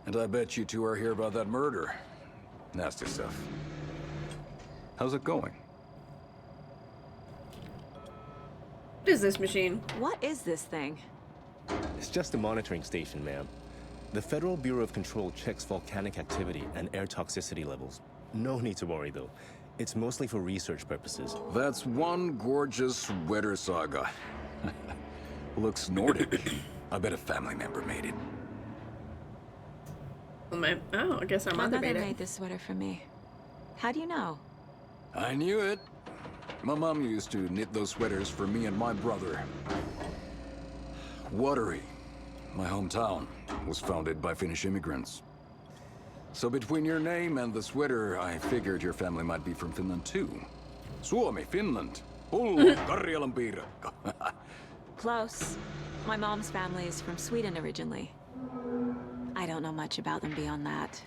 And I bet you two are here about that murder. Nasty stuff. How's it going? What is this machine? What is this thing? It's just a monitoring station, ma'am. The Federal Bureau of Control checks volcanic activity and air toxicity levels. No need to worry, though. It's mostly for research purposes. That's one gorgeous weather saga. Looks Nordic. I bet a family member made it. Oh, I guess our My mother mother made it. made this sweater for me. How do you know? I knew it. My mom used to knit those sweaters for me and my brother. Watery, my hometown, was founded by Finnish immigrants. So between your name and the sweater, I figured your family might be from Finland too. Suomi, Finland. Hullu, Karjalan piirakka. Close. My mom's family is from Sweden originally. I don't know much about them beyond that.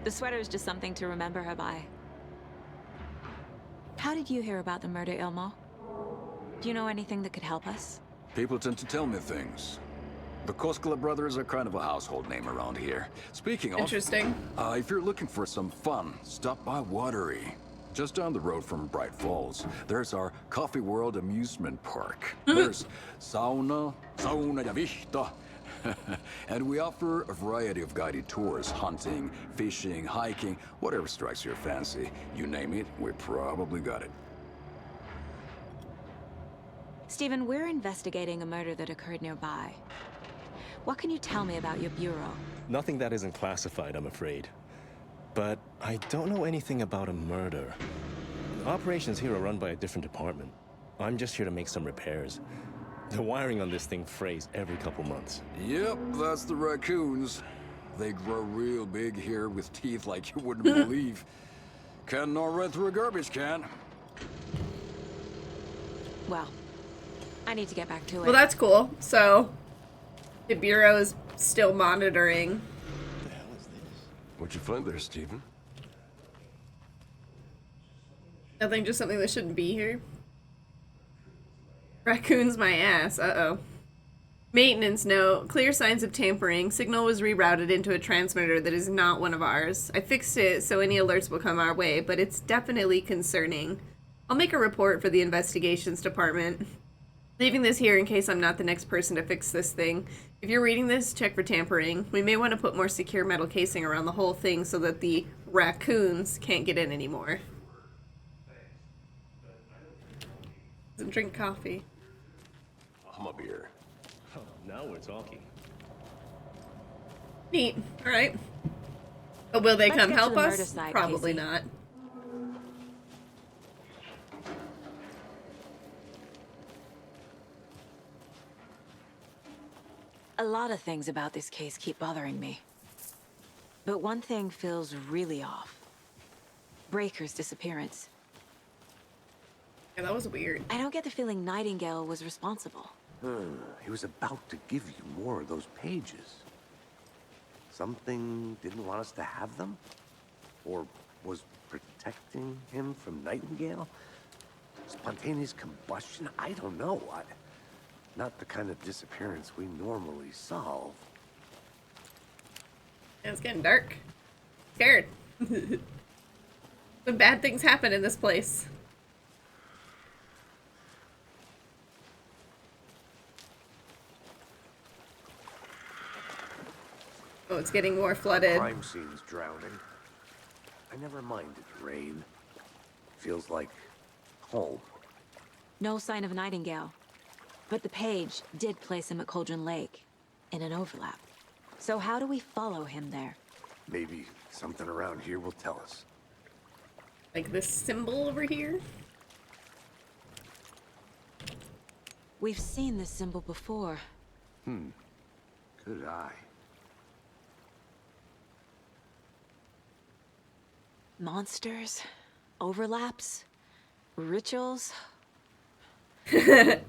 The sweater is just something to remember her by. How did you hear about the murder, Ilmo? Do you know anything that could help us? People tend to tell me things. The Koskela brothers are kind of a household name around here. Speaking of... Interesting. If you're looking for some fun, stop by Watery. Just down the road from Bright Falls, there's our Coffee World amusement park. There's sauna ja vihta. And we offer a variety of guided tours, hunting, fishing, hiking, whatever strikes your fancy. You name it, we probably got it. Stephen, we're investigating a murder that occurred nearby. What can you tell me about your bureau? Nothing that isn't classified, I'm afraid. But I don't know anything about a murder. Operations here are run by a different department. I'm just here to make some repairs. The wiring on this thing frays every couple months. Yep, that's the raccoons. They grow real big here with teeth like you wouldn't believe. Can't gnaw right through a garbage can. Well, I need to get back to it. Well, that's cool. So, the Bureau is still monitoring. What'd you find there, Stephen? Nothing, just something that shouldn't be here. Raccoons my ass. Uh-oh. Maintenance note. Clear signs of tampering. Signal was rerouted into a transmitter that is not one of ours. I fixed it so any alerts will come our way, but it's definitely concerning. I'll make a report for the investigations department. Leaving this here in case I'm not the next person to fix this thing. If you're reading this, check for tampering. We may want to put more secure metal casing around the whole thing so that the raccoons can't get in anymore. Doesn't drink coffee. I'm up here. Oh, now we're talking. Neat. Alright. But will they Let's come get to help the us? murder site, Probably Casey. not. A lot of things about this case keep bothering me. But one thing feels really off. Breaker's disappearance. Yeah, that was weird. I don't get the feeling Nightingale was responsible. He was about to give you more of those pages. Something didn't want us to have them? Or was protecting him from Nightingale? Spontaneous combustion? I don't know. Not the kind of disappearance we normally solve. It's getting dark. Scared. Some bad things happen in this place. Oh, it's getting more flooded. Crime scene's drowning. I never minded rain. Feels like home. No sign of Nightingale. But the page did place him at Cauldron Lake, in an overlap. So how do we follow him there? Maybe something around here will tell us. Like this symbol over here? We've seen this symbol before. Good eye. Monsters? Overlaps? Rituals?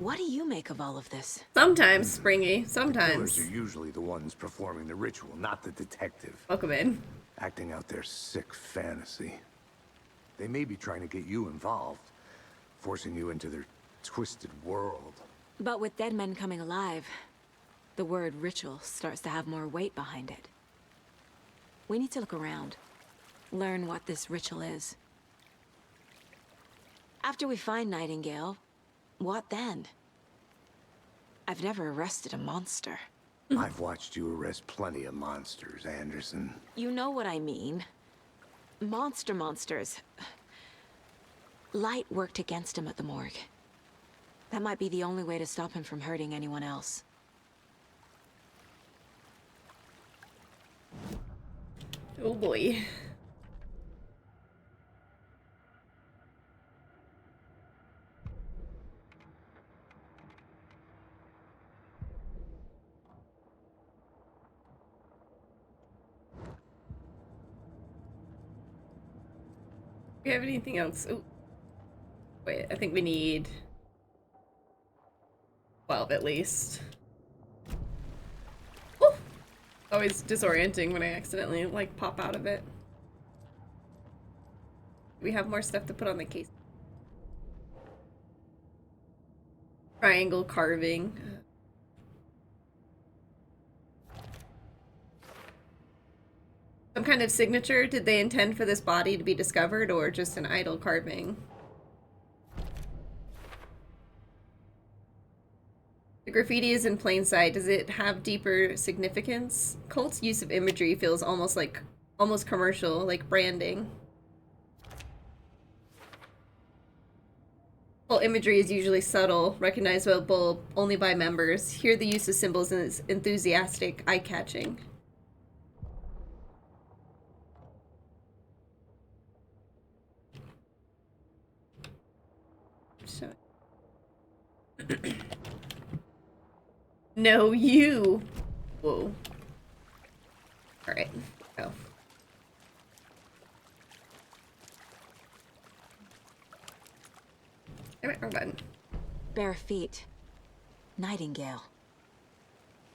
What do you make of all of this? Sometimes, Springy. Sometimes. Killers are usually the ones performing the ritual, not the detective. Welcome in. Acting out their sick fantasy. They may be trying to get you involved, forcing you into their twisted world. But with dead men coming alive, the word ritual starts to have more weight behind it. We need to look around. Learn what this ritual is. After we find Nightingale, what then? I've never arrested a monster. I've watched you arrest plenty of monsters, Anderson. You know what I mean. Monsters. Light worked against him at the morgue. That might be the only way to stop him from hurting anyone else. Oh boy. Do we have anything else? Oh, wait, I think we need 12 at least. Woo! Always disorienting when I accidentally like pop out of it. We have more stuff to put on the case. Triangle carving. Some kind of signature? Did they intend for this body to be discovered, or just an idle carving? The graffiti is in plain sight. Does it have deeper significance? Cult's use of imagery feels almost commercial, like branding. Cult imagery is usually subtle, recognizable only by members. Here the use of symbols is enthusiastic, eye-catching. So no, you. Whoa. All right, go. Damn it, wrong button. Bare feet. Nightingale.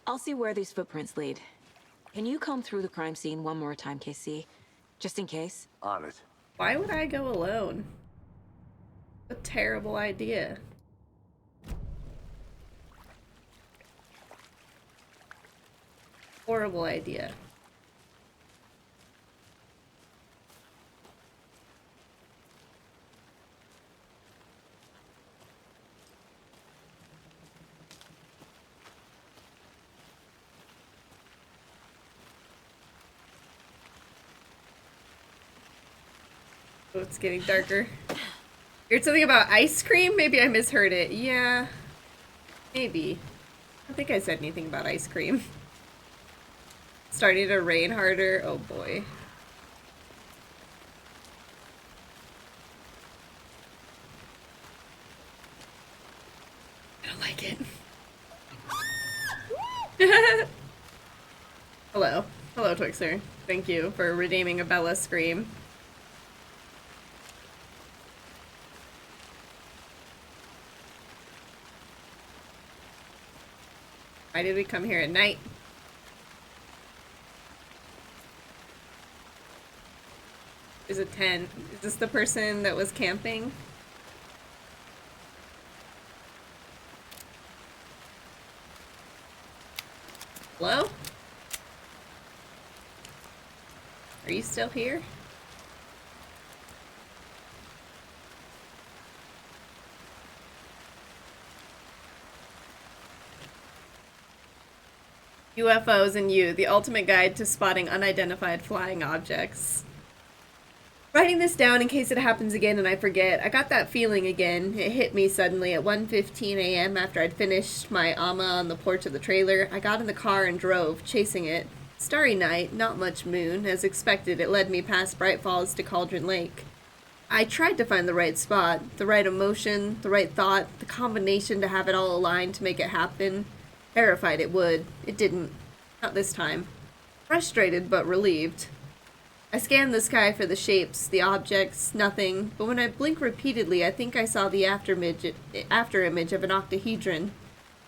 I'll see where these footprints lead. Can you comb through the crime scene one more time, KC? Just in case? On it. Why would I go alone? A terrible idea. Horrible idea. Oh, it's getting darker. You heard something about ice cream? Maybe I misheard it. Yeah. Maybe. I don't think I said anything about ice cream. Starting to rain harder. Oh boy. I don't like it. Hello. Hello, Twixer. Thank you for redeeming a Bella scream. Why did we come here at night? There's a tent. Is this the person that was camping? Hello? Are you still here? UFOs and You, the ultimate guide to spotting unidentified flying objects. Writing this down in case it happens again and I forget. I got that feeling again. It hit me suddenly at 1:15 a.m. after I'd finished my AMA on the porch of the trailer. I got in the car and drove, chasing it. Starry night, not much moon. As expected, it led me past Bright Falls to Cauldron Lake. I tried to find the right spot, the right emotion, the right thought, the combination to have it all aligned to make it happen. Terrified it would. It didn't. Not this time. Frustrated but relieved. I scanned the sky for the shapes, the objects, nothing, but when I blinked repeatedly, I think I saw the after image of an octahedron.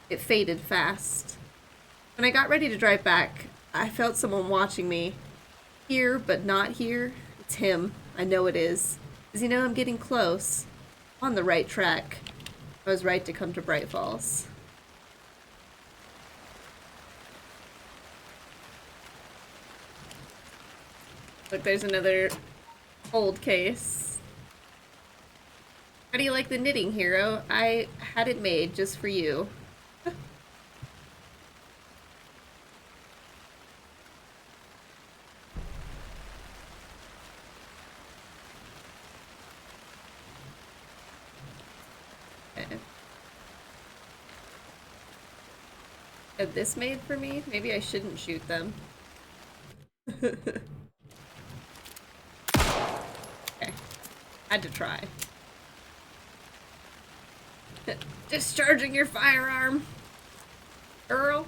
It faded fast. When I got ready to drive back, I felt someone watching me. Here, but not here. It's him. I know it is. Does he know I'm getting close? I'm on the right track. I was right to come to Bright Falls. Look, there's another old case. How do you like the knitting, hero? I had it made just for you. Okay. Had this made for me? Maybe I shouldn't shoot them. Okay. Had to try. Discharging your firearm, girl.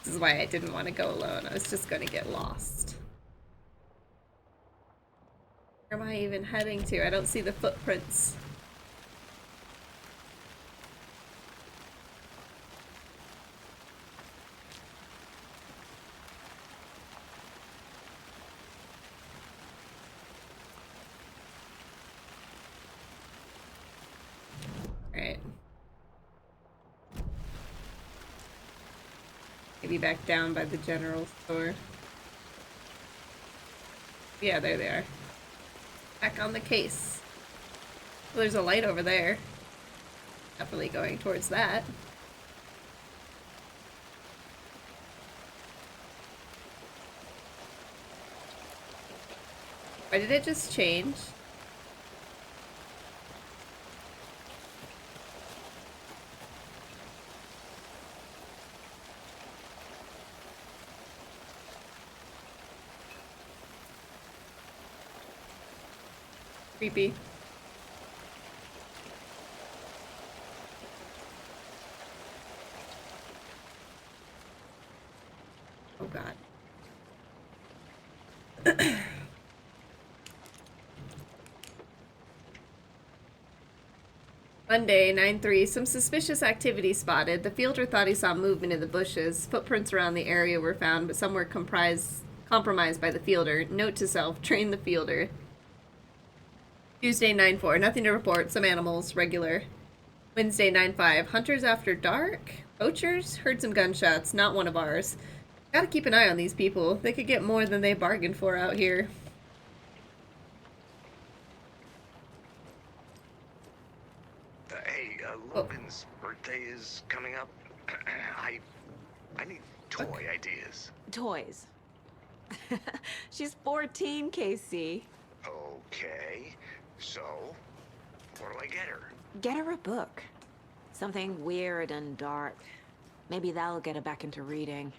This is why I didn't want to go alone. I was just going to get lost. Where am I even heading to? I don't see the footprints. Alright. Maybe back down by the general store. Yeah, there they are. Back on the case. Well, there's a light over there. Definitely going towards that. Why did it just change? Creepy. Oh god. Monday, 9/3. Some suspicious activity spotted. The fielder thought he saw movement in the bushes. Footprints around the area were found, but some were compromised by the fielder. Note to self, train the fielder. Tuesday, 9/4. Nothing to report. Some animals. Regular. Wednesday, 9/5. Hunters after dark? Poachers? Heard some gunshots. Not one of ours. Gotta keep an eye on these people. They could get more than they bargained for out here. Hey, Logan's birthday is coming up. I need toy ideas. Toys. She's 14, Casey. Okay, so what do I get her? Get her a book. Something weird and dark. Maybe that'll get her back into reading.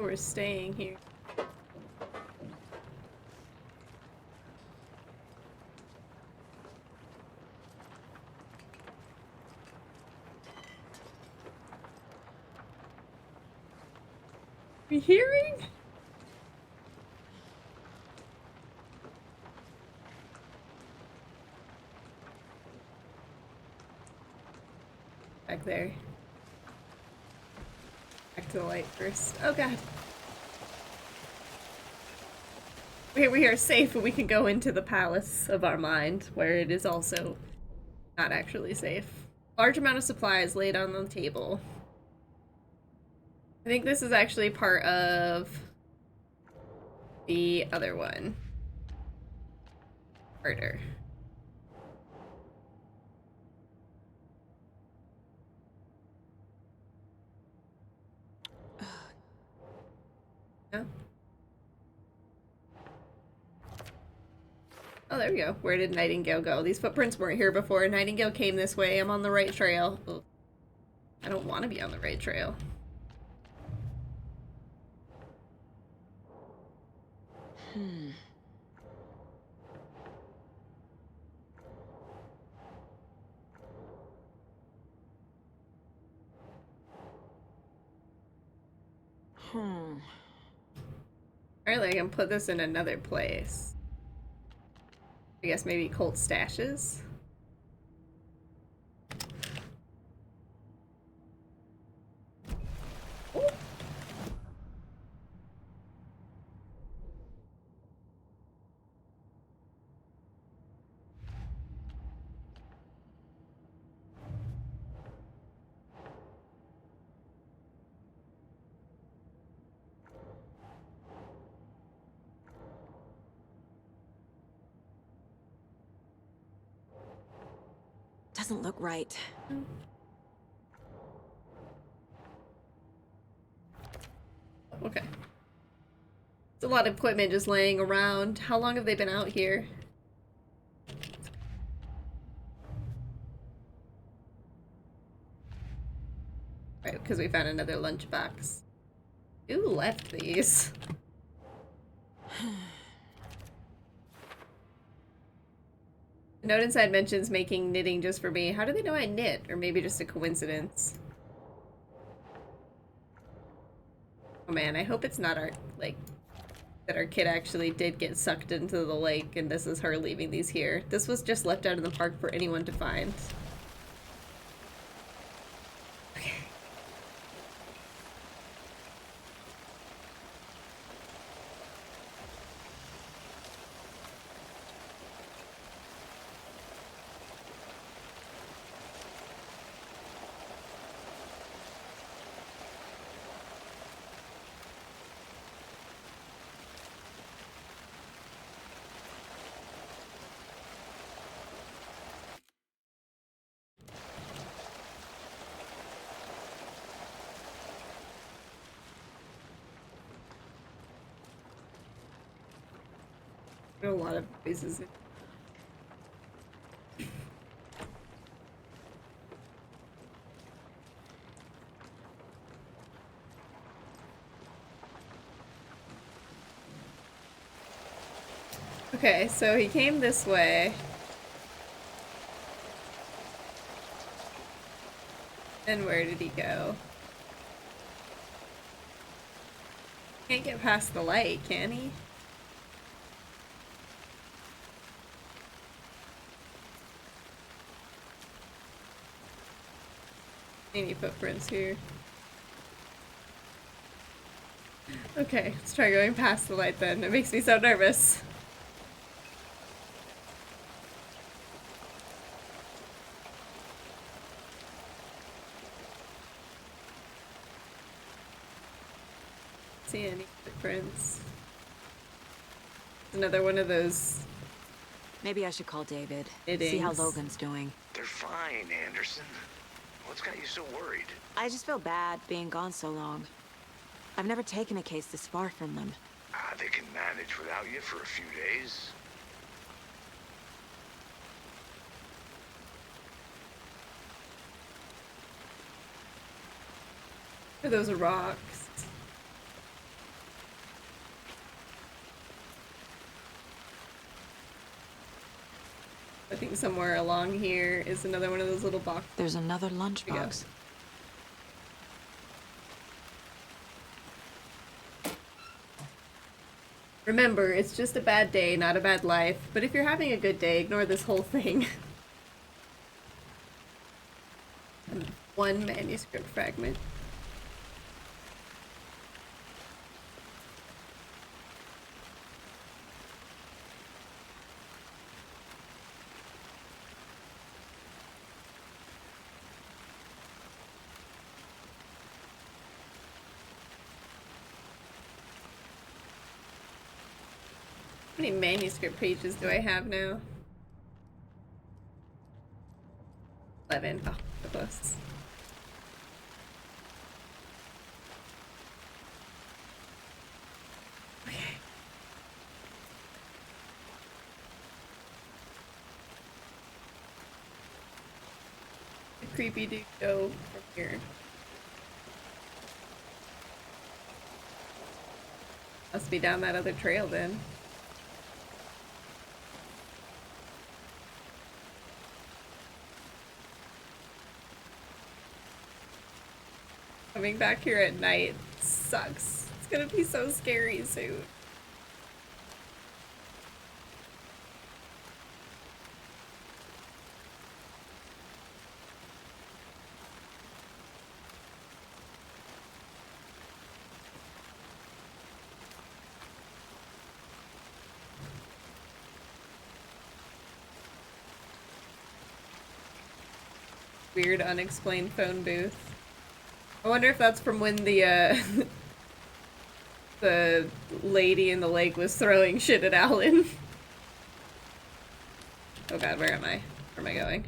We're staying here. We hearing? Back there. Back to the light first. Oh god. Okay, we are safe, and we can go into the palace of our mind, where it is also not actually safe. Large amount of supplies laid on the table. I think this is actually part of the other one. Murder. No? Oh, there we go. Where did Nightingale go? These footprints weren't here before. Nightingale came this way. I'm on the right trail. Oh, I don't want to be on the right trail. Apparently I can put this in another place. I guess maybe Colt stashes? Ooh. Doesn't look right. Okay. It's a lot of equipment just laying around. How long have they been out here? Right, because we found another lunchbox. Who left these? The note inside mentions making knitting just for me. How do they know I knit? Or maybe just a coincidence? Oh man, I hope it's not our, like, that our kid actually did get sucked into the lake and this is her leaving these here. This was just left out in the park for anyone to find. Okay. A lot of places. Okay, so he came this way. And where did he go? Can't get past the light, can he? Any footprints here? Okay, let's try going past the light then. It makes me so nervous. See any footprints? Another one of those. Maybe I should call David. Knittings. See how Logan's doing. They're fine, Anderson. What's got you so worried? I just feel bad being gone so long. I've never taken a case this far from them. They can manage without you for a few days. Are those rocks? I think somewhere along here is another one of those little boxes. There's another lunchbox. Remember, it's just a bad day, not a bad life. But if you're having a good day, ignore this whole thing. And one manuscript fragment. How many manuscript pages do I have now? 11. Oh, so close. Okay. The creepy dude go from here. Must be down that other trail then. Coming back here at night sucks. It's gonna be so scary soon. Weird unexplained phone booth. I wonder if that's from when the the lady in the lake was throwing shit at Alan. Oh god, where am I? Where am I going?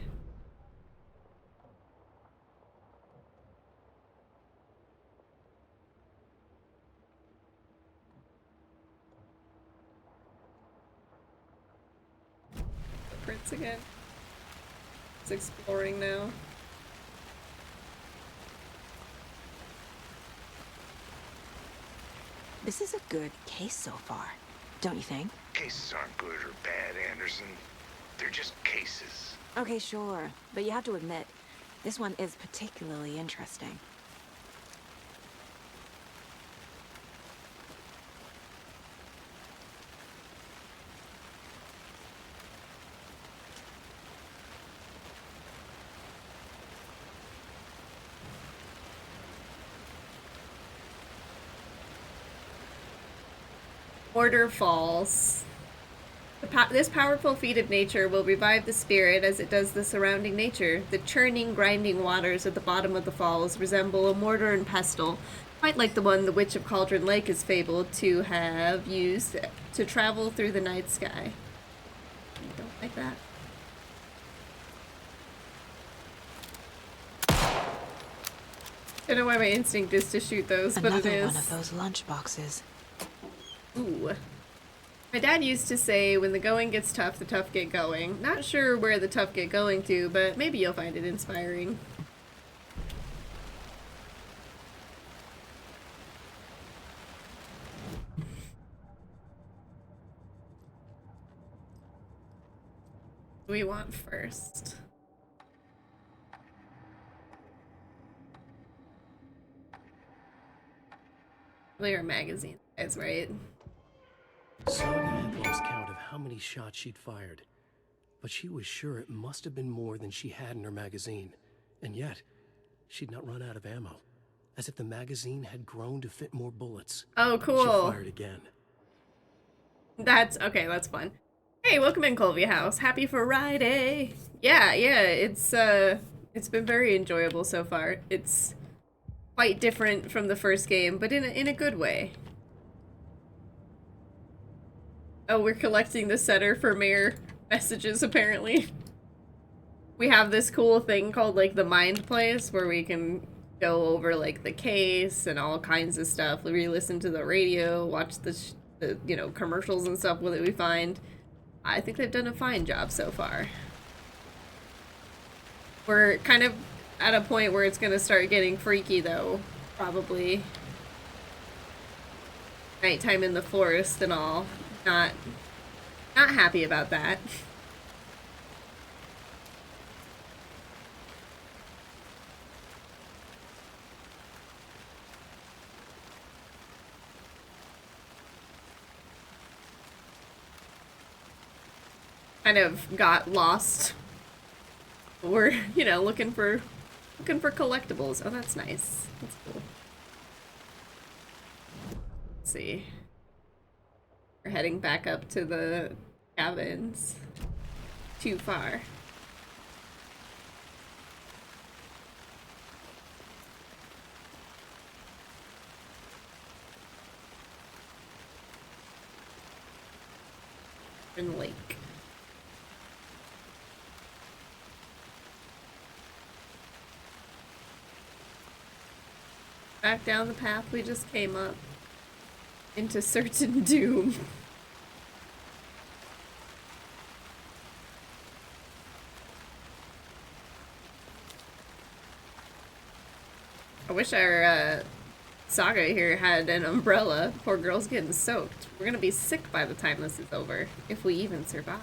Footprints again. It's exploring now. This is a good case so far, don't you think? Cases aren't good or bad, Anderson. They're just cases. Okay, sure. But you have to admit, this one is particularly interesting. Order falls. This powerful feat of nature will revive the spirit as it does the surrounding nature. The churning, grinding waters at the bottom of the falls resemble a mortar and pestle, quite like the one the Witch of Cauldron Lake is fabled to have used to travel through the night sky. I don't like that. I don't know why my instinct is to shoot those, but it is. Another one of those lunch boxes. Ooh. My dad used to say, when the going gets tough, the tough get going. Not sure where the tough get going to, but maybe you'll find it inspiring. What do we want first? Probably our magazine size, right? Saga had lost count of how many shots she'd fired, but she was sure it must have been more than she had in her magazine. And yet, she'd not run out of ammo, as if the magazine had grown to fit more bullets. Oh, cool. She fired again. That's okay, that's fun. Hey, welcome in, Colby House. Happy Friday. Yeah, it's been very enjoyable so far. It's quite different from the first game, but in a good way. Oh, we're collecting the setter for mayor messages, apparently. We have this cool thing called, like, the Mind Place, where we can go over, like, the case and all kinds of stuff. We re-listen to the radio, watch the you know, commercials and stuff that we find. I think they've done a fine job so far. We're kind of at a point where it's gonna start getting freaky, though, probably. Nighttime in the forest and all. Not happy about that. kind of got lost. We're, you know, looking for collectibles. Oh, that's nice. That's cool. Let's see. We're heading back up to the cabins. Too far. In the lake. Back down the path we just came up into certain doom. I wish our Saga here had an umbrella. Poor girl's getting soaked. We're gonna be sick by the time this is over, if we even survive.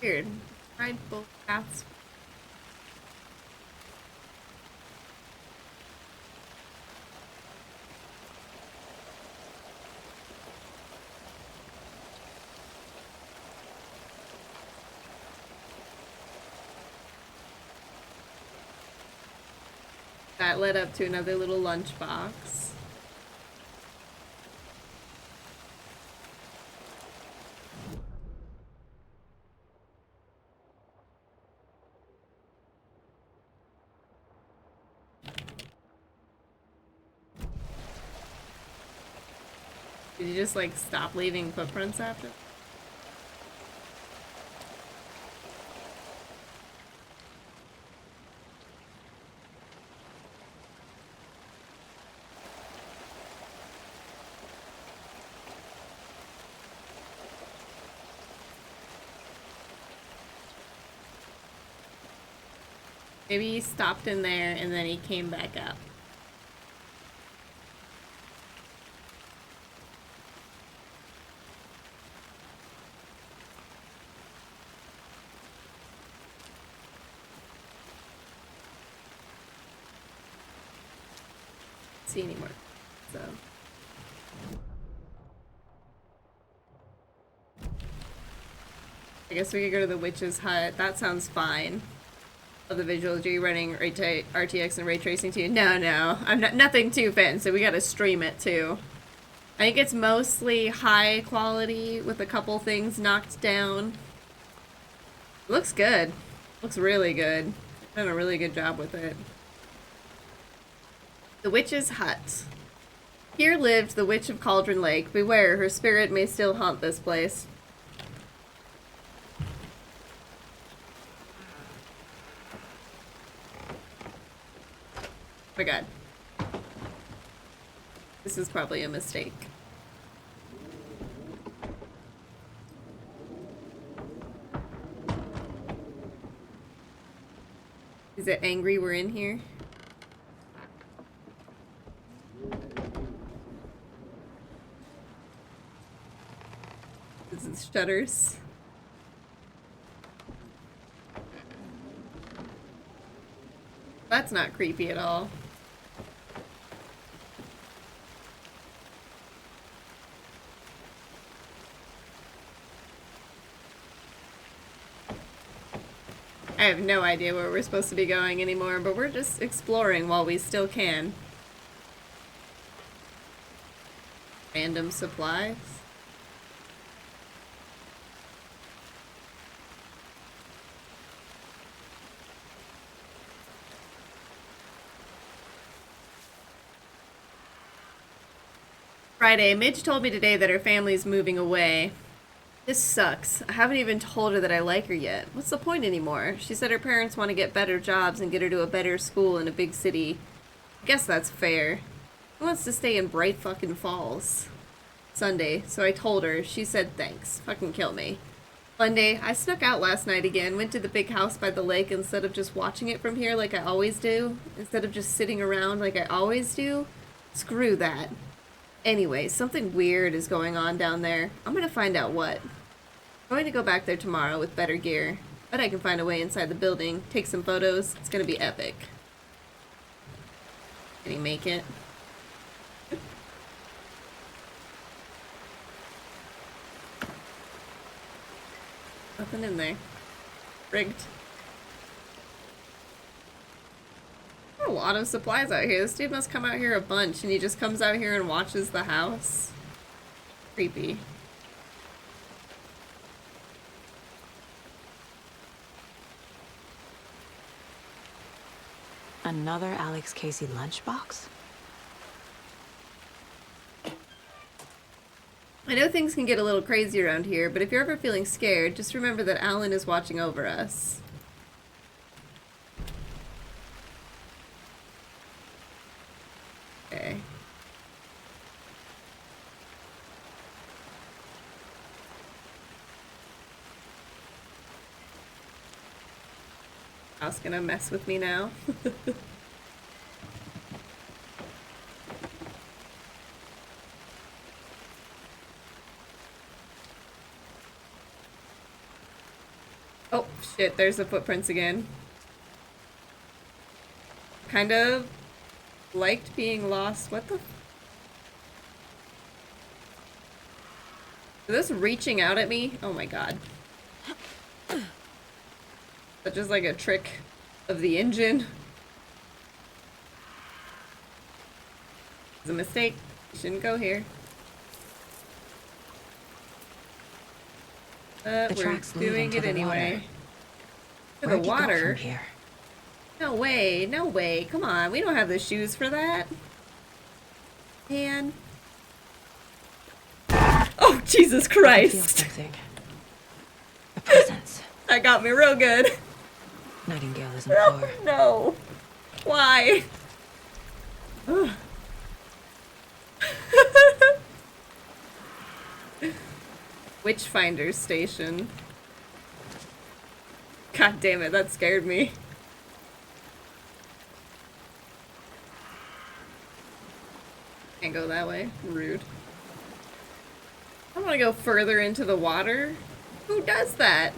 Weird. Tried both paths. That led up to another little lunchbox. Did you just like stop leaving footprints after? Maybe he stopped in there and then he came back up. See anymore, so I guess we could go to the witch's hut. That sounds fine. Of the visuals, are you running RTX and ray tracing too? No, I'm not. Nothing too fancy. We gotta stream it too. I think it's mostly high quality with a couple things knocked down. It looks good. Looks really good. Done a really good job with it. The Witch's Hut. Here lived the Witch of Cauldron Lake. Beware, her spirit may still haunt this place. Oh my god. This is probably a mistake. Is it angry we're in here? This is shutters. That's not creepy at all. I have no idea where we're supposed to be going anymore, but we're just exploring while we still can. Random supplies. Friday, Midge told me today that her family's moving away. This sucks. I haven't even told her that I like her yet. What's the point anymore? She said her parents want to get better jobs and get her to a better school in a big city. I guess that's fair. Who wants to stay in Bright fucking Falls? Sunday, so I told her. She said thanks. Fucking kill me. Monday, I snuck out last night again, went to the big house by the lake instead of just watching it from here like I always do, instead of just sitting around like I always do. Screw that. Anyway, something weird is going on down there. I'm gonna find out what. I'm going to go back there tomorrow with better gear. Bet I can find a way inside the building, take some photos. It's gonna be epic. Can he make it? Nothing in there. Rigged. A lot of supplies out here. This dude must come out here a bunch and he just comes out here and watches the house. Creepy. Another Alex Casey lunchbox? I know things can get a little crazy around here, but if you're ever feeling scared, just remember that Alan is watching over us. Okay. House gonna mess with me now. Oh, shit, there's the footprints again. Kind of liked being lost. What the? Is this reaching out at me? Oh my god. That's just like a trick of the engine. It's a mistake. You shouldn't go here. We're doing it anyway. To the water? Here? No way, no way. Come on, we don't have the shoes for that. Man. Oh, Jesus Christ. I feel something. A presence. That got me real good. Nightingale isn't far. No. Why? Witchfinder Station. God damn it, that scared me. Can't go that way. Rude. I want to go further into the water. Who does that?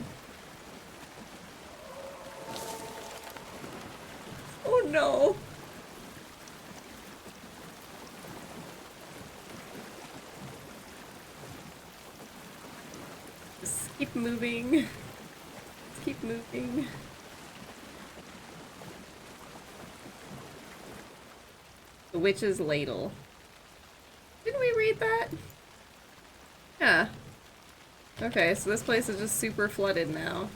Oh no. Just keep moving. Just keep moving. The Witch's Ladle. Didn't we read that? Yeah. Okay, so this place is just super flooded now.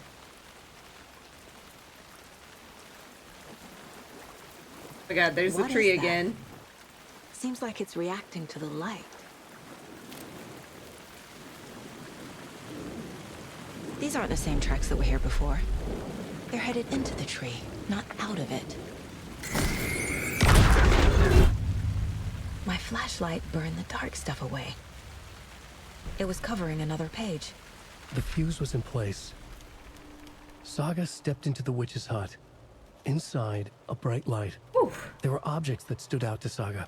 Oh my god, there's the tree again. Seems like it's reacting to the light. These aren't the same tracks that were here before. They're headed into the tree, not out of it. My flashlight burned the dark stuff away. It was covering another page. The fuse was in place. Saga stepped into the witch's hut. Inside, a bright light. Oof. There were objects that stood out to Saga,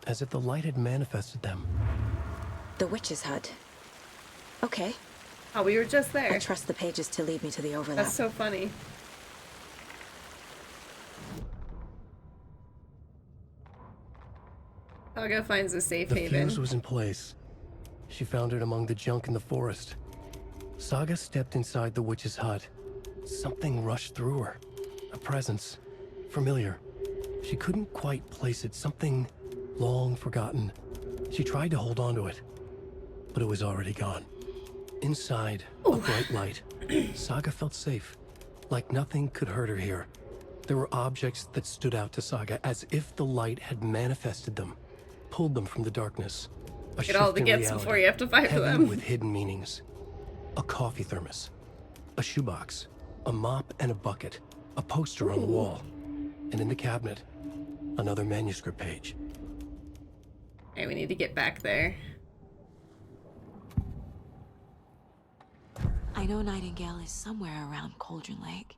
as if the light had manifested them. The witch's hut. Okay. Oh, we were just there. I trust the pages to lead me to the overlap. That's so funny. Saga finds a safe haven. The fuse was in place. She found it among the junk in the forest. Saga stepped inside the witch's hut. Something rushed through her. A presence. Familiar. She couldn't quite place it. Something long forgotten. She tried to hold on to it, but it was already gone. Inside, a bright light. Saga felt safe. Like nothing could hurt her here. There were objects that stood out to Saga as if the light had manifested them. Pulled them from the darkness. Get all the gets before you have to fight for them. With hidden meanings. A coffee thermos. A shoebox. A mop and a bucket. A poster on the wall. And in the cabinet, another manuscript page. Okay, we need to get back there. I know Nightingale is somewhere around Cauldron Lake.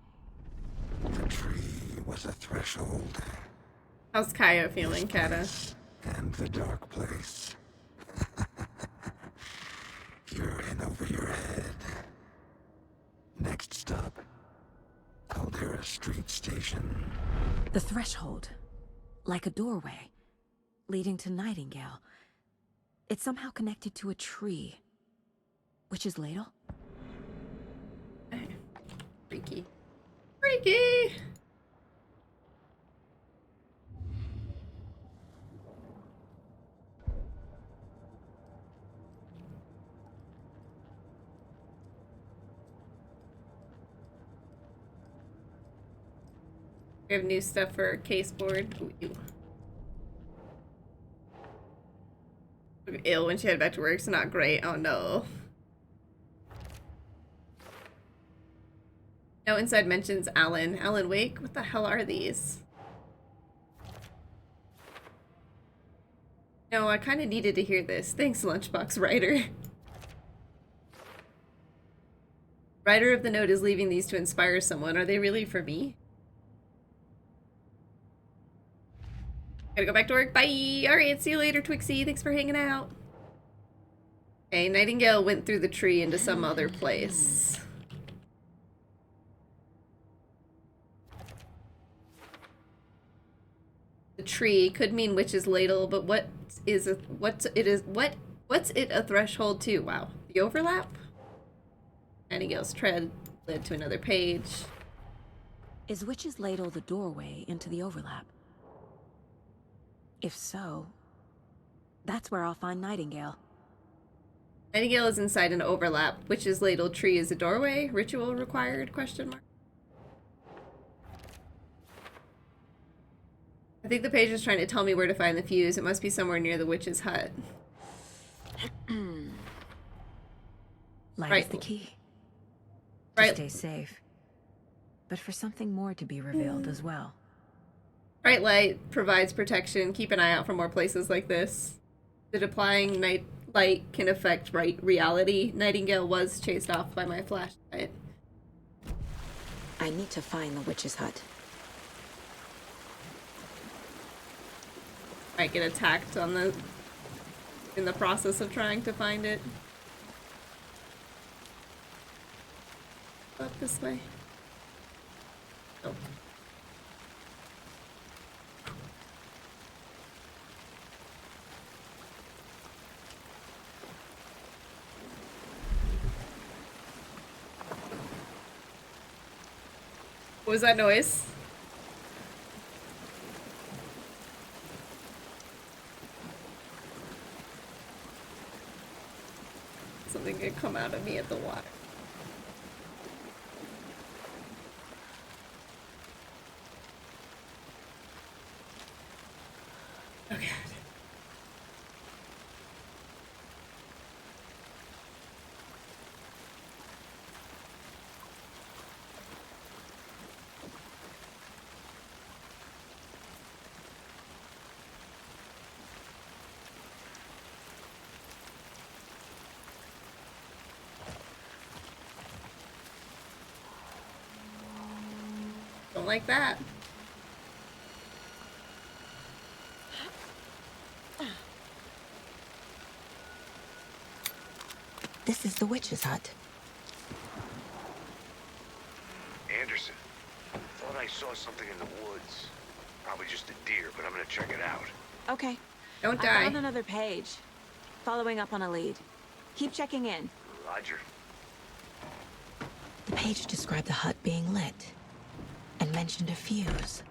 The tree was a threshold. How's Kaya feeling, Kata? And the dark place. You're in over your head. Next stop, Caldera Street Station. The threshold. Like a doorway. Leading to Nightingale. It's somehow connected to a tree. Witch's Ladle? Freaky. Freaky! We have new stuff for our case board. Ooh. Look ill when she headed back to work, so not great. Oh no. No inside mentions Alan. Alan Wake? What the hell are these? No, I kind of needed to hear this. Thanks, Lunchbox Writer. Writer of the note is leaving these to inspire someone. Are they really for me? Gotta go back to work. Bye! Alright, see you later, Twixie. Thanks for hanging out. Okay, Nightingale went through the tree into some other place. The tree could mean witch's ladle, but what's it a threshold to? Wow. The overlap? Nightingale's tread led to another page. Is Witch's Ladle the doorway into the overlap? If so, that's where I'll find Nightingale. Nightingale is inside an overlap. Witch's Ladle tree is a doorway. Ritual required? Question mark. I think the page is trying to tell me where to find the fuse. It must be somewhere near the witch's hut. Light is the key. To stay safe. But for something more to be revealed as well. Bright light provides protection. Keep an eye out for more places like this. That applying night light can affect reality. Nightingale was chased off by my flashlight. I need to find the witch's hut. Might get attacked in the process of trying to find it. Up this way. Oh. What was that noise? Something could come out of me at the water. Okay. Don't like that. This is the witch's hut. Anderson, thought I saw something in the woods. Probably just a deer, but I'm gonna check it out. Okay. Don't I die. found another page. Following up on a lead. Keep checking in. Roger. The page described the hut being lit and mentioned a fuse.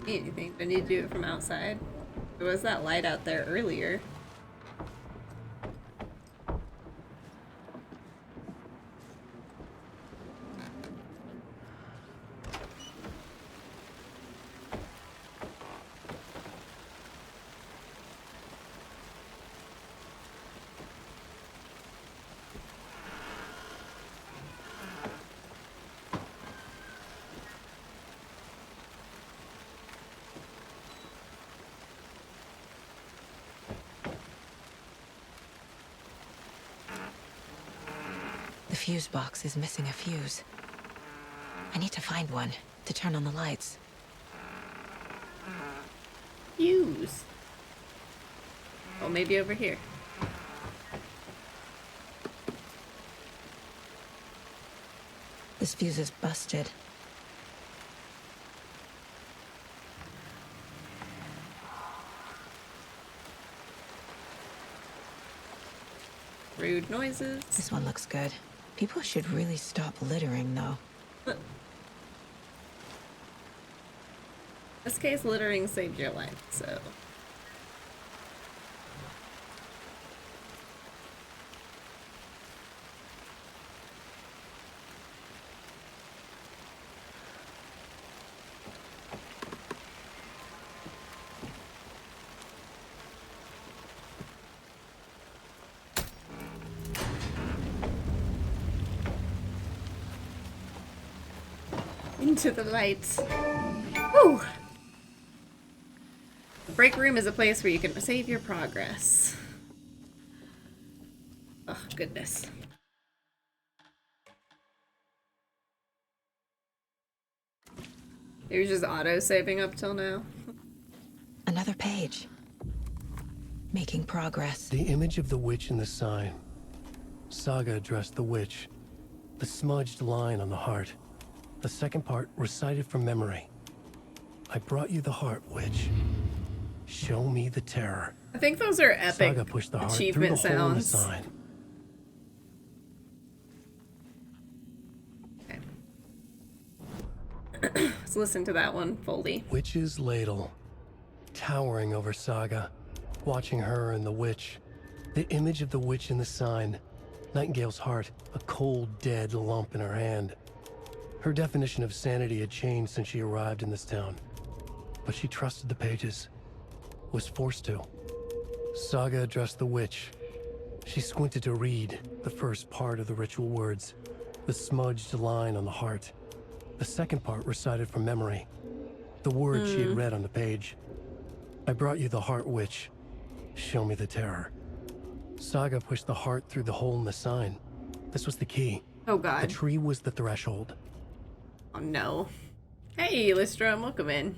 Need anything? Do I need to do it from outside? There was that light out there earlier. fuse box is missing a fuse. I need to find one to turn on the lights. Fuse. Oh, maybe over here. This fuse is busted. Rude noises. This one looks good. People should really stop littering, though. This case, littering saved your life, so. Into the lights. Whew. The break room is a place where you can save your progress. Oh, goodness. It was just auto-saving up till now. Another page. Making progress. The image of the witch in the sign. Saga addressed the witch. The smudged line on the heart. The second part recited from memory. I brought you the heart, witch. Show me the terror. I think those are epic Saga pushed the heart achievement through the hole in the sounds. sign. Let's listen to that one fully. Witch's ladle. Towering over Saga. Watching her and the witch. The image of the witch in the sign. Nightingale's heart. A cold, dead lump in her hand. Her definition of sanity had changed since she arrived in this town. But she trusted the pages. Was forced to. Saga addressed the witch. She squinted to read the first part of the ritual words. The smudged line on the heart. The second part recited from memory. The words she had read on the page. I brought you the heart, witch. Show me the terror. Saga pushed the heart through the hole in the sign. This was the key. Oh god. The tree was the threshold. Oh no. Hey, Lystrom, welcome in.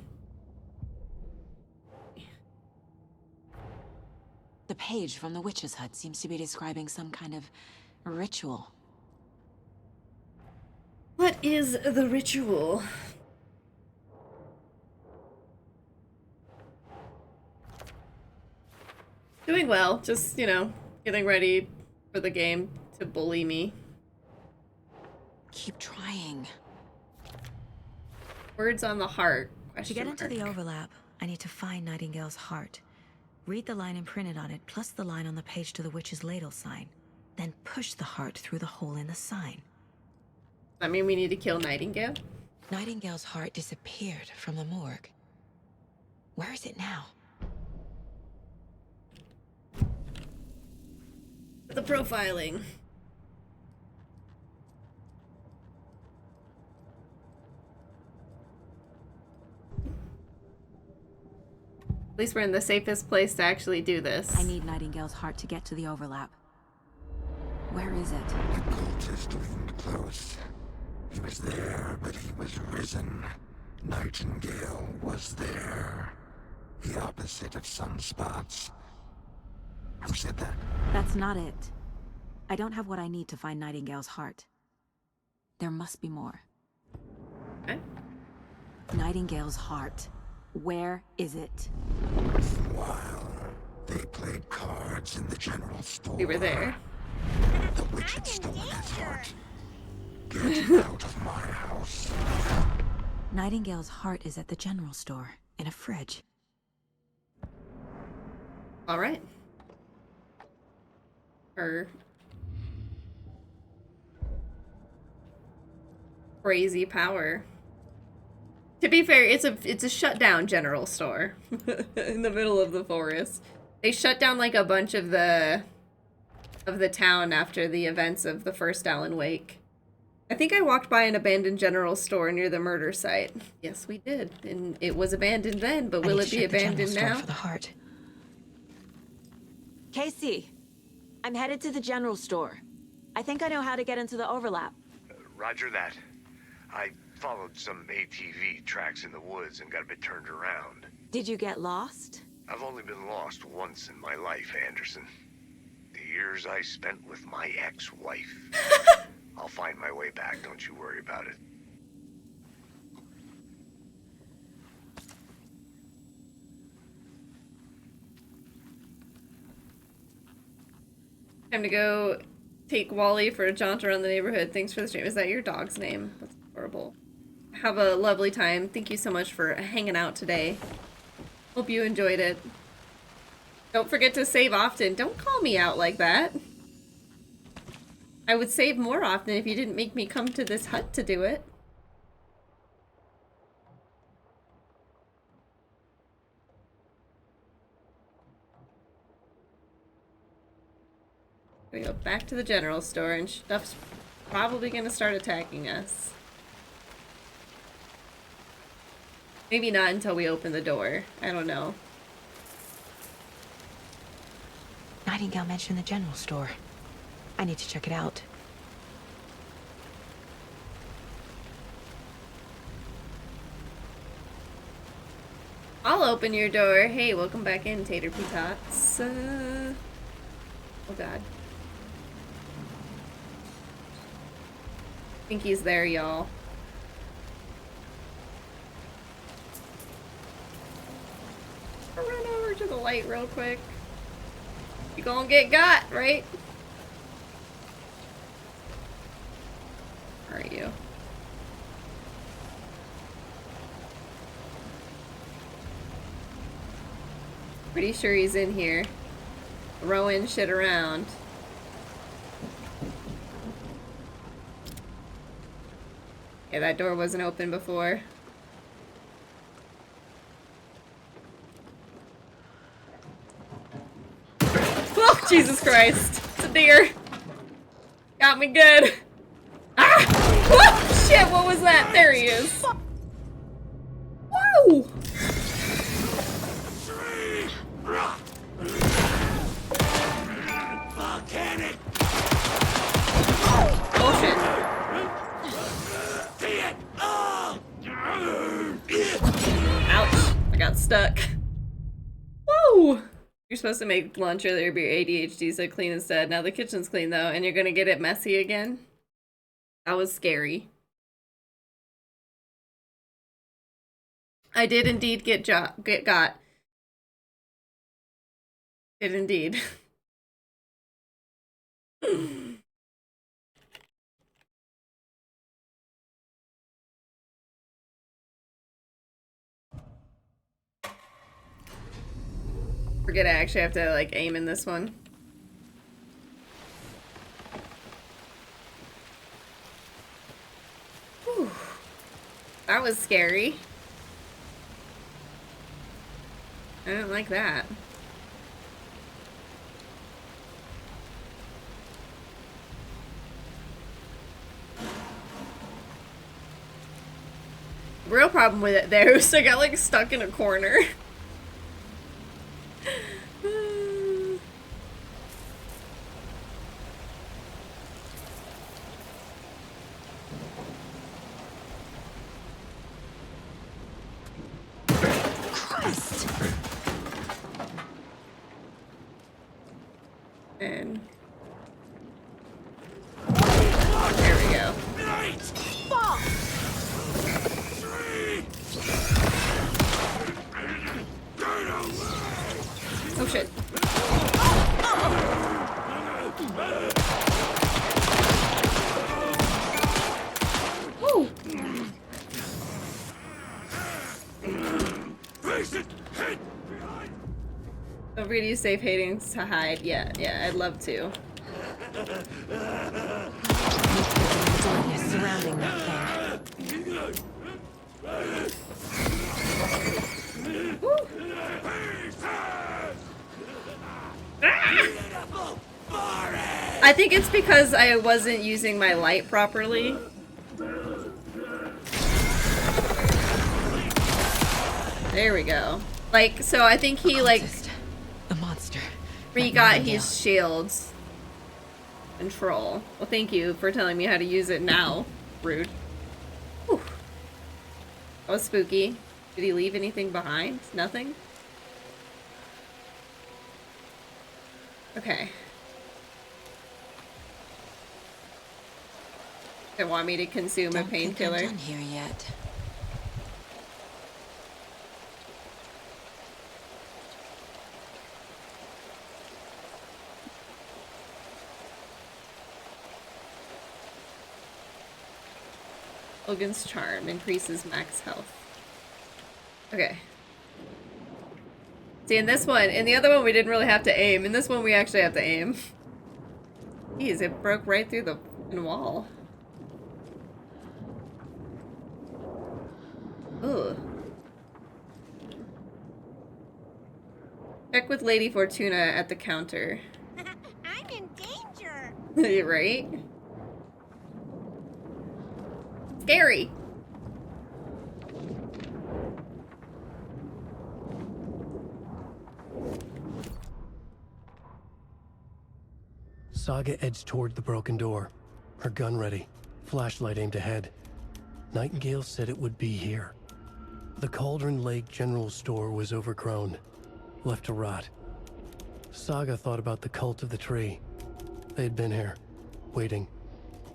The page from the witch's hut seems to be describing some kind of ritual. What is the ritual? Doing well, just, you know, getting ready for the game to bully me. Keep trying. Words on the heart. To get into the overlap, I need to find Nightingale's heart. Read the line imprinted on it, plus the line on the page to the witch's ladle sign. Then push the heart through the hole in the sign. I mean, we need to kill Nightingale? Nightingale's heart disappeared from the morgue. Where is it now? The profiling. At least we're in the safest place to actually do this. I need Nightingale's heart to get to the overlap. Where is it? The cultist leaned close. He was there, but he was risen. Nightingale was there. The opposite of sunspots. Who said that? That's not it. I don't have what I need to find Nightingale's heart. There must be more. Okay. Nightingale's heart. Where is it? While they played cards in the general store. We were there. The witch had stolen his heart. Get out of my house. Nightingale's heart is at the general store, in a fridge. Alright. Her crazy power. To be fair, it's a shut down general store in the middle of the forest. They shut down like a bunch of the town after the events of the first Alan Wake. I think I walked by an abandoned general store near the murder site. Yes, we did. And it was abandoned then, but will it be abandoned now? For the heart. Casey, I'm headed to the general store. I think I know how to get into the overlap. Roger that. I followed some ATV tracks in the woods and got a bit turned around. Did you get lost? I've only been lost once in my life, Anderson. The years I spent with my ex-wife. I'll find my way back, don't you worry about it. Time to go take Wally for a jaunt around the neighborhood. Thanks for the stream. Is that your dog's name? That's horrible. Have a lovely time. Thank you so much for hanging out today. Hope you enjoyed it. Don't forget to save often. Don't call me out like that. I would save more often if you didn't make me come to this hut to do it. We go back to the general store and stuff's probably gonna start attacking us. Maybe not until we open the door. I don't know. Nightingale mentioned the general store. I need to check it out. I'll open your door. Hey, welcome back in, Tater P-Tots. Oh god. I think he's there, y'all. Run over to the light real quick. You gonna get got, right? Where are you? Pretty sure he's in here. Throwing shit around. Yeah, that door wasn't open before. Oh, Jesus Christ. It's a deer. Got me good. Ah! Oh, shit, what was that? There he is. Whoa! Volcanic. Bullshit. Ouch. I got stuck. Whoa! You're supposed to make lunch earlier, but your ADHD said clean instead. Now the kitchen's clean though, and you're gonna get it messy again? That was scary. I did indeed get got. Did indeed. Forget I actually have to like aim in this one. Whew. That was scary. I don't like that. Real problem with it there is I got like stuck in a corner. Christ! And there we go. Fuck! Oh shit. Woo! Don't forget to use safe hating to hide. Yeah, I'd love to. Surrounding that thing. I think it's because I wasn't using my light properly. There we go. Like, so I think he like a monster. re-got his shields. Control. Well, thank you for telling me how to use it now. Rude. Whew. That was spooky. Did he leave anything behind? Nothing? Okay. They want me to consume a painkiller. Don't think I'm done here yet. Logan's Charm increases max health. Okay. See, in this one, in the other one we didn't really have to aim. In this one we actually have to aim. Jeez, it broke right through the wall. Ugh. Check with Lady Fortuna at the counter. I'm in danger. You're right? Scary. Saga edged toward the broken door, her gun ready, flashlight aimed ahead. Nightingale said it would be here. The Cauldron Lake General Store was overgrown, left to rot. Saga thought about the cult of the tree. They had been here, waiting,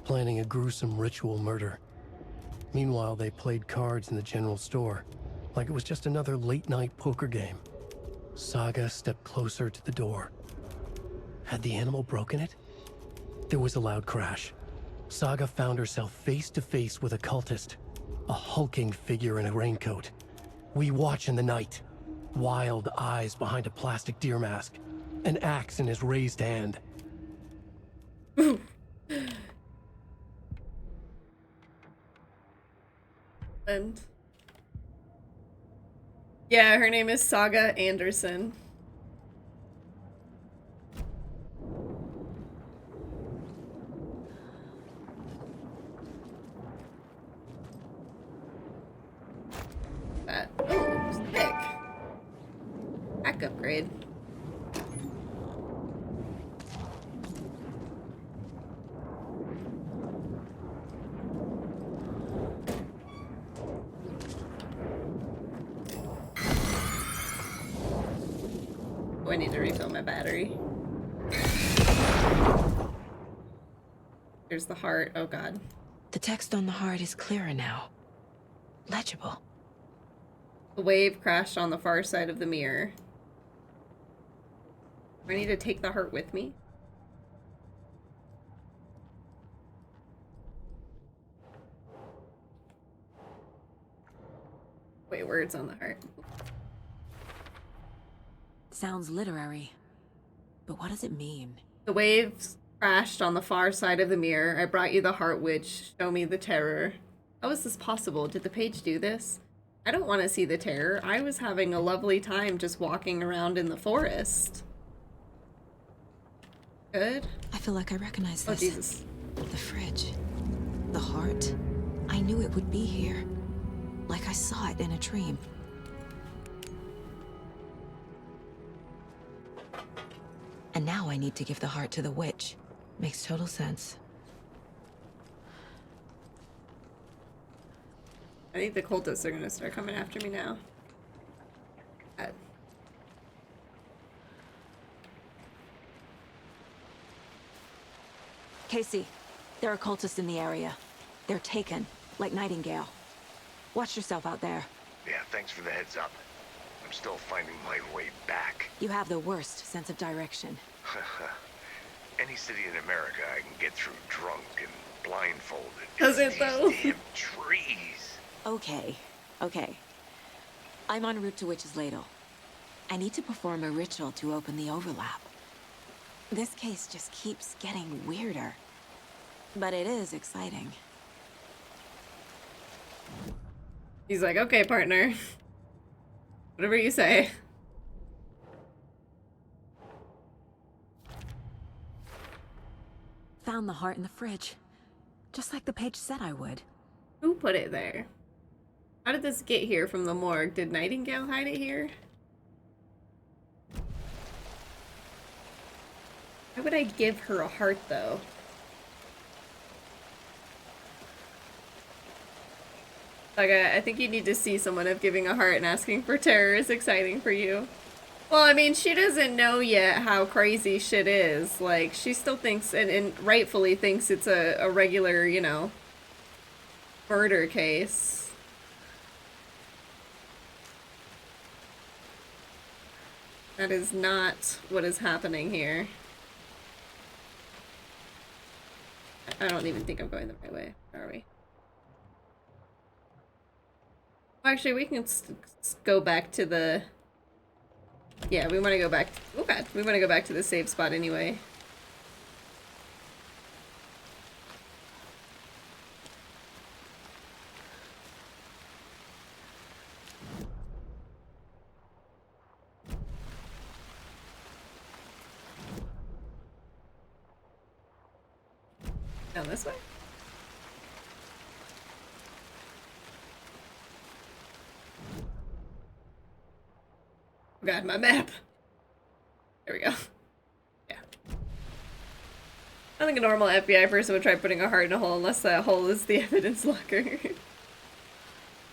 planning a gruesome ritual murder. Meanwhile, they played cards in the general store, like it was just another late-night poker game. Saga stepped closer to the door. Had the animal broken it? There was a loud crash. Saga found herself face to face with a cultist, a hulking figure in a raincoat. We watch in the night. Wild eyes behind a plastic deer mask, an axe in his raised hand. And yeah, her name is Saga Anderson. That sick. Back upgrade. Oh, I need to refill my battery. There's the heart. Oh god. The text on the heart is clearer now. Legible. The wave crashed on the far side of the mirror. Do I need to take the heart with me? Wait, words on the heart. Sounds literary. But what does it mean? The waves crashed on the far side of the mirror. I brought you the heart witch. Show me the terror. How is this possible? Did the page do this? I don't want to see the terror. I was having a lovely time just walking around in the forest. Good. I feel like I recognize this. Oh, Jesus. The fridge. The heart. I knew it would be here. Like I saw it in a dream. And now I need to give the heart to the witch. Makes total sense. I think the cultists are gonna start coming after me now. Casey, there are cultists in the area. They're taken, like Nightingale. Watch yourself out there. Yeah, thanks for the heads up. I'm still finding my way back. You have the worst sense of direction. Any city in America I can get through drunk and blindfolded. Does it though? Damn trees. Okay. I'm en route to Witch's Ladle. I need to perform a ritual to open the overlap. This case just keeps getting weirder. But it is exciting. He's like, okay, partner. Whatever you say. Found the heart in the fridge. Just like the page said I would. Who put it there? How did this get here from the morgue? Did Nightingale hide it here? Why would I give her a heart, though? Like, I think you need to see someone if giving a heart and asking for terror is exciting for you. Well, I mean, she doesn't know yet how crazy shit is. Like, she still thinks, and rightfully thinks it's a regular, you know, murder case. That is not what is happening here. I don't even think I'm going the right way, are we? Actually, we can go back to the... Yeah, we want to go back... Oh god, we want to go back to the save spot anyway. Down this way? Oh god, my map! There we go. Yeah. I think a normal FBI person would try putting a heart in a hole unless that hole is the evidence locker.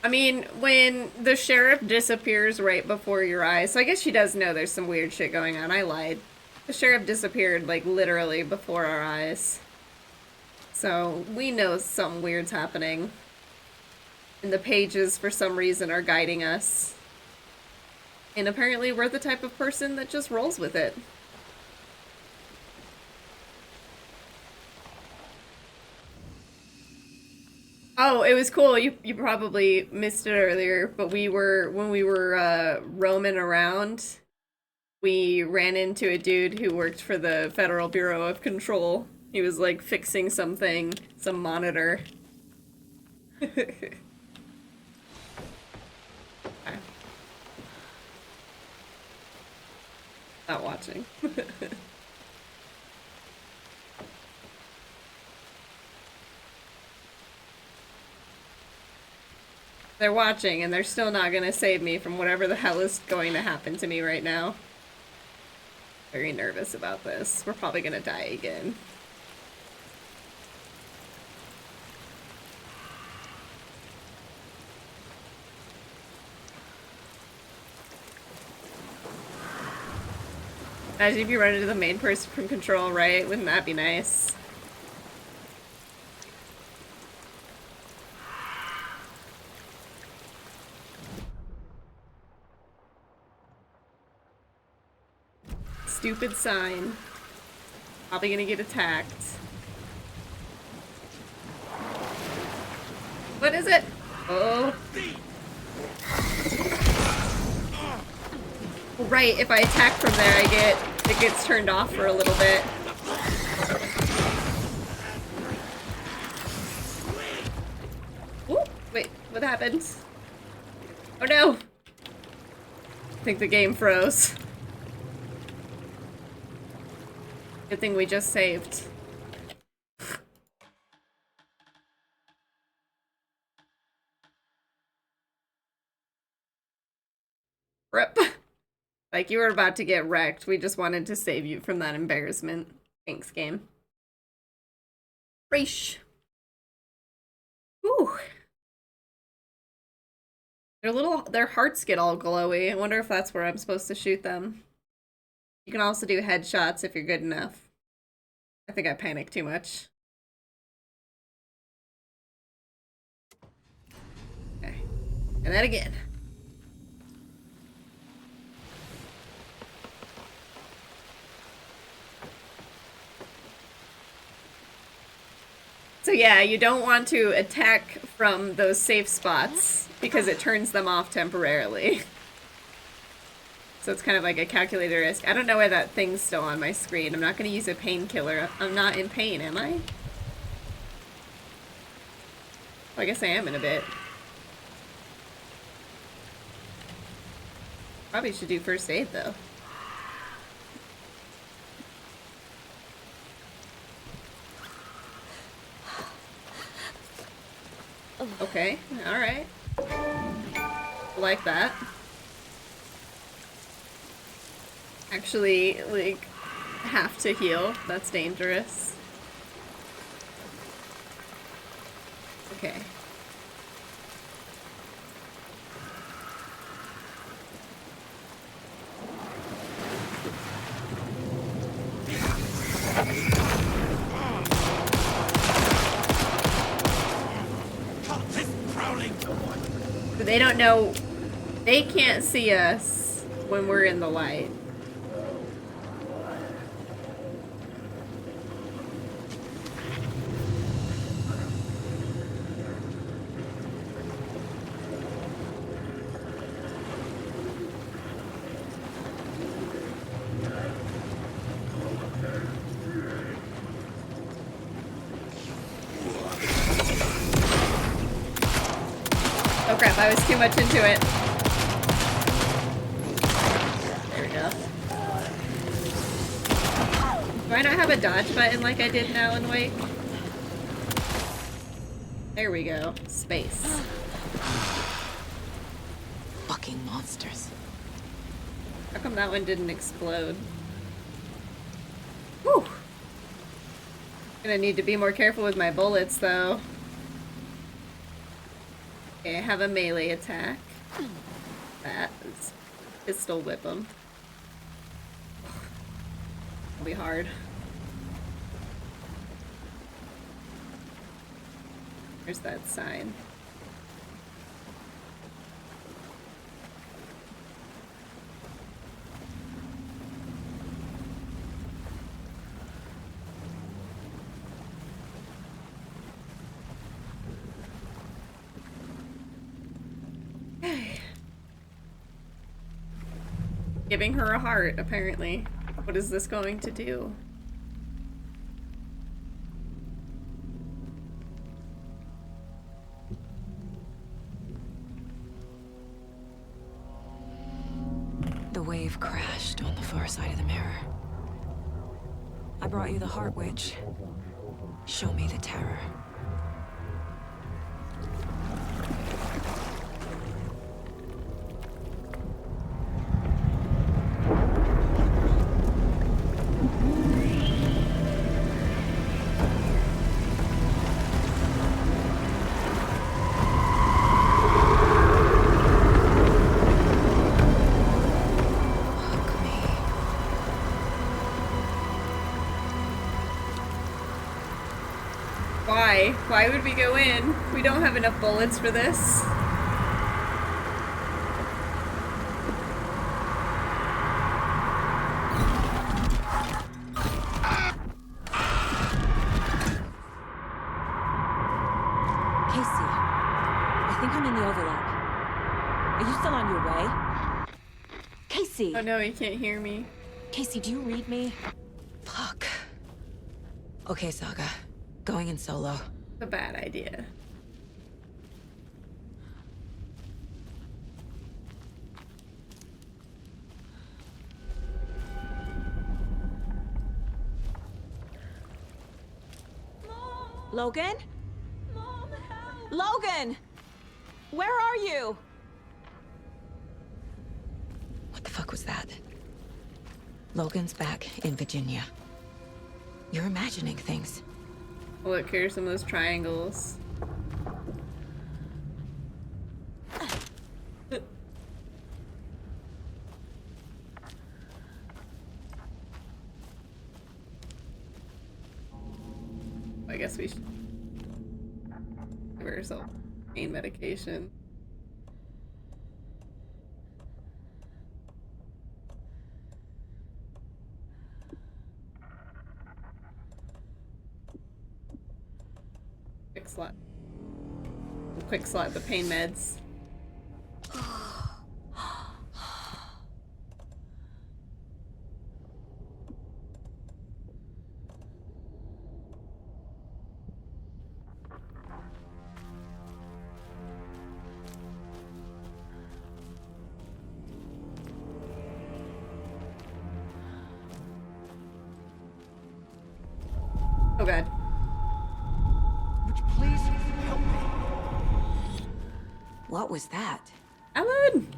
I mean, when the sheriff disappears right before your eyes, so I guess she does know there's some weird shit going on. I lied. The sheriff disappeared, like, literally before our eyes. So, we know something weird's happening. And the pages, for some reason, are guiding us. And apparently we're the type of person that just rolls with it. Oh, it was cool. You probably missed it earlier, but when we were roaming around, we ran into a dude who worked for the Federal Bureau of Control. He was like fixing something, some monitor. Not watching. They're watching, and they're still not gonna save me from whatever the hell is going to happen to me right now. Very nervous about this. We're probably gonna die again. Imagine if you run into the main person from Control, right? Wouldn't that be nice? Stupid sign. Probably gonna get attacked. What is it? Oh. Right, if I attack from there, it gets turned off for a little bit. Ooh, wait, what happened? Oh no! I think the game froze. Good thing we just saved. Rip. Like, you were about to get wrecked. We just wanted to save you from that embarrassment. Thanks, game. Reesh. Ooh. Their hearts get all glowy. I wonder if that's where I'm supposed to shoot them. You can also do headshots if you're good enough. I think I panicked too much. Okay. And then again. So yeah, you don't want to attack from those safe spots because it turns them off temporarily. So it's kind of like a calculated risk. I don't know why that thing's still on my screen. I'm not going to use a painkiller. I'm not in pain, am I? Well, I guess I am in a bit. Probably should do first aid, though. Okay, alright. Like that. Actually, like, have to heal. That's dangerous. Okay. But they don't know. They can't see us when we're in the light. Oh crap, I was too much into it. There we go. Do I not have a dodge button like I did in Alan Wake? There we go. Space. Fucking monsters. How come that one didn't explode? Whew. Gonna need to be more careful with my bullets though. Okay, I have a melee attack. That is pistol whip them. It'll be hard. There's that sign. Giving her a heart, apparently. What is this going to do? The wave crashed on the far side of the mirror. I brought you the Heart Witch. Show me the terror. Why? Why would we go in? We don't have enough bullets for this. Casey, I think I'm in the overlap. Are you still on your way? Casey! Oh no, he can't hear me. Casey, do you read me? Fuck. Okay, Saga. Going in solo. A bad idea. Logan? Logan! Where are you? What the fuck was that? Logan's back in Virginia. You're imagining things. Look, here's some of those triangles. I guess we should give ourselves pain medication. Quick slot the pain meds. Oh god. Would you please help me? What was that? Alan!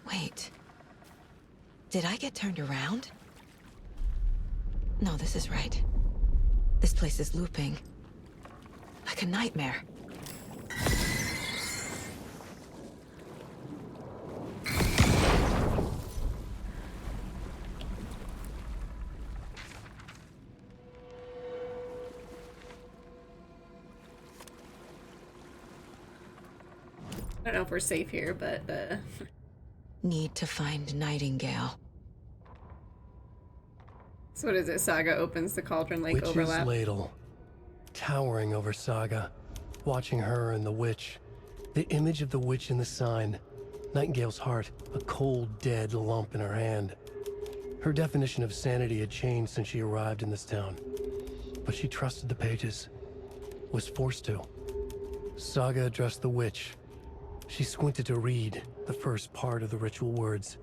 Wait. Did I get turned around? No, this is right. This place is looping. Like a nightmare. don't know if we're safe here, but Need to find Nightingale. so what is it? Saga opens the Cauldron Lake Witch's overlap. ladle, towering over Saga, watching her and the witch. The image of the witch in the sign. Nightingale's heart, a cold, dead lump in her hand. Her definition of sanity had changed since she arrived in this town. But she trusted the pages. Was forced to. Saga addressed the witch. She squinted to read the first part of the ritual words,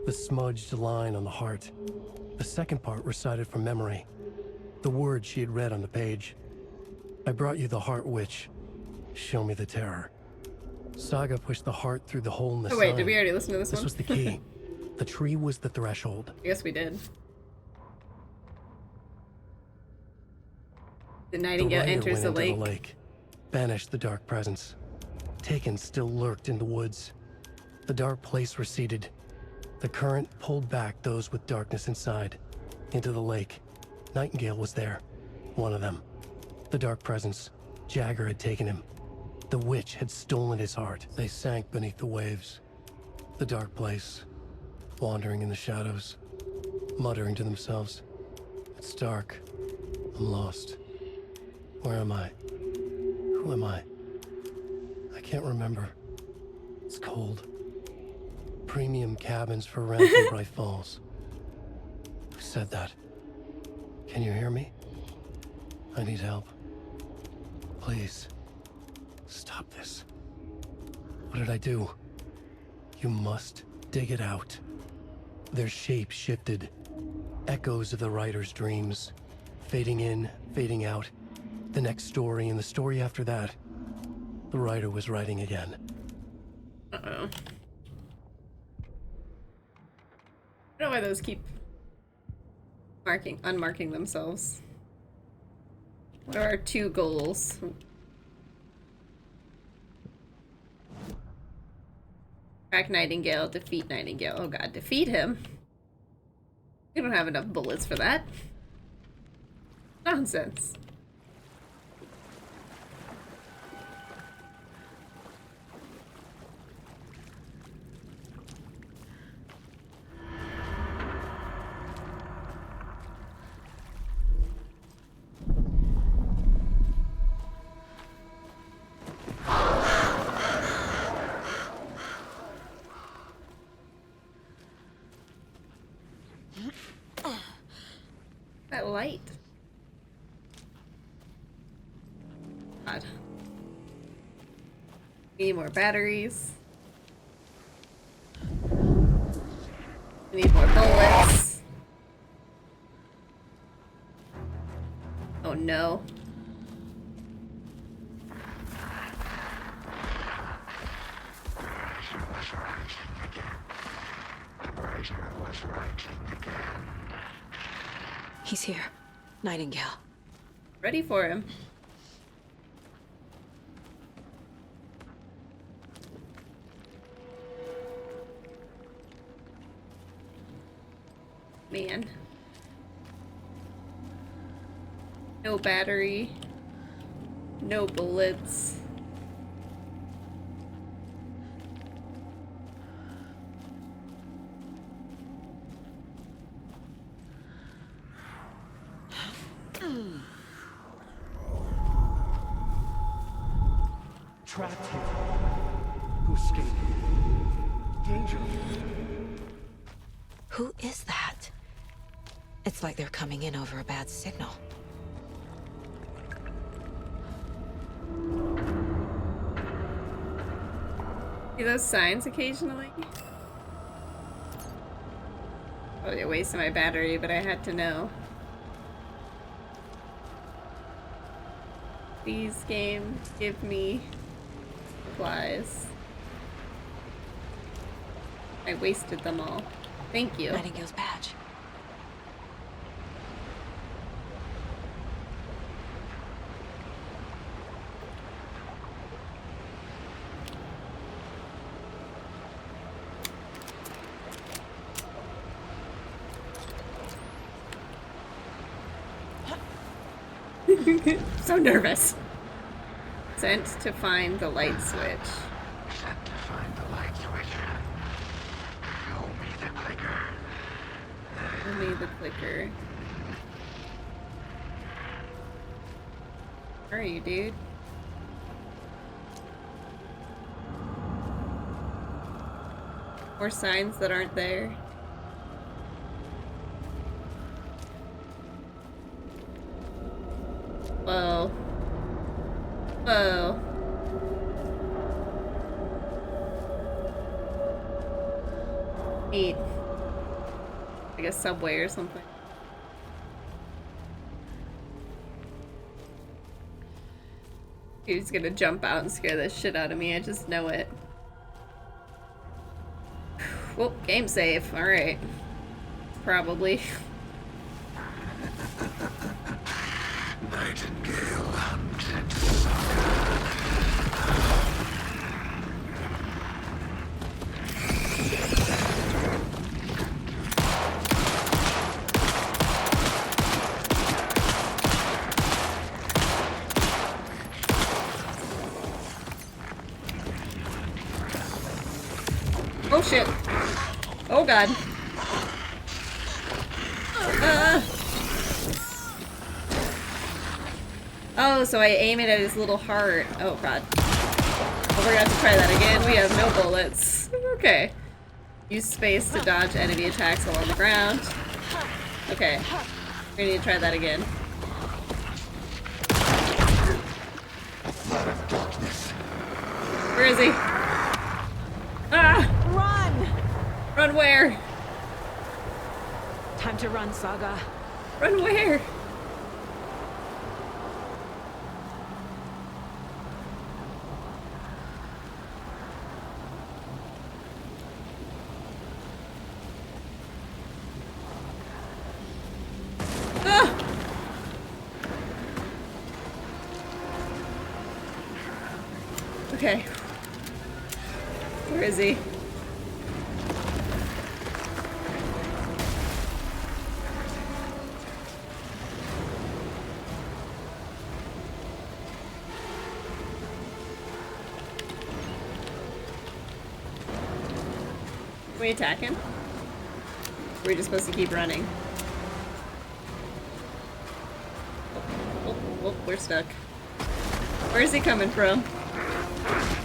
the smudged line on the heart. The second part recited from memory, the words she had read on the page. I brought you the heart, witch. Show me the terror. Saga pushed the heart through the hole in the Oh wait, sign. did we already listen to this one? This was the key. The tree was the threshold. Yes, we did. The The Nightingale rider enters went the into lake. the lake, banished the dark presence. Taken still lurked in the woods. The dark place receded. The current pulled back those with darkness inside, into the lake. Nightingale was there, one of them. The dark presence, Jagger had taken him. The witch had stolen his heart. They sank beneath the waves. The dark place, wandering in the shadows, muttering to themselves. It's dark. I'm lost. Where am I? Who am I? I can't remember. It's cold. Premium cabins for rent in Bright Falls. Who said that? Can you hear me? I need help. Please. Stop this. What did I do? You must dig it out. Their shape shifted. Echoes of the writer's dreams. Fading in, fading out. The next story and the story after that. The writer was writing again. Uh-oh. I don't know why those keep unmarking themselves. What are our 2 goals? Track Nightingale, defeat Nightingale. Oh god, defeat him? We don't have enough bullets for that. Nonsense. That light. God. We need more batteries. We need more bullets. Oh no. He's here. Nightingale. Ready for him. Man. No battery. No bullets. Trapped here. Who escaped? Danger. Who is that? It's like they're coming in over a bad signal. See those signs occasionally? Oh, you're wasting my battery, but I had to know. Please, game, give me supplies. I wasted them all. Thank you. Nightingale's badge. So nervous. Sent to find the light switch. me the clicker. Where are you, dude? More signs that aren't there. Whoa. Whoa. Neat. Like a subway or something. He's gonna jump out and scare the shit out of me, I just know it. Well, game save. Alright. Probably. Nightingale hunted Saga. Oh shit. Oh god. Oh, so I aim it at his little heart. Oh god. Oh, we're gonna have to try that again. We have no bullets. Okay. Use space to dodge enemy attacks along the ground. Okay. We're gonna need to try that again. Where is he? Ah! Run! Run where? Time to run, Saga. Run where? Ah! Okay. Where is he? Are we attacking? Or are we just supposed to keep running? Oh, we're stuck. Where is he coming from?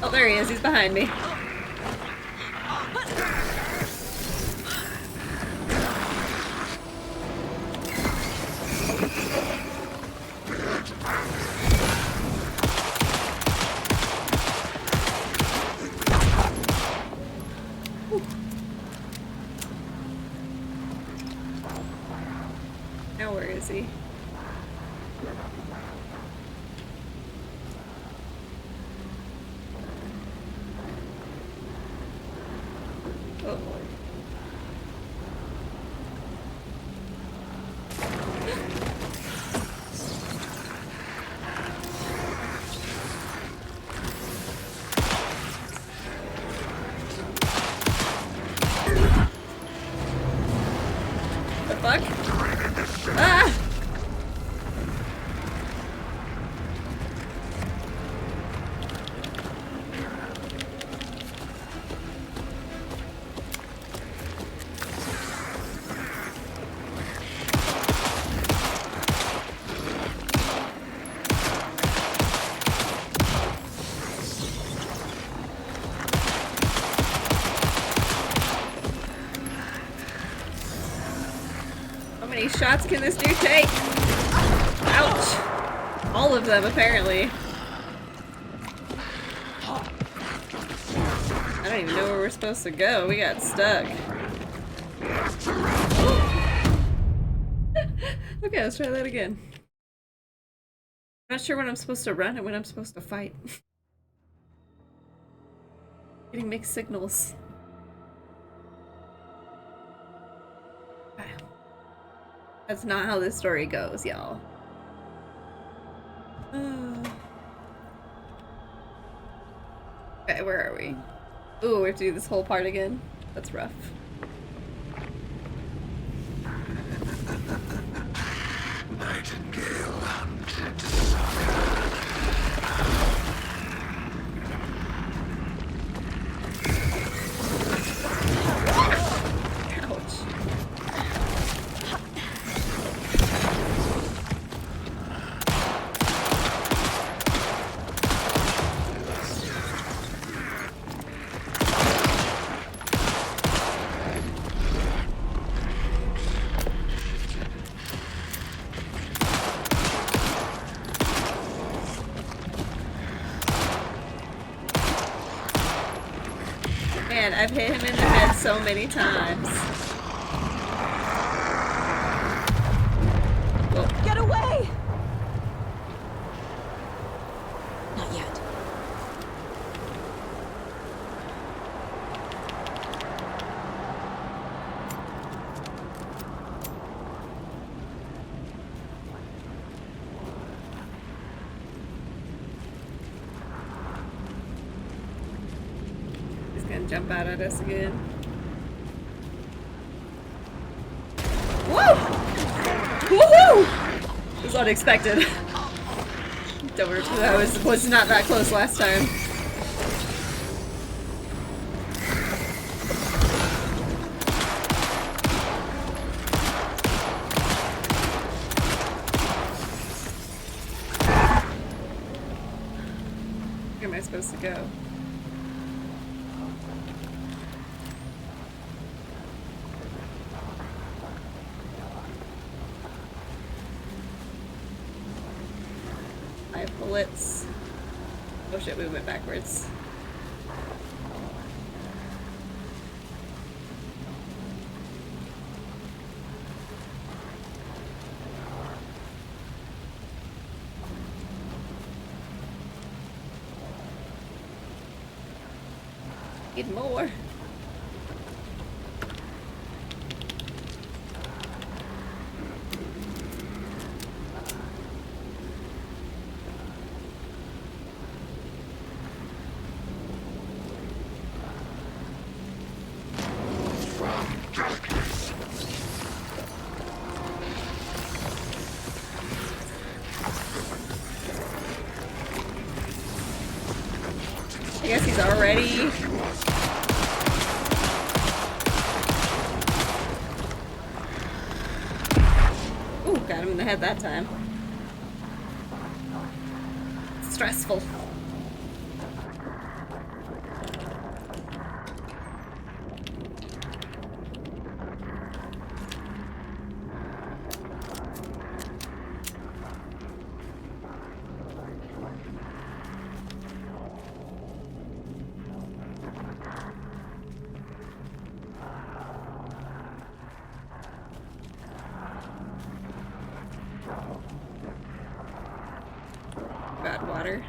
Oh, there he is. He's behind me. Now where is he? Oh. The fuck? Ah! How many shots can this dude take? Ouch! All of them, apparently. I don't even know where we're supposed to go. We got stuck. Okay, let's try that again. I'm not sure when I'm supposed to run and when I'm supposed to fight. Getting mixed signals. That's not how this story goes, y'all. Okay, where are we? Ooh, we have to do this whole part again? That's rough. Nightingale hunted Saga. Ouch. I've hit him in the head so many times. Whoa. Get away! Not yet. He's gonna jump out at us again. Woo! Woohoo! It was unexpected. Don't worry, I was not that close last time. Where am I supposed to go? Bullets. Oh shit, we went backwards. Need more. I guess he's already... Ooh, got him in the head that time. Stressful. Got water.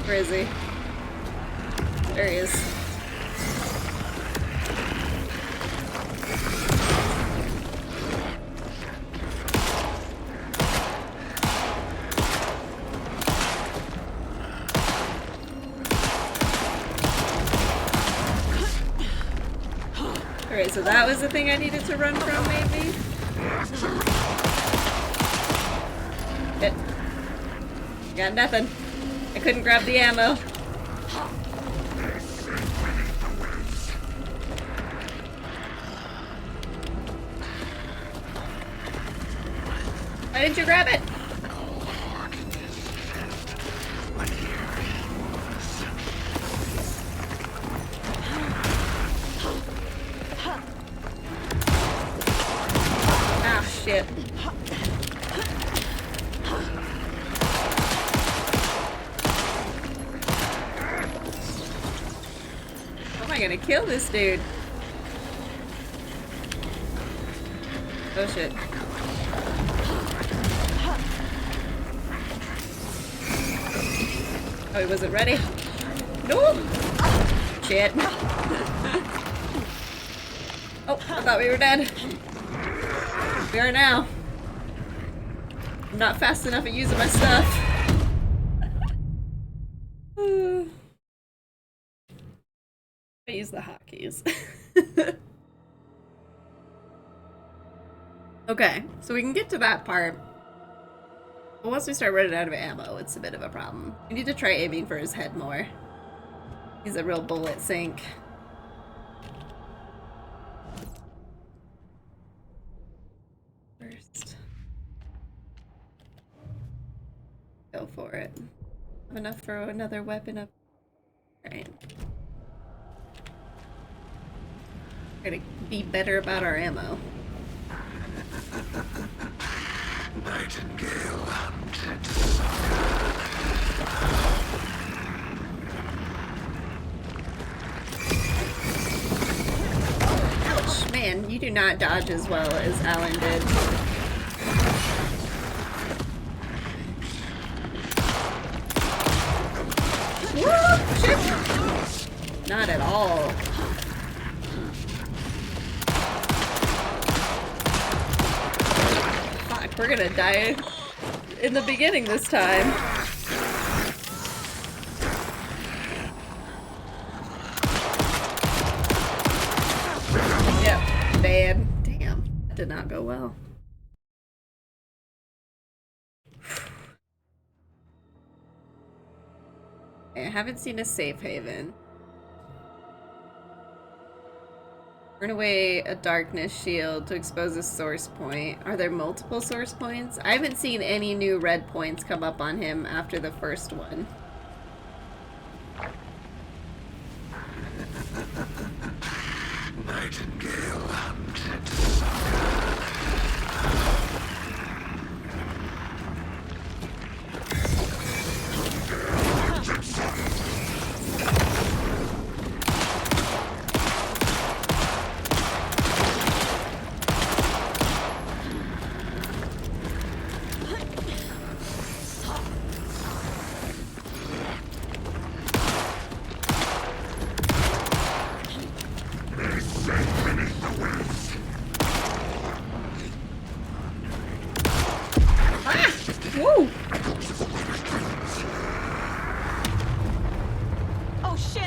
Where is he? There he is. Alright, so that was the thing I needed to run from, maybe? Hit. Got nothing. I couldn't grab the ammo. Why didn't you grab it? Shit. How am I gonna kill this dude? Oh shit. Oh, he wasn't ready. No! Shit. Oh, I thought we were dead. We are now. I'm not fast enough at using my stuff. I use the hotkeys. Okay, so we can get to that part. But once we start running out of ammo, it's a bit of a problem. We need to try aiming for his head more. He's a real bullet sink. First. Go for it. Have enough for another weapon up. Right. Gotta be better about our ammo. Nightingale hunted Saga. Ouch, man, you do not dodge as well as Alan did. Woo! Shit! Not at all. Fuck, we're gonna die in the beginning this time. Yep, bad. Damn, that did not go well. I haven't seen a safe haven. Burn away a darkness shield to expose a source point. Are there multiple source points? I haven't seen any new red points come up on him after the first one. Nightingale hunted Saga. Woo! Oh shit! I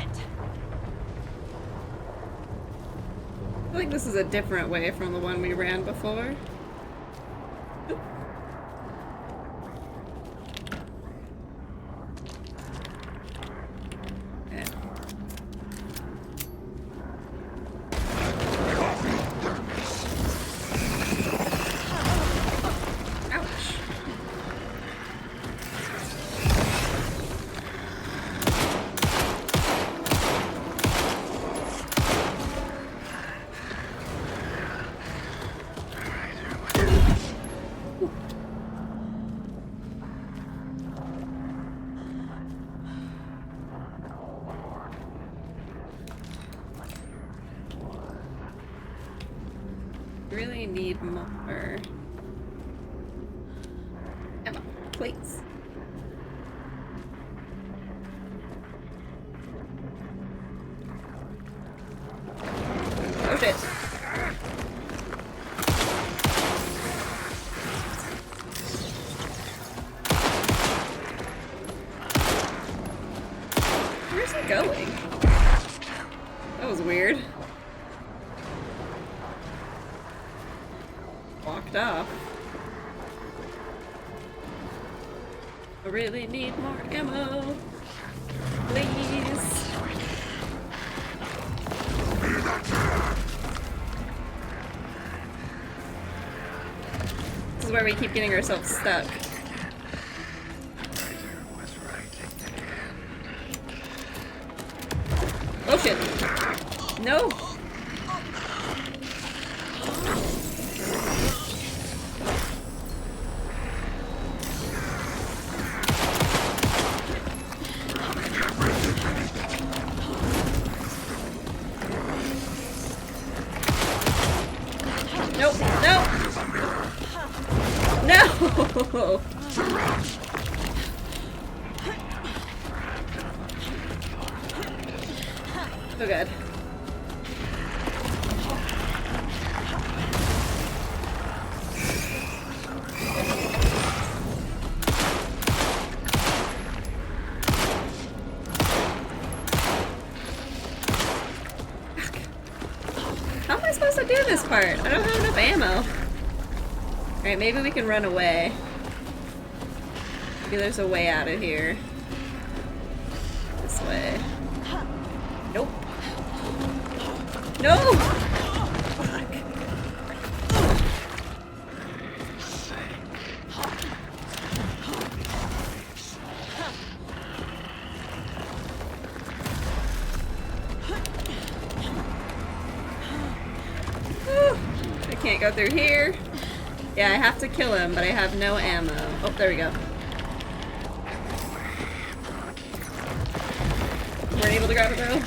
feel like this is a different way from the one we ran before. Really need more ammo, please. Oh shit. Where's he going? That was weird. Walked off. I really need more ammo. Please. This is where we keep getting ourselves stuck. Oh shit. No. Nope, no! No! Oh god. How am I supposed to do this part? I don't have enough ammo. Alright, maybe we can run away. Maybe there's a way out of here. This way. Nope. No! Fuck. I can't go through here. Yeah, I have to kill him, but I have no ammo. Oh, there we go. Weren't able to grab it though.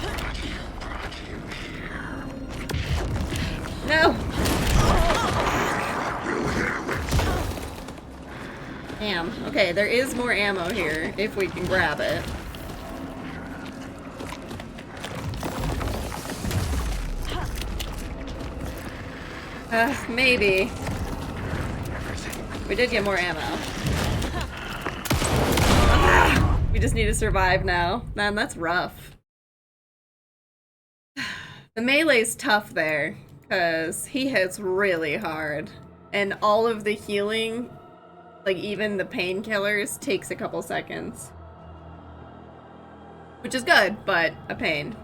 No! Damn. Okay, there is more ammo here, if we can grab it. Maybe. We did get more ammo. We just need to survive now. Man, that's rough. The melee's tough there, because he hits really hard. And all of the healing, like even the painkillers, takes a couple seconds. Which is good, but a pain.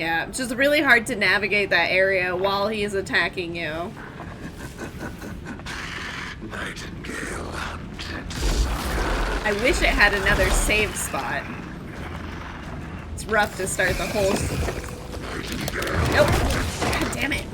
Yeah, it's just really hard to navigate that area while he's attacking you. I wish it had another save spot. It's rough to start the whole... Nope. God damn it.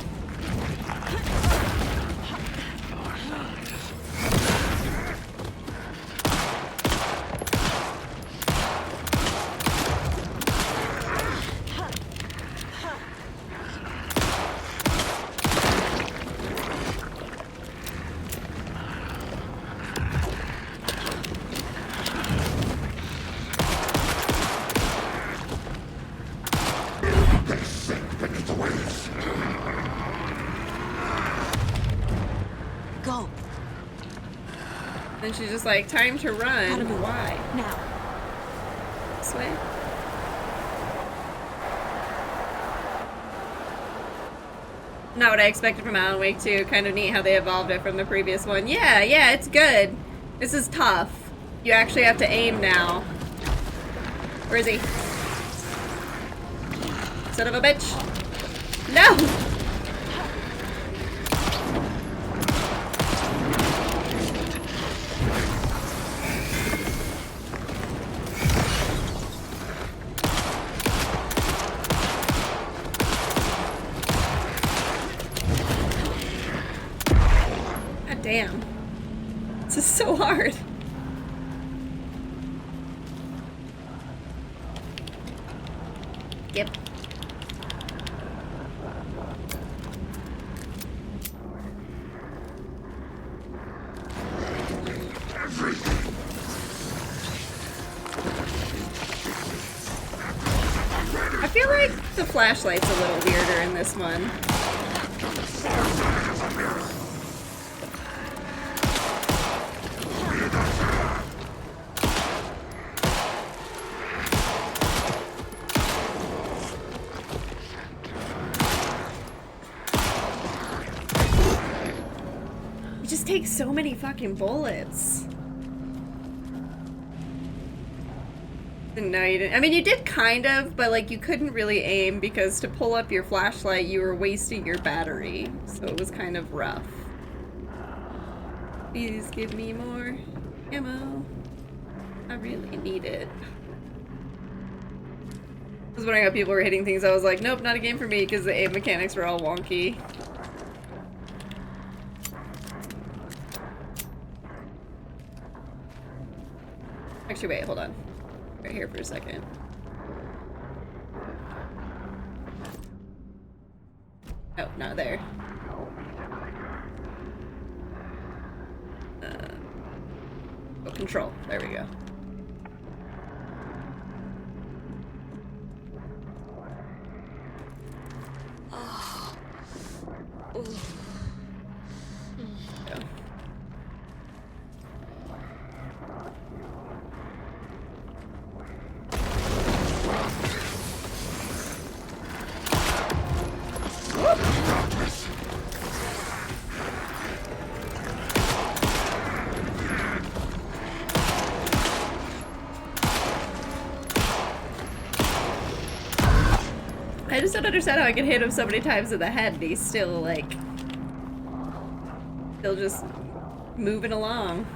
Go. And she's just like, time to run. Why? Now. This way? Not what I expected from Alan Wake 2. Kind of neat how they evolved it from the previous one. Yeah, it's good. This is tough. You actually have to aim now. Where is he? Son of a bitch. No! God damn. This is so hard. Yep. I feel like the flashlight's a little weirder in this one. It just takes so many fucking bullets. No, you didn't. I mean, you did kind of, but like you couldn't really aim because to pull up your flashlight, you were wasting your battery. So it was kind of rough. Please give me more ammo. I really need it. I was wondering how people were hitting things. I was like, nope, not a game for me because the aim mechanics were all wonky. Actually, wait, hold on. Right here for a second. Oh, not there. Oh, control. There we go. Go. I just don't understand how I can hit him so many times in the head and he's still like... still just moving along.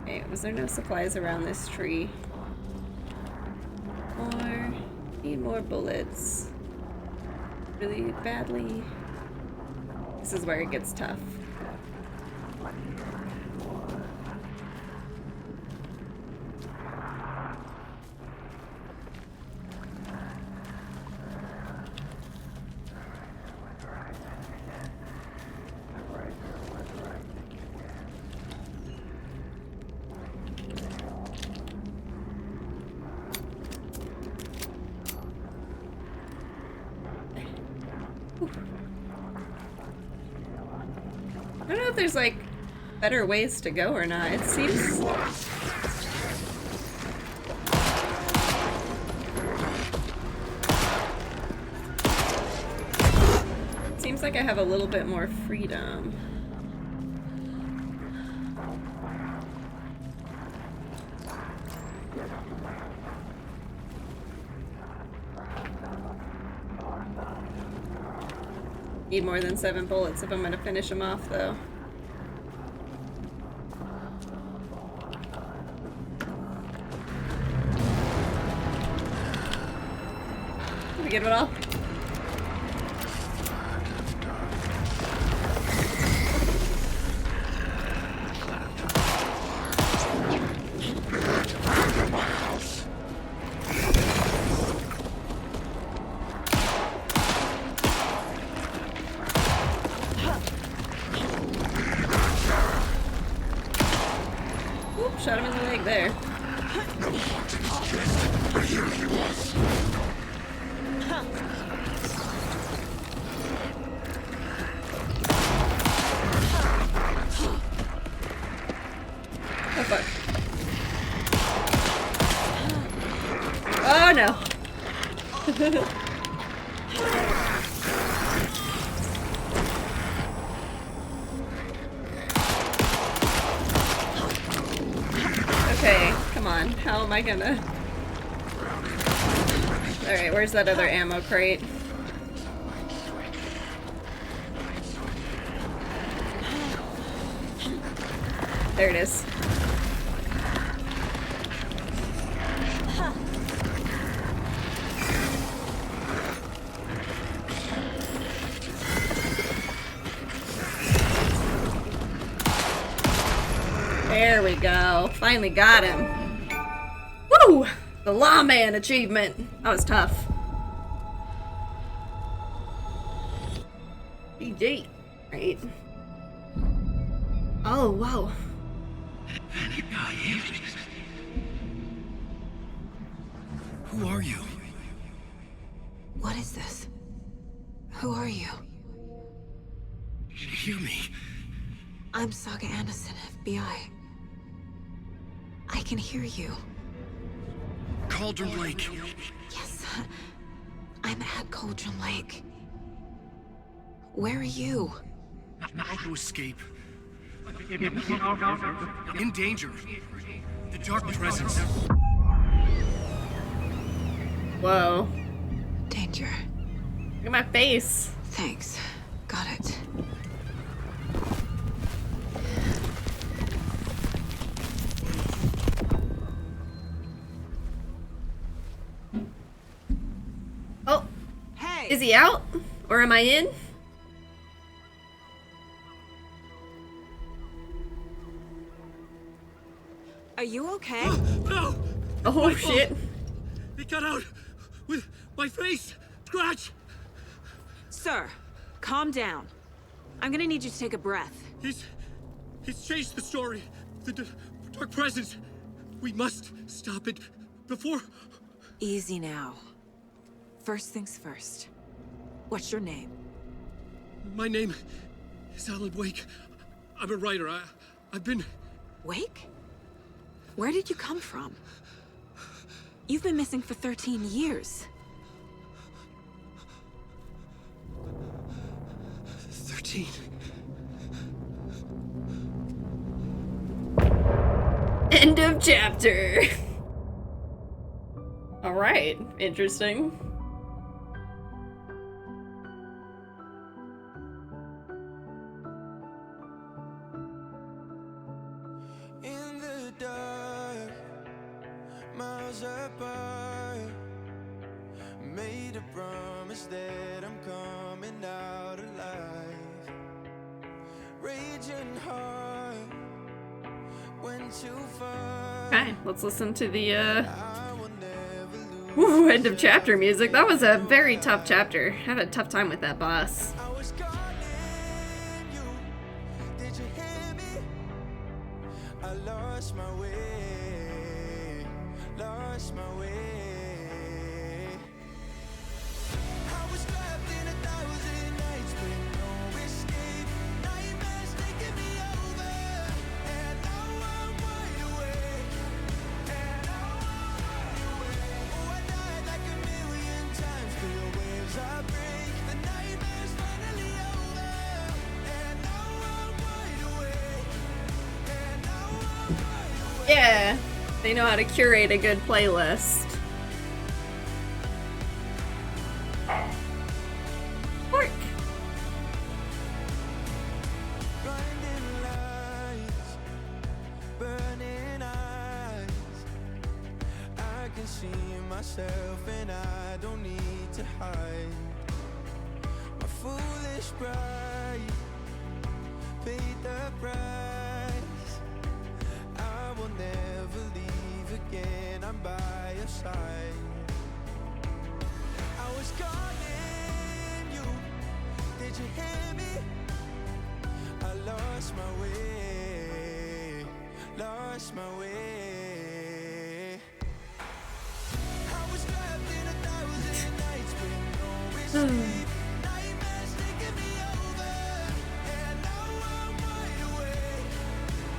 Okay, was there no supplies around this tree? Need more bullets. Really badly. This is where it gets tough. I don't know if there's like better ways to go or not. It seems like I have a little bit more freedom. Need more than 7 bullets if I'm gonna finish him off, though. Did we get it all? Shot him in the leg there. Oh fuck. Oh no. Okay, come on. How am I gonna... Alright, where's that other ammo crate? There it is. There we go. Finally got him. Woo! The lawman achievement. That was tough. GG. Right. Oh, wow. Who are you? What is this? Who are you? Hear me. I'm Saga Anderson, FBI. I can hear you. Cauldron Lake. Yes, I'm at Cauldron Lake. Where are you? Trying to escape. In danger. The dark presence. Whoa. Danger. Look at my face. Thanks. Got it. Oh. Hey. Is he out? Or am I in? Are you okay? No! Oh My shit. fault. He got out with my face scratch. Sir, calm down. I'm gonna need you to take a breath. He's changed the story. The dark presence. We must stop it before. Easy now. First things first. What's your name? My name is Alan Wake. I'm a writer. I've been... Wake? Where did you come from? You've been missing for 13 years. 13. End of chapter. All right, interesting. In the dark, miles apart, made a promise that I'm coming out alive. raging heart went too far. Okay, let's listen to the end of chapter music. That was a very tough chapter. I had a tough time with that boss. I lost my way, lost my way. I was trapped in 1,000 nights with no escape. Nightmares taking me over, and now I'm wide awake. And now I'm wide awake. Oh, I died like 1,000,000 times. Feel waves I break. The nightmare's finally over, and now I'm wide awake. And now I'm wide awake. Yeah, they know how to curate a good playlist. Pork. Blinding lights, burning eyes. I can see myself and I don't need to hide. My foolish pride paid the price. I will never leave again, I'm by your side. I was calling you, did you hear me? I lost my way, lost my way. I was trapped in 1,000 nights with no escape. Nightmares taking me over, and now I'm wide awake.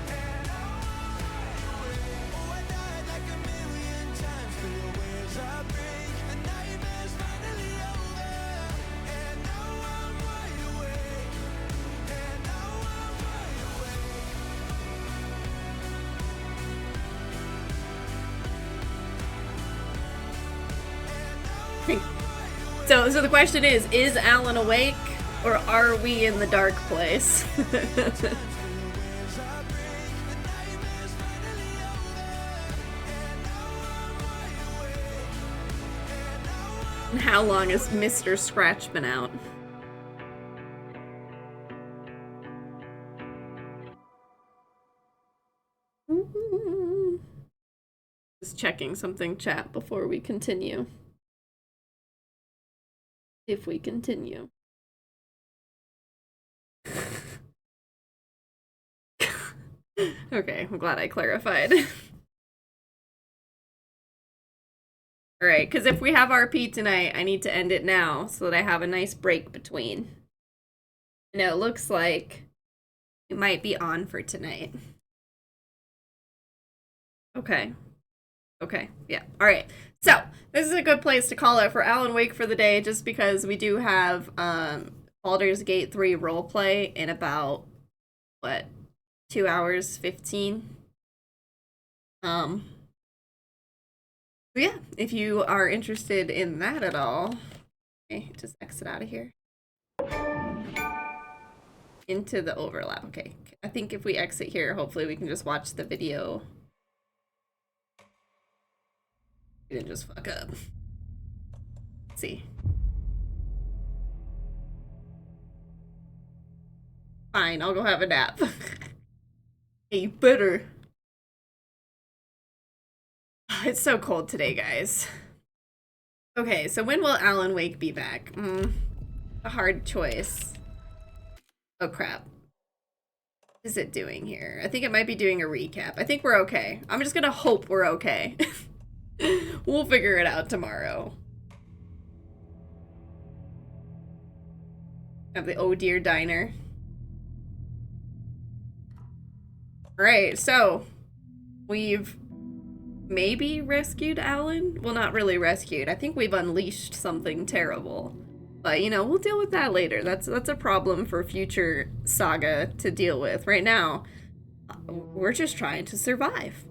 And now I'm wide awake. Oh, I died like 1,000,000 times. Feel waves I break. The nightmare's finally over, and now I'm wide awake. And now I'm wide awake. So the question is Alan awake, or are we in the dark place? And how long has Mr. Scratch been out? Just checking something, chat, before we continue. If we continue. Okay, I'm glad I clarified. Alright, because if we have RP tonight, I need to end it now so that I have a nice break between. And it looks like it might be on for tonight. Okay. Okay, yeah. Alright, so this is a good place to call it for Alan Wake for the day, just because we do have Baldur's Gate 3 roleplay in about, what, 2 hours 15? So yeah, if you are interested in that at all, okay, just exit out of here. Into the overlap, okay. I think if we exit here, hopefully we can just watch the video. We didn't just fuck up. Let's see. Fine, I'll go have a nap. Hey, you better. It's so cold today, guys. Okay, so when will Alan Wake be back? A hard choice. Oh crap. What is it doing here? I think it might be doing a recap. I think we're okay. I'm just gonna hope we're okay. We'll figure it out tomorrow. Have the Oh Dear Diner. Alright, so we've maybe rescued Alan? Well, not really rescued. I think we've unleashed something terrible. But, you know, we'll deal with that later. That's a problem for future Saga to deal with. Right now, we're just trying to survive.